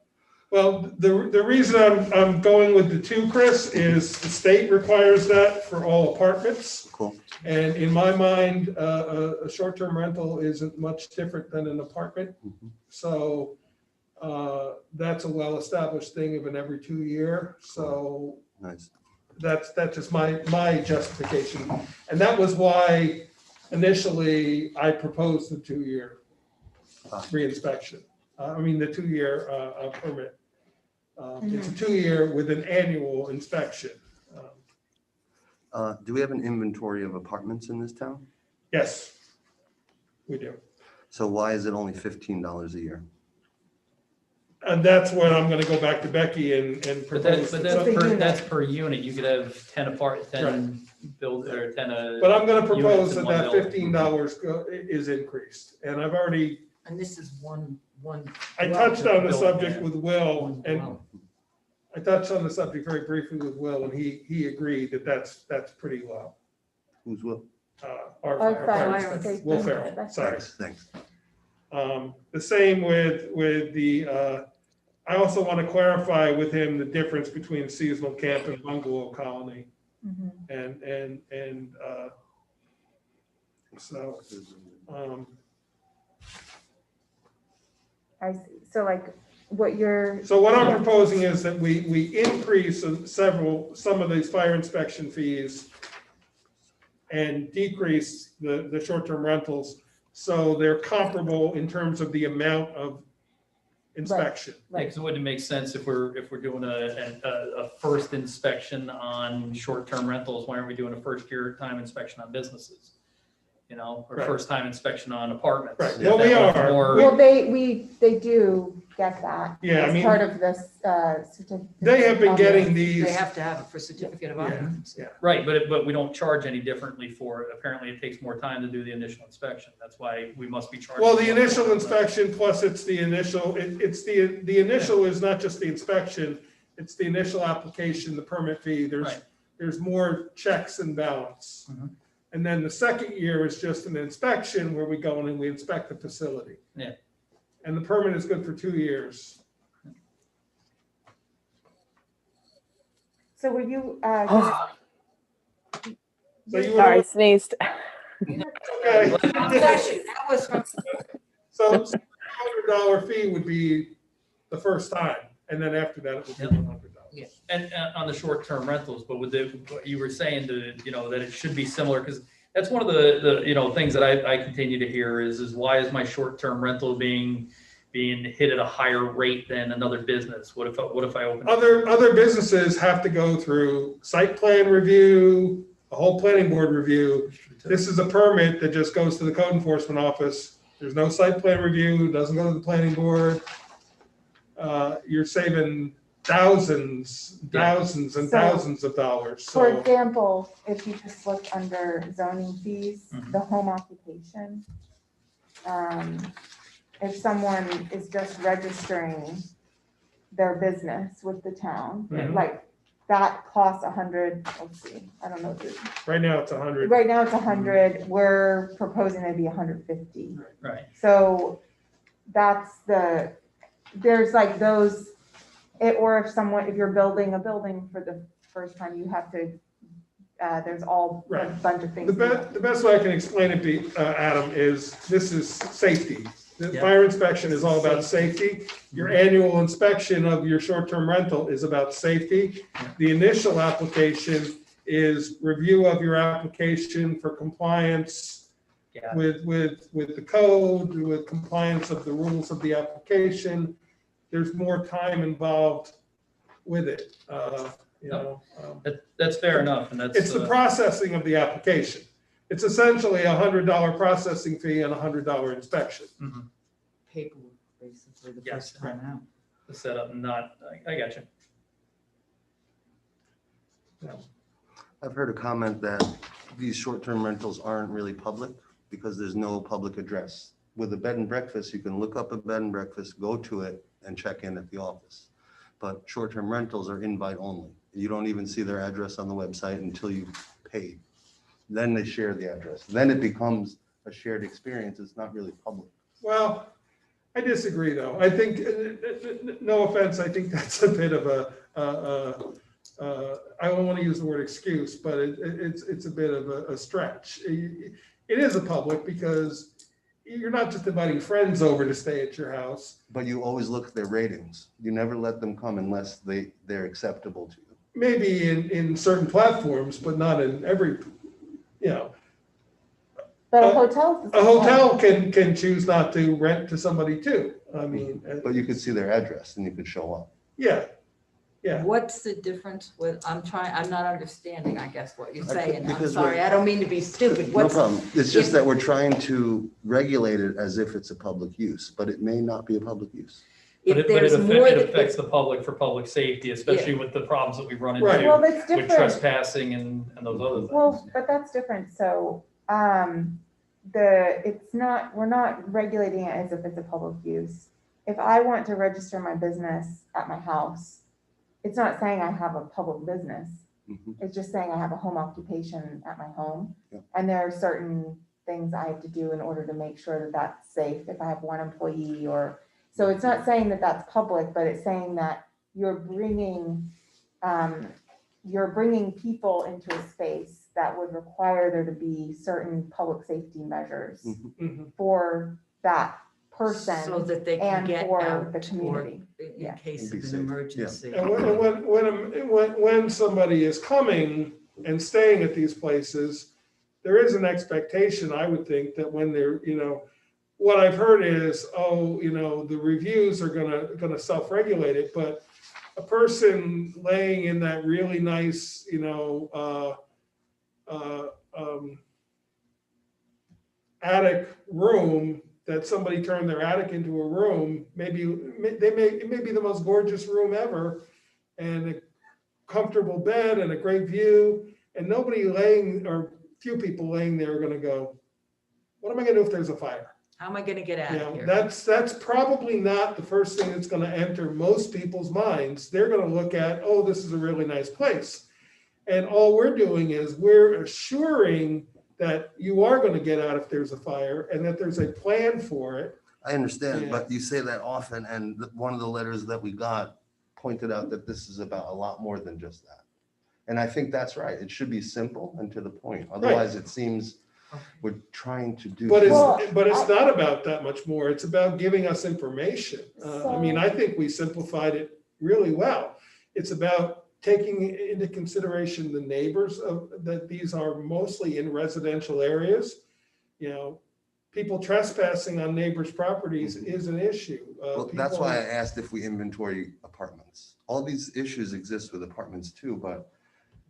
Well, the reason I'm going with the 2, Chris, is the state requires that for all apartments. Cool. And in my mind, a short-term rental isn't much different than an apartment. Mhm. So that's a well-established thing of an every 2 year. So Nice. that's just my justification. And that was why initially I proposed the 2-year reinspection. The 2-year permit. It's a 2-year with an annual inspection. Do we have an inventory of apartments in this town? Yes, we do. So why is it only $15 a year? And that's when I'm gonna go back to Becky and But propose. that's It's a per, unit. that's per unit. You could have 10 apart, 10 build, or 10, But I'm gonna propose units in that one that building. $15 is increased, and I've already, And this is one. I touched on the Building, subject yeah. with Will, One and dwelling. I touched on the subject very briefly with Will, and he agreed that that's pretty low. Who's Will? Our Our fire fire- safety. Will Ferrell, That's- sorry. Thanks. The same with the, I also want to clarify with him the difference between seasonal camp and bungalow colony. Mhm. And so, I see. So like what you're, so what I'm proposing is that we increase some of these fire inspection fees and decrease the short-term rentals, so they're comparable in terms of the amount of inspection. Yeah, 'cause it wouldn't make sense if we're doing a first inspection on short-term rentals, why aren't we doing a first year time inspection on businesses? You know, or Right. first time inspection on apartments. Right. If Well, that we was are. more- well, they do get that. Yeah, I as mean- part of this certificate. They have been getting They these, have to have it for certificate of yeah, occupancy. yeah. Right, but we don't charge any differently for it. Apparently it takes more time to do the initial inspection. That's why we must be charged. Well, the initial inspection plus it's the initial, it's the initial is not just the inspection, it's the initial application, the permit fee, Right. there's more checks and balance. Mhm. And then the second year is just an inspection where we go in and we inspect the facility. Yeah. And the permit is good for 2 years. So were you, So you Sorry, would, sneezed. okay, Bless you. That was from so $100 fee would be the first time, and then after that it would be Yep. $100. And on the short-term rentals, but with what you were saying that it should be similar, because that's one of the things that I continue to hear is why is my short-term rental being hit at a higher rate than another business? What if I open? Other businesses have to go through site plan review, a whole planning board review. This is a permit that just goes to the code enforcement office. There's no site plan review, doesn't go to the planning board. You're saving thousands and So- thousands of dollars, for so. example, if you just look under zoning fees, Mhm. the home occupation. If someone is just registering their business with the town, Mhm. like that costs 100, let's see, I don't know. Right now it's 100. Right now it's 100, we're proposing it'd be 150. Right. So that's there's like those, or if you're building a building for the first time, you have to, there's all a Right. bunch of things. The best way I can explain it, Adam, is this is safety. The Yeah. fire inspection is all about safety. Your annual inspection of your short-term rental is about safety. The initial application is review of your application for compliance Yeah. with the code, with compliance of the rules of the application. There's more time involved with it, That's fair enough, and that's. It's the processing of the application. It's essentially a $100 processing fee and a $100 inspection. Mhm. paperwork, basically, the Yes, first time out. The setup, I got you. I've heard a comment that these short-term rentals aren't really public because there's no public address. With a bed and breakfast, you can look up a bed and breakfast, go to it and check in at the office. But short-term rentals are invite only. You don't even see their address on the website until you pay. Then they share the address. Then it becomes a shared experience. It's not really public. Well, I disagree, though. I think, no offense, I think that's a bit of I don't want to use the word excuse, but it's a bit of a stretch. It is a public because you're not just inviting friends over to stay at your house. But you always look at their ratings. You never let them come unless they're acceptable to you. Maybe in certain platforms, but not in every, But a hotel. a hotel can choose not to rent to somebody too. I mean. But you could see their address and you could show up. Yeah, yeah. What's the difference with, I'm not understanding, I guess, what you're saying. I'm Because sorry, we're- I don't mean to be stupid. No What's, problem. It's just if- that we're trying to regulate it as if it's a public use, but it may not be a public use. if it there's more it that, affects the public for public safety, especially with the problems that we run Right. Well, into that's with different. trespassing and those other things. Well, but that's different. So, we're not regulating it as if it's a public use. If I want to register my business at my house, it's not saying I have a public business. Mhm. It's just saying I have a home occupation at my home. Yeah. And there are certain things I have to do in order to make sure that that's safe. If I have one employee so it's not saying that that's public, but it's saying that you're bringing people into a space that would require there to be certain public safety measures Mhm. for that so person that they can and get for out the or community. in Yeah. case And be of an safe. emergency. And when somebody is coming and staying at these places, there is an expectation, I would think, that when they're, what I've heard is, the reviews are gonna self-regulate it, but a person laying in that really nice, attic room, that somebody turned their attic into a room, it may be the most gorgeous room ever, and a comfortable bed and a great view, and or few people laying there are gonna go, what am I gonna do if there's a fire? How am I gonna get out of here? That's probably not the first thing that's gonna enter most people's minds. They're gonna look at, oh, this is a really nice place. And all we're doing is we're assuring that you are gonna get out if there's a fire and that there's a plan for it. I understand, Yeah. but you say that often, and one of the letters that we got pointed out that this is about a lot more than just that. And I think that's right. It should be simple and to the point. Otherwise, it seems we're trying to do. But Well, it's not about that much more. It's about giving us information. I think we simplified it really well. It's about taking into consideration the neighbors that these are mostly in residential areas. People trespassing on neighbors' properties is an issue. Well, that's why I asked if we inventory apartments. All these issues exist with apartments too, but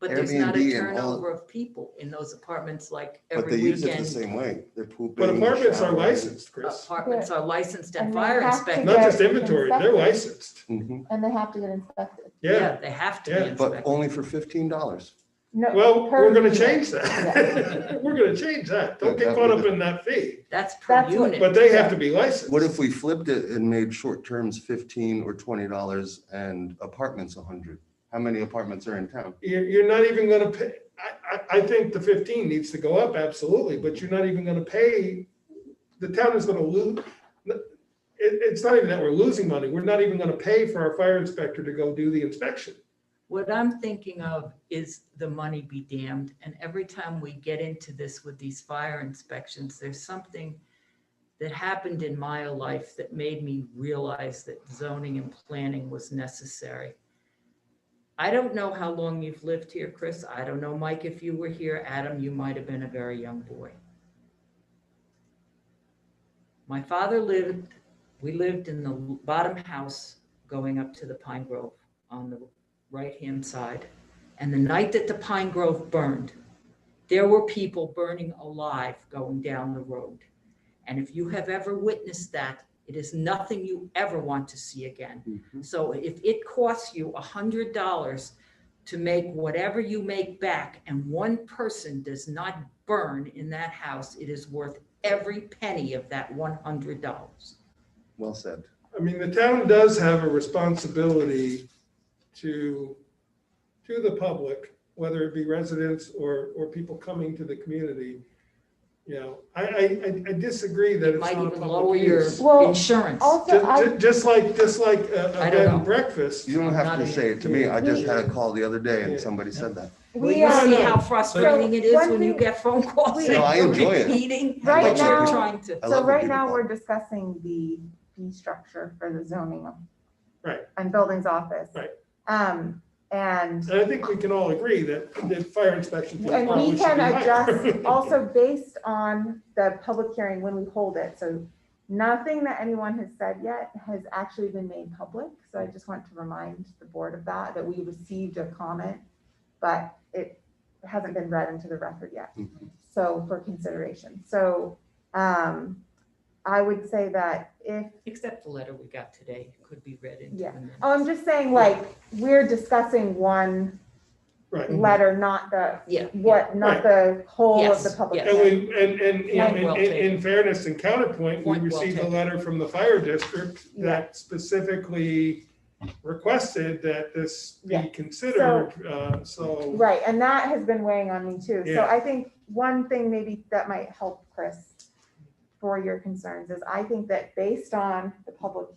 There's not a Airbnb and all- turnover of people in those apartments like but every they use it the weekend. same way. They're pooping. But apartments are showering. licensed, Chris. Apartments are licensed and And they fire have to inspected. Not just get inventory, they're inspected. licensed. Mhm. And they have to get inspected. Yeah. They have to Yeah, be but But inspected. only for $15. No. Well, per we're gonna unit. change that. We're gonna change that. Don't get caught up in that fee. That's per That's what- unit. But they have to be licensed. What if we flipped it and made short terms $15 or $20 and apartments 100? How many apartments are in town? You're not even gonna pay, I think the 15 needs to go up, absolutely, but you're not even gonna pay, the town is gonna lose. It's not even that we're losing money, we're not even gonna pay for our fire inspector to go do the inspection. What I'm thinking of is the money be damned. And every time we get into this with these fire inspections, there's something that happened in my life that made me realize that zoning and planning was necessary. I don't know how long you've lived here, Chris. I don't know, Mike, if you were here. Adam, you might have been a very young boy. My father we lived in the bottom house going up to the Pine Grove on the right-hand side. And the night that the Pine Grove burned, there were people burning alive going down the road. And if you have ever witnessed that, it is nothing you ever want to see again. Mhm. So if it costs you $100 to make whatever you make back and one person does not burn in that house, it is worth every penny of that $100. Well said. I mean, the town does have a responsibility to the public, whether it be residents or people coming to the community. I disagree that It it's might not a even public lower your use. Well, insurance. Also, Just like a I don't bed and know. breakfast. You don't have Not to in say it to me. I just had a call the other day Yeah. and somebody said that. Well, we, you see no. how frustrating it is one when you thing- get phone calls No, saying I you're enjoy it. repeating Right what you're now- trying to. I So love when right people now, call. we're discussing the fee structure for the zoning. Right. And buildings office. Right. And And I think we can all agree that the fire inspection. fees And probably we should can be higher. adjust also based on the public hearing when we hold it. So nothing that anyone has said yet has actually been made public. So I just want to remind the board of that we received a comment, but it hasn't been read into the record yet. Mhm. So for consideration. So I would say that if, Except the letter we got today could be read into Yeah. the minutes. oh, I'm just saying, like, we're discussing one Right. letter, not the, Yeah. not the whole of the Yes, public. yes. And hearing. you know, Point well in taken. fairness and counterpoint, we Point well received a taken. letter from the fire district Yeah. that specifically requested that this Yeah. be considered, so. Right, and that has been weighing on me too. So Yeah. I think one thing maybe that might help, Chris, for your concerns is I think that based on the public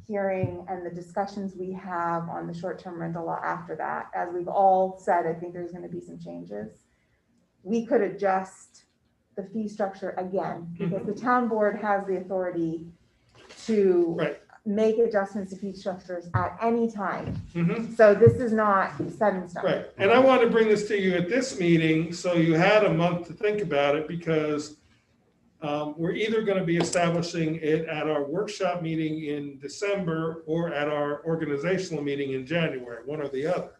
hearing and the discussions we have on the short-term rental law after that, as we've all said, I think there's gonna be some changes. We could adjust the fee structure again, because the town board has the authority to Right. make adjustments to fee structures at any time. Mhm. So this is not set in stone. Right, and I want to bring this to you at this meeting, so you had a month to think about it, because we're either going to be establishing it at our workshop meeting in December or at our organizational meeting in January, one or the other.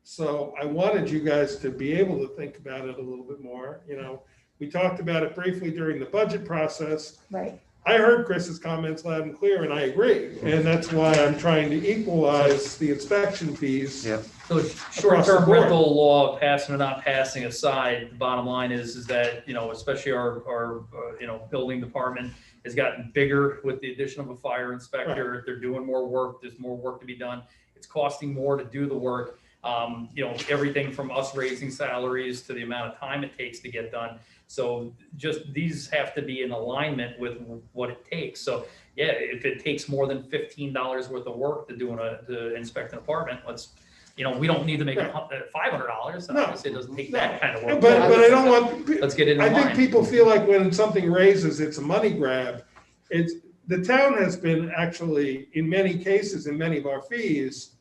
So I wanted you guys to be able to think about it a little bit more. You know, we talked about it briefly during the budget process. Right. I heard Chris's comments loud and clear, and I agree. And that's why I'm trying to equalize the inspection fees. Yeah. So the short-term board. rental law, passing or not passing aside, the bottom line is that, you know, especially our you know, building department has gotten bigger with the addition of a fire inspector. They're doing more work. There's more work to be done. It's costing more to do the work. You know, everything from us raising salaries to the amount of time it takes to get done. So just these have to be in alignment with what it takes. So yeah, if it takes more than $15 worth of work to inspect an apartment, let's, you know, we don't need to make it $500. No. Obviously, it doesn't take that kind of work. But I don't want, Let's get it in I think line. people feel like when something raises, it's a money grab. It's, the town has been actually, in many cases, in many of our fees,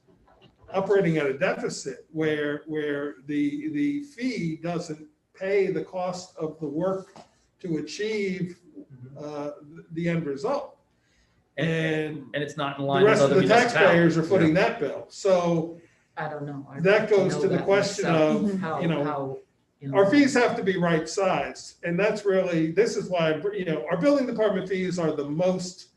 operating at a deficit where the fee doesn't pay the cost of the work to achieve the end result. And it's not in the line with rest of other the taxpayers municipalities. are footing that bill. So I don't know. I'd that like goes know to the that question myself, of, how- you know, how, you know, our fees have to be right sized, and that's really, this is why, you know, our building department fees are the most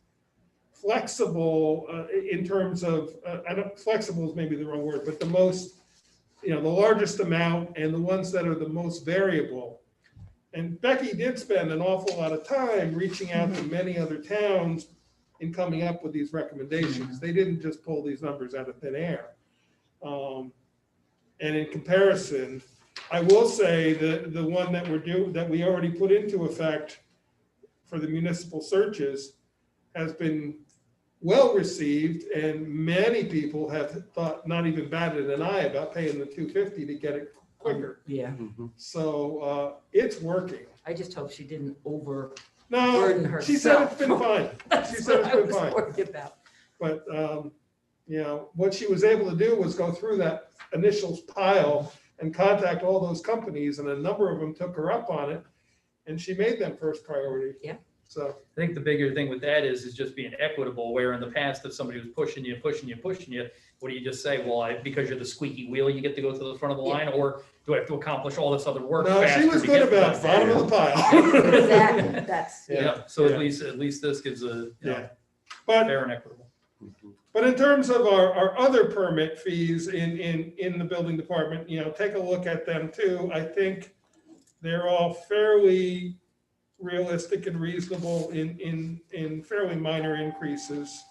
flexible in terms of, I don't, flexible is maybe the wrong word, but the most, you know, the largest amount and the ones that are the most variable. And Becky did spend an awful lot of time reaching out to many other towns in coming up with these recommendations. They didn't just pull these numbers out of thin air. And in comparison, I will say that the one that that we already put into effect for the municipal searches has been well received, and many people have thought, not even batted an eye about paying the $250 to get it quicker. yeah, So it's working. I just hope she didn't over No, burden herself. she said it's been fine. That's She said what it's I been was fine. worried about. But, you know, what she was able to do was go through that initial pile and contact all those companies, and a number of them took her up on it, and she made them first priority. Yeah. So, I think the bigger thing with that is just being equitable, where in the past, if somebody was pushing you, what do you just say? Well, because you're the squeaky wheel, you get to go to the front of the line, or do I have to accomplish all this other work no, faster she was to good get to about that bottom of the pile. Exactly, that's, Yeah, so Yeah. at least this gives a, you know, Yeah. But fair and equitable. But in terms of our other permit fees in the building department, you know, take a look at them too. I think they're all fairly realistic and reasonable in fairly minor increases.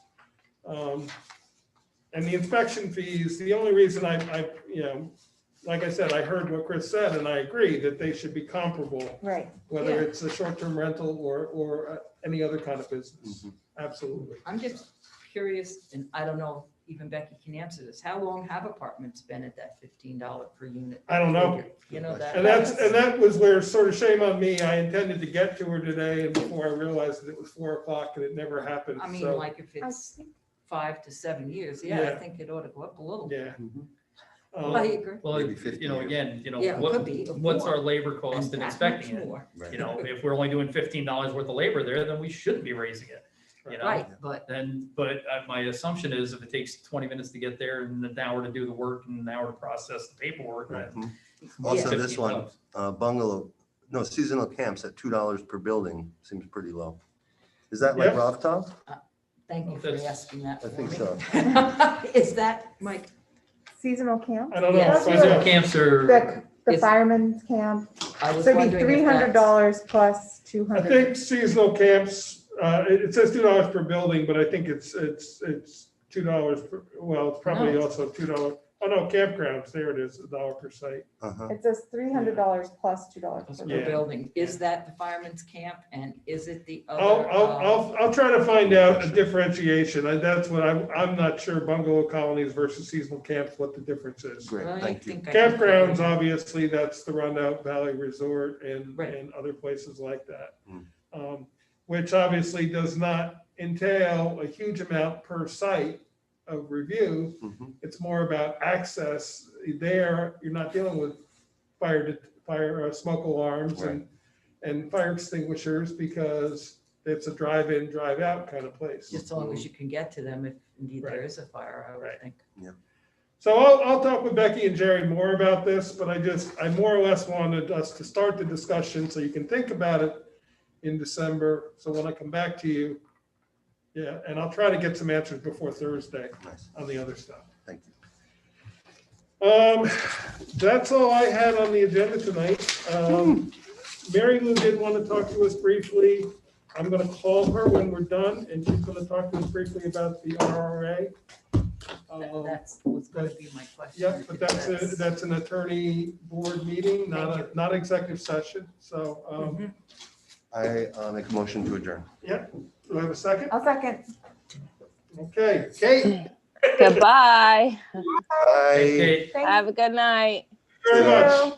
And the inspection fees, the only reason I, you know, like I said, I heard what Chris said, and I agree that they should be comparable, Right. whether Yeah. it's a short-term rental or any other kind of business. Absolutely. I'm just curious, and I don't know, even Becky can answer this. How long have apartments been at that $15 per unit? I don't know. figure? You know, that. And that was where, sort of shame on me, I intended to get to her today, and before I realized that it was 4 o'clock and it never happened, I mean, so, like if I it's think 5 to 7 years, yeah, I Yeah. think it ought to go up a little. yeah. I agree. Well, Maybe 50 you know, years. again, you know, Yeah, it could be what's more. our labor cost And in that inspecting much it? more. Right. You know, if we're only doing $15 worth of labor there, then we shouldn't be raising it, you know? Right, but But my assumption is if it takes 20 minutes to get there and an hour to do the work and an hour to process the paperwork, then Mhm. Also, Yeah. this one, $15. bungalow, no, seasonal camps at $2 per building seems pretty low. Is that like Yep. rooftop? Thank you for asking that I for think me. so. Is that, Mike? Seasonal camp, I don't know. Yes. Find out. Camps are, the It's- fireman's camp, I was so it'd be wondering if that's- $300 plus I 200. think seasonal camps, it says $2 per building, but I think it's $2 per, well, it's probably No. also $2. Oh, no, campgrounds, there it is, $1 per site. Uh-huh. It says $300 plus $2 That's per per Yeah. building. building. Is that the fireman's camp and is it the I'll, other? I'll try to find out a differentiation. That's what I'm not sure bungalow colonies versus seasonal camps, what the difference is. Great, I thank you. think I can Campgrounds, figure it out. obviously, that's the Rundown Valley Resort and Right. other places like that. Mm. Which obviously does not entail a huge amount per site of review. Mhm. It's more about access. There, you're not dealing with smoke alarms and fire extinguishers because it's a drive-in, drive-out kind of place. Just as long as you can get to them if indeed there Right. is a fire, I would Right. think. So I'll talk with Becky and Jerry more about this, but I more or less wanted us to start the discussion so you can think about it in December. So when I come back to you, yeah, and I'll try to get some answers before Thursday Nice, on the other stuff. thank you. That's all I had on the agenda tonight. Mary Lou did want to talk to us briefly. I'm going to call her when we're done, and she's going to talk to us briefly about the RRA. That's was going to be my question. Yeah, but if that's an attorney board meeting, not executive session. So, Mhm. I make a motion to adjourn. do I have a second? I'll second. Okay, Kate, Goodbye. Bye. Hey, Thank Have a good night. very Yeah. much. you.